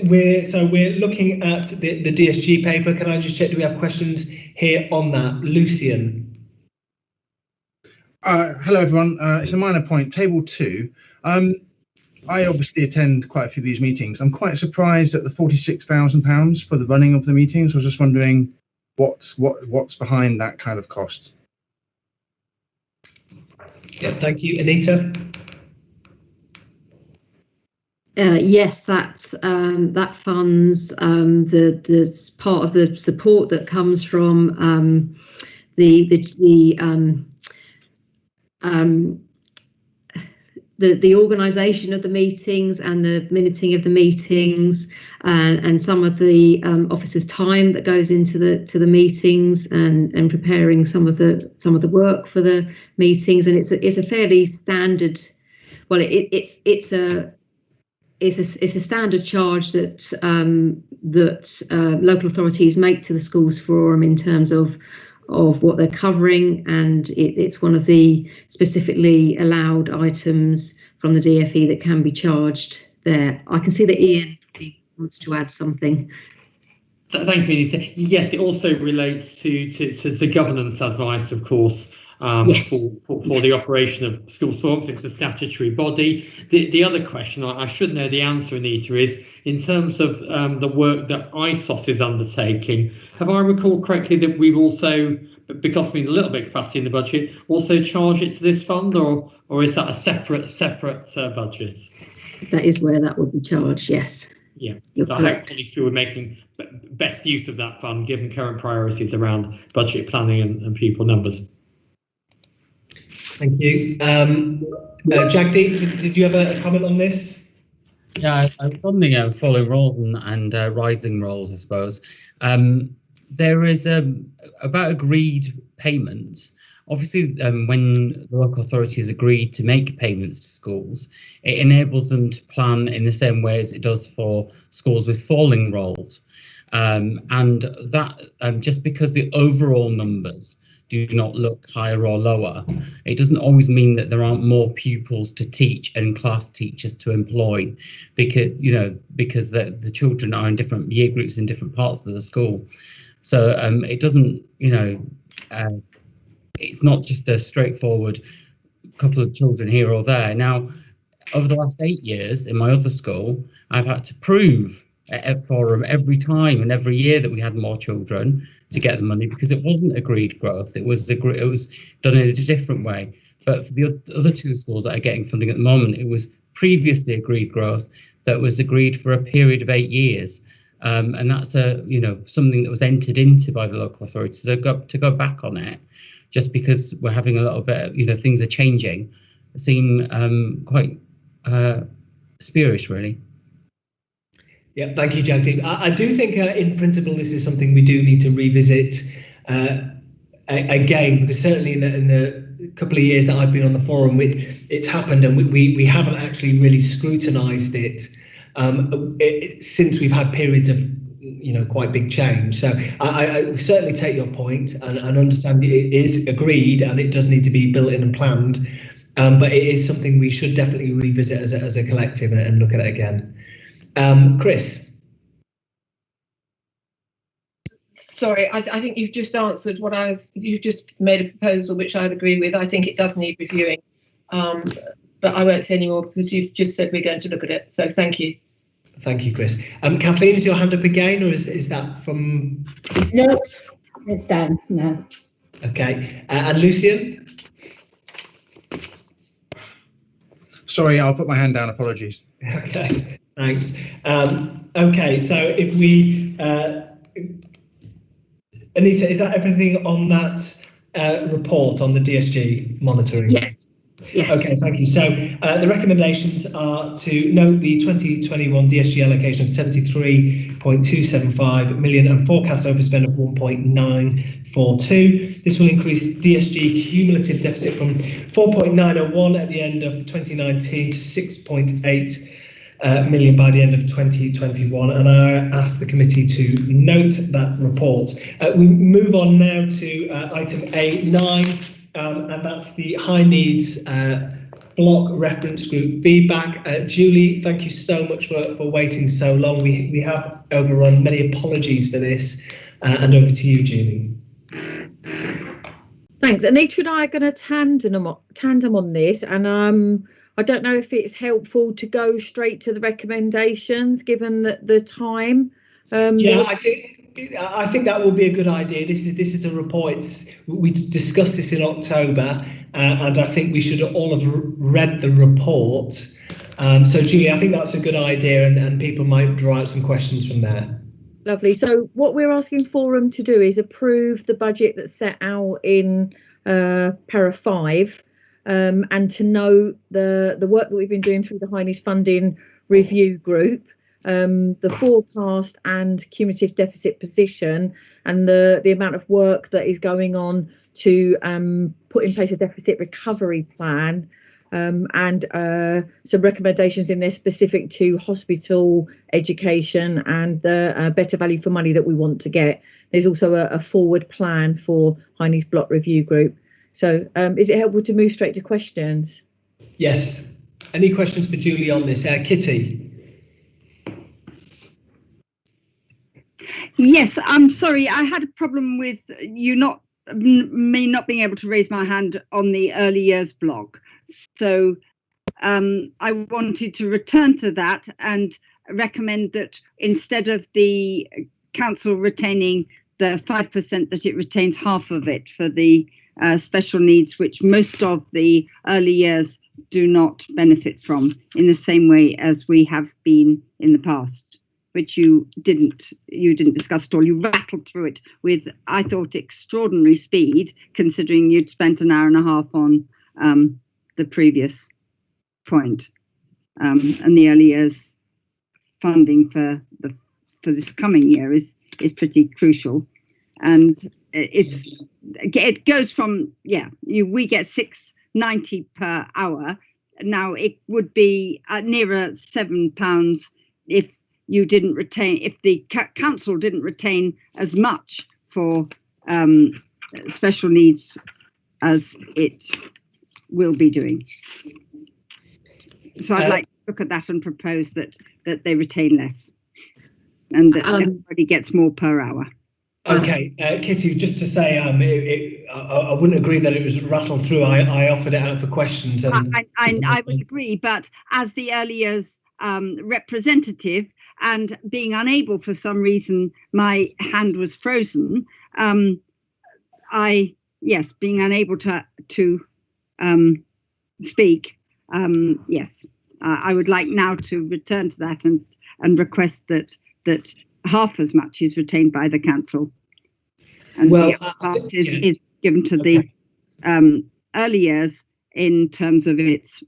We're looking at the DSG paper. Can I just check, do we have questions here on that? Lucian. Hello, everyone. It's a minor point, table 2. I obviously attend quite a few of these meetings. I'm quite surprised at the £46,000 for the running of the meetings. I was just wondering what's behind that kind of cost. Yeah, thank you. Anita? Yes, that funds the part of the support that comes from the organisation of the meetings and the minuting of the meetings, and some of the officers' time that goes into the meetings and preparing some of the work for the meetings. And it's a fairly standard. Well, it's a standard charge that local authorities make to the schools forum in terms of what they're covering, and it's one of the specifically allowed items from the DFE that can be charged there. I can see that Ian wants to add something. Thank you, Anita. Yes, it also relates to the governance advice, of course, yes. for the operation of school forums. It's the statutory body. The other question, I should know the answer, Anita, is in terms of the work that ISOS is undertaking, have I recalled correctly that we've also, because we need a little bit of capacity in the budget, also charge it to this fund, or is that a separate budget? That is where that would be charged, yes. Yeah, so hopefully we're making best use of that fund given current priorities around budget planning and pupil numbers. Thank you. Jagdeep, did you have a comment on this? Yeah, I was on the falling roles and rising roles, I suppose. There is about agreed payments. Obviously, when the local authorities agreed to make payments to schools, it enables them to plan in the same way as it does for schools with falling roles. And that just because the overall numbers do not look higher or lower, it doesn't always mean that there aren't more pupils to teach and class teachers to employ, because the children are in different year groups in different parts of the school. So it doesn't, it's not just a straightforward couple of children here or there. Now, over the last 8 years in my other school, I've had to prove at Forum every time and every year that we had more children to get the money, because it wasn't agreed growth. It was done in a different way. But for the other two schools that are getting funding at the moment, it was previously agreed growth that was agreed for a period of 8 years. And that's something that was entered into by the local authorities. So to go back on it, just because we're having a little bit, things are changing, seem quite spurious, really. Yeah, thank you, Jagdeep. I do think, in principle, this is something we do need to revisit again, because certainly in the couple of years that I've been on the forum, it's happened, and we haven't actually really scrutinised it since we've had periods of quite big change. So I certainly take your point and understand it is agreed and it does need to be built in and planned, but it is something we should definitely revisit as a collective and look at it again. Chris. Sorry, I think you've just answered you've just made a proposal which I'd agree with. I think it does need reviewing, but I won't say any more because you've just said we're going to look at it. So thank you. Thank you, Chris. Kathleen, is your hand up again, or is that from? No, it's down. No. Okay, and Lucian? Sorry, I'll put my hand down. Apologies. Okay, thanks. Okay, so if we, Anita, is that everything on that report on the DSG monitoring? Yes. Yes. Okay, thank you. So the recommendations are to note the 2021 DSG allocation of 73.275 million and forecast overspend of 1.942. This will increase DSG cumulative deficit from 4.901 at the end of 2019 to 6.8 million by the end of 2021, and I ask the committee to note that report. We move on now to item A9. And that's the high needs block reference group feedback. Julie, thank you so much for waiting so long. We have overrun. Many apologies for this. And over to you, Julie. Thanks. Anita and I are going to tandem on this, and I don't know if it's helpful to go straight to the recommendations given the time. Yeah, I think that will be a good idea. This is a report. We discussed this in October, and I think we should all have read the report. So, Julie, I think that's a good idea, and people might draw out some questions from there. Lovely. So, what we're asking Forum to do is approve the budget that's set out in para 5, and to note the work that we've been doing through the High Needs Funding Review Group. The forecast and cumulative deficit position, and the amount of work that is going on to put in place a deficit recovery plan, and some recommendations in there specific to hospital, education, and the better value for money that we want to get. There's also a forward plan for High Needs Block Review Group. So is it helpful to move straight to questions? Yes. Any questions for Julie on this? Kitty? Yes, I'm sorry. I had a problem with me not being able to raise my hand on the early years block. So I wanted to return to that and recommend that instead of the council retaining the 5%, that it retains half of it for the special needs, which most of the early years do not benefit from in the same way as we have been in the past. Which you didn't discuss at all. You rattled through it with, I thought, extraordinary speed, considering you'd spent an hour and a half on the previous point. And the early years funding for this coming year is pretty crucial, and it goes from we get £6.90 per hour. Now it would be nearer £7 if you didn't retain, if the council didn't retain as much for special needs as it will be doing. So I'd like to look at that and propose that they retain less, and that everybody gets more per hour. Okay, Kitty, just to say, I wouldn't agree that it was rattled through. I offered it out for questions. And I would agree, but as the early years representative, and being unable for some reason, my hand was frozen. Being unable to speak. Yes, I would like now to return to that and request that half as much is retained by the council, and the other part is given to the early years in terms of its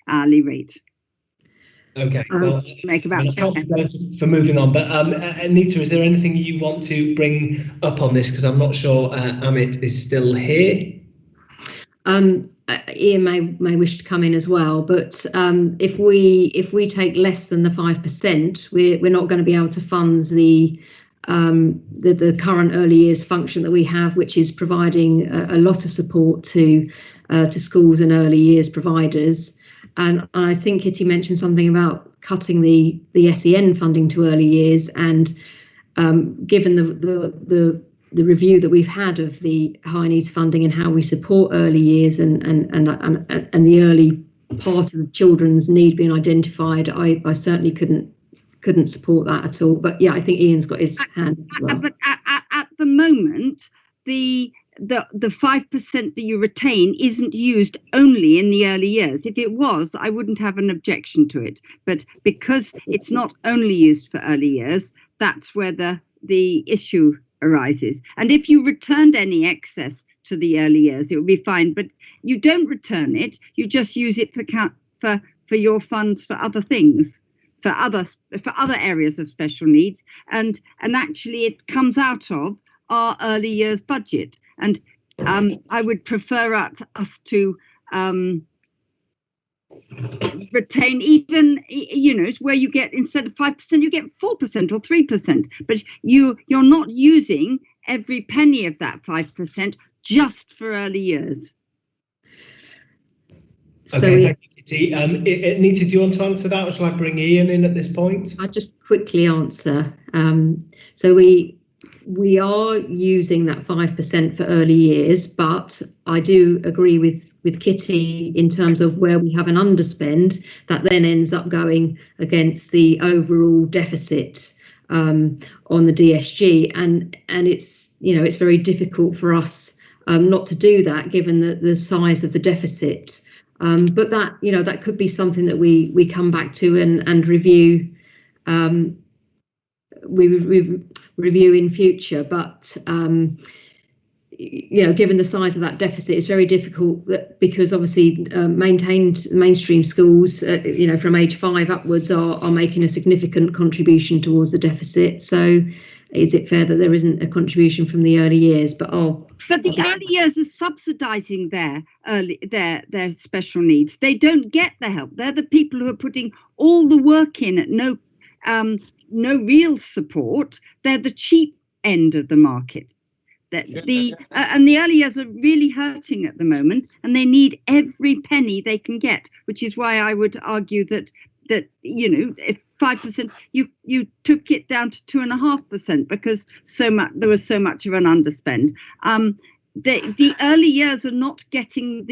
hourly rate. Okay, well, make about for moving on, but Anita, is there anything you want to bring up on this? Because I'm not sure Amit is still here. Ian may wish to come in as well, but if we take less than the 5%, we're not going to be able to fund the current early years function that we have, which is providing a lot of support to schools and early years providers. And I think Kitty mentioned something about cutting the SEN funding to early years, and given the review that we've had of the high needs funding and how we support early years and the early part of the children's need being identified, I certainly couldn't support that at all. But yeah, I think Ian's got his hand as well. But at the moment, the 5% that you retain isn't used only in the early years. If it was, I wouldn't have an objection to it. But because it's not only used for early years, that's where the issue arises. And if you returned any excess to the early years, it would be fine. But you don't return it. You just use it for your funds for other things, for other areas of special needs. And actually, it comes out of our early years budget. And I would prefer us to retain even, where you get, instead of 5%, you get 4% or 3%. But you're not using every penny of that 5% just for early years. Okay, thank you, Kitty. Anita, do you want to answer that, or shall I bring Ian in at this point? I'll just quickly answer. So we are using that 5% for early years, but I do agree with Kitty in terms of where we have an underspend that then ends up going against the overall deficit on the DSG, and it's very difficult for us not to do that given the size of the deficit. But that could be something that we come back to and review. We review in future, but given the size of that deficit, it's very difficult because obviously mainstream schools, from age 5 upwards are making a significant contribution towards the deficit. So is it fair that there isn't a contribution from the early years? But the early years are subsidising their special needs. They don't get the help. They're the people who are putting all the work in at no real support. They're the cheap end of the market. And the early years are really hurting at the moment, and they need every penny they can get, which is why I would argue that if 5%, you took it down to 2.5% because there was so much of an underspend. The early years are not getting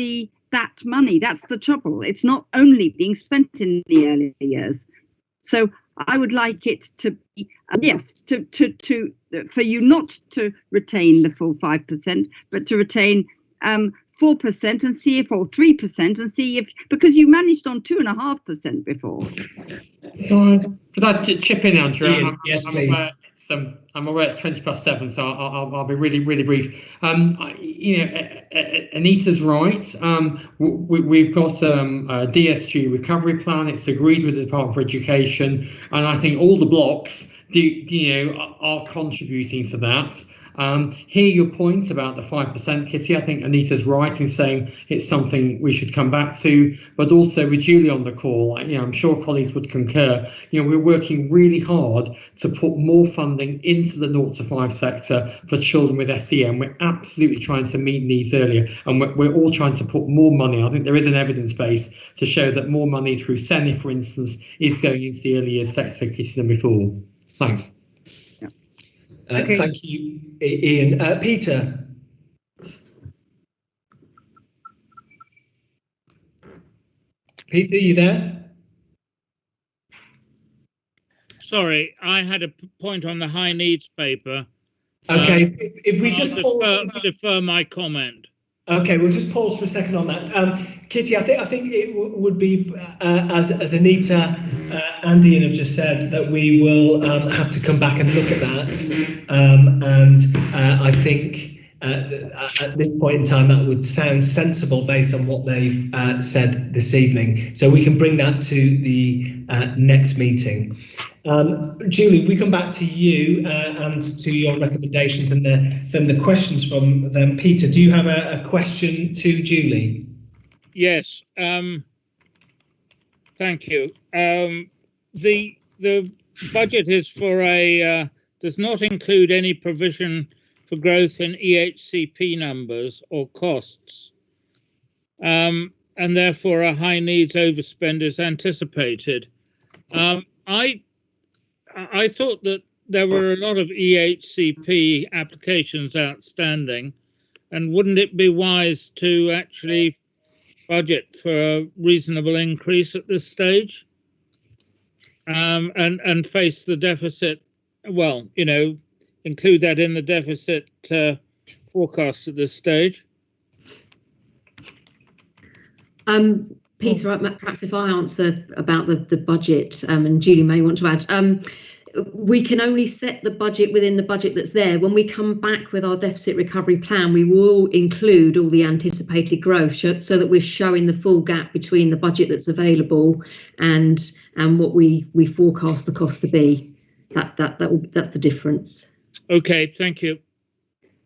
that money. That's the trouble. It's not only being spent in the early years. So I would like it to be for you not to retain the full 5%, but to retain 4% and see if, or 3% and see if, because you managed on 2.5% before. Could I chip in, Andrew? Yes, please. I'm aware it's 20+7, so I'll be really brief. Anita's right. We've got a DSG recovery plan. It's agreed with the Department for Education, and I think all the blocks are contributing to that. Hear your points about the 5%, Kitty. I think Anita's right in saying it's something we should come back to, but also with Julie on the call, I'm sure colleagues would concur. We're working really hard to put more funding into the 0 to 5 sector for children with SEN. We're absolutely trying to meet needs earlier, and we're all trying to put more money. I think there is an evidence base to show that more money through SENI, for instance, is going into the early years sector, Kitty, than before. Thanks. Okay. Thank you, Ian. Peter. Peter, you there? Sorry, I had a point on the high needs paper. Okay, if we just defer my comment. Okay, we'll just pause for a second on that. Kitty, I think it would be, as Anita and Ian have just said, that we will have to come back and look at that. I think at this point in time, that would sound sensible based on what they've said this evening. So we can bring that to the next meeting. Julie, we come back to you and to your recommendations and then the questions from them. Peter, do you have a question to Julie? Yes, thank you. The budget is for does not include any provision for growth in EHCP numbers or costs, and therefore a high needs overspend is anticipated. I thought that there were a lot of EHCP applications outstanding, and wouldn't it be wise to actually budget for a reasonable increase at this stage, and face the deficit? Well, include that in the deficit forecast at this stage. Peter, perhaps if I answer about the budget, and Julie may want to add, we can only set the budget within the budget that's there. When we come back with our deficit recovery plan, we will include all the anticipated growth so that we're showing the full gap between the budget that's available and what we forecast the cost to be. That's the difference. Okay, thank you.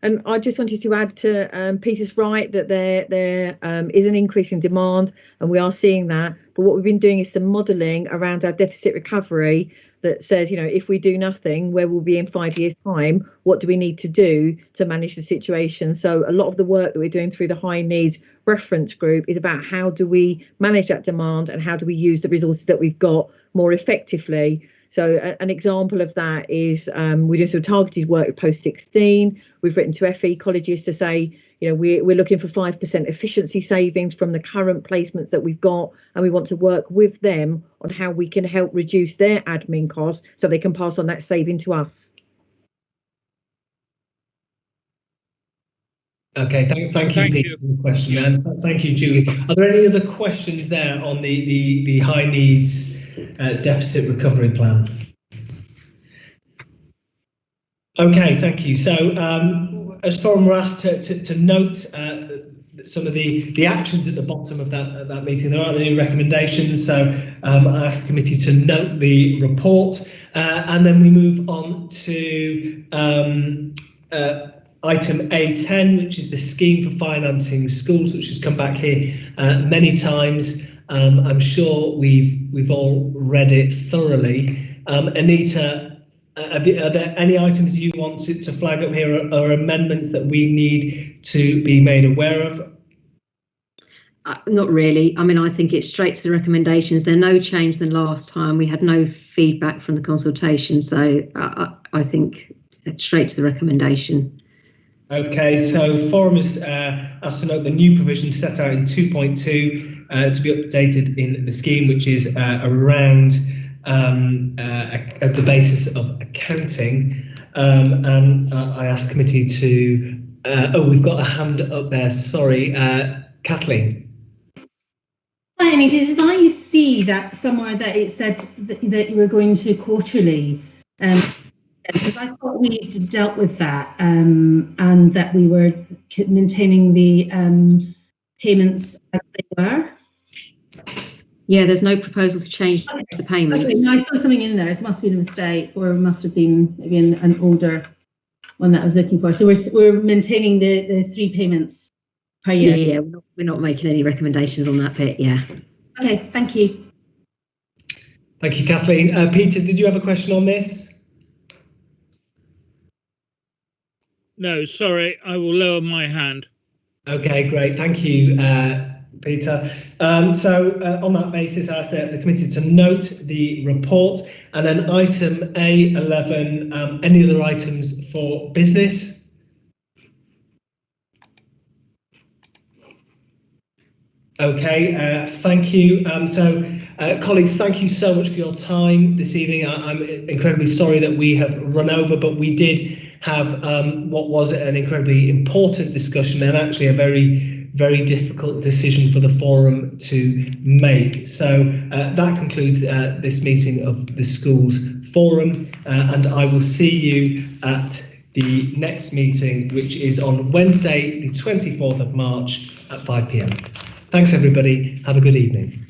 And I just wanted to add to Peter's right that there is an increase in demand, and we are seeing that. But what we've been doing is some modelling around our deficit recovery that says, if we do nothing, where we'll be in 5 years' time, what do we need to do to manage the situation? So a lot of the work that we're doing through the high needs reference group is about how do we manage that demand and how do we use the resources that we've got more effectively. So an example of that is we're doing some targeted work with post-16. We've written to FE colleges to say, we're looking for 5% efficiency savings from the current placements that we've got, and we want to work with them on how we can help reduce their admin costs so they can pass on that saving to us. Okay, thank you, Peter, for the question. And thank you, Julie. Are there any other questions there on the high needs deficit recovery plan? Okay, thank you. So as Forum were asked to note some of the actions at the bottom of that meeting, there aren't any recommendations, so I asked the committee to note the report, and then we move on to item A10, which is the scheme for financing schools, which has come back here many times. I'm sure we've all read it thoroughly. Anita, are there any items you want to flag up here or amendments that we need to be made aware of? Not really. I mean, I think it's straight to the recommendations. They're no change than last time. We had no feedback from the consultation, so I think it's straight to the recommendation. Okay, so Forum is asked to note the new provision set out in 2.2 to be updated in the scheme, which is around the basis of accounting. And I asked committee to, we've got a hand up there, sorry, Kathleen. Hi, Anita, did I see that somewhere that it said that you were going to quarterly Because I thought we'd dealt with that and that we were maintaining the payments as they were. Yeah, there's no proposal to change the payments. Okay, no, I saw something in there. It must have been a mistake, or it must have been maybe an older one that I was looking for. So we're maintaining the 3 payments per year. Yeah, we're not making any recommendations on that bit. Yeah. Okay, thank you. Thank you, Kathleen. Peter, did you have a question on this? No, sorry, I will lower my hand. Okay, great. Thank you, Peter. So on that basis, I ask the committee to note the report, and then item A11, any other items for business? Okay, thank you. Colleagues, thank you so much for your time this evening. I'm incredibly sorry that we have run over, but we did have what was an incredibly important discussion and actually a very difficult decision for the forum to make. So that concludes this meeting of the schools forum, and I will see you at the next meeting, which is on Wednesday, the 24th of March at 5 p.m. Thanks, everybody. Have a good evening.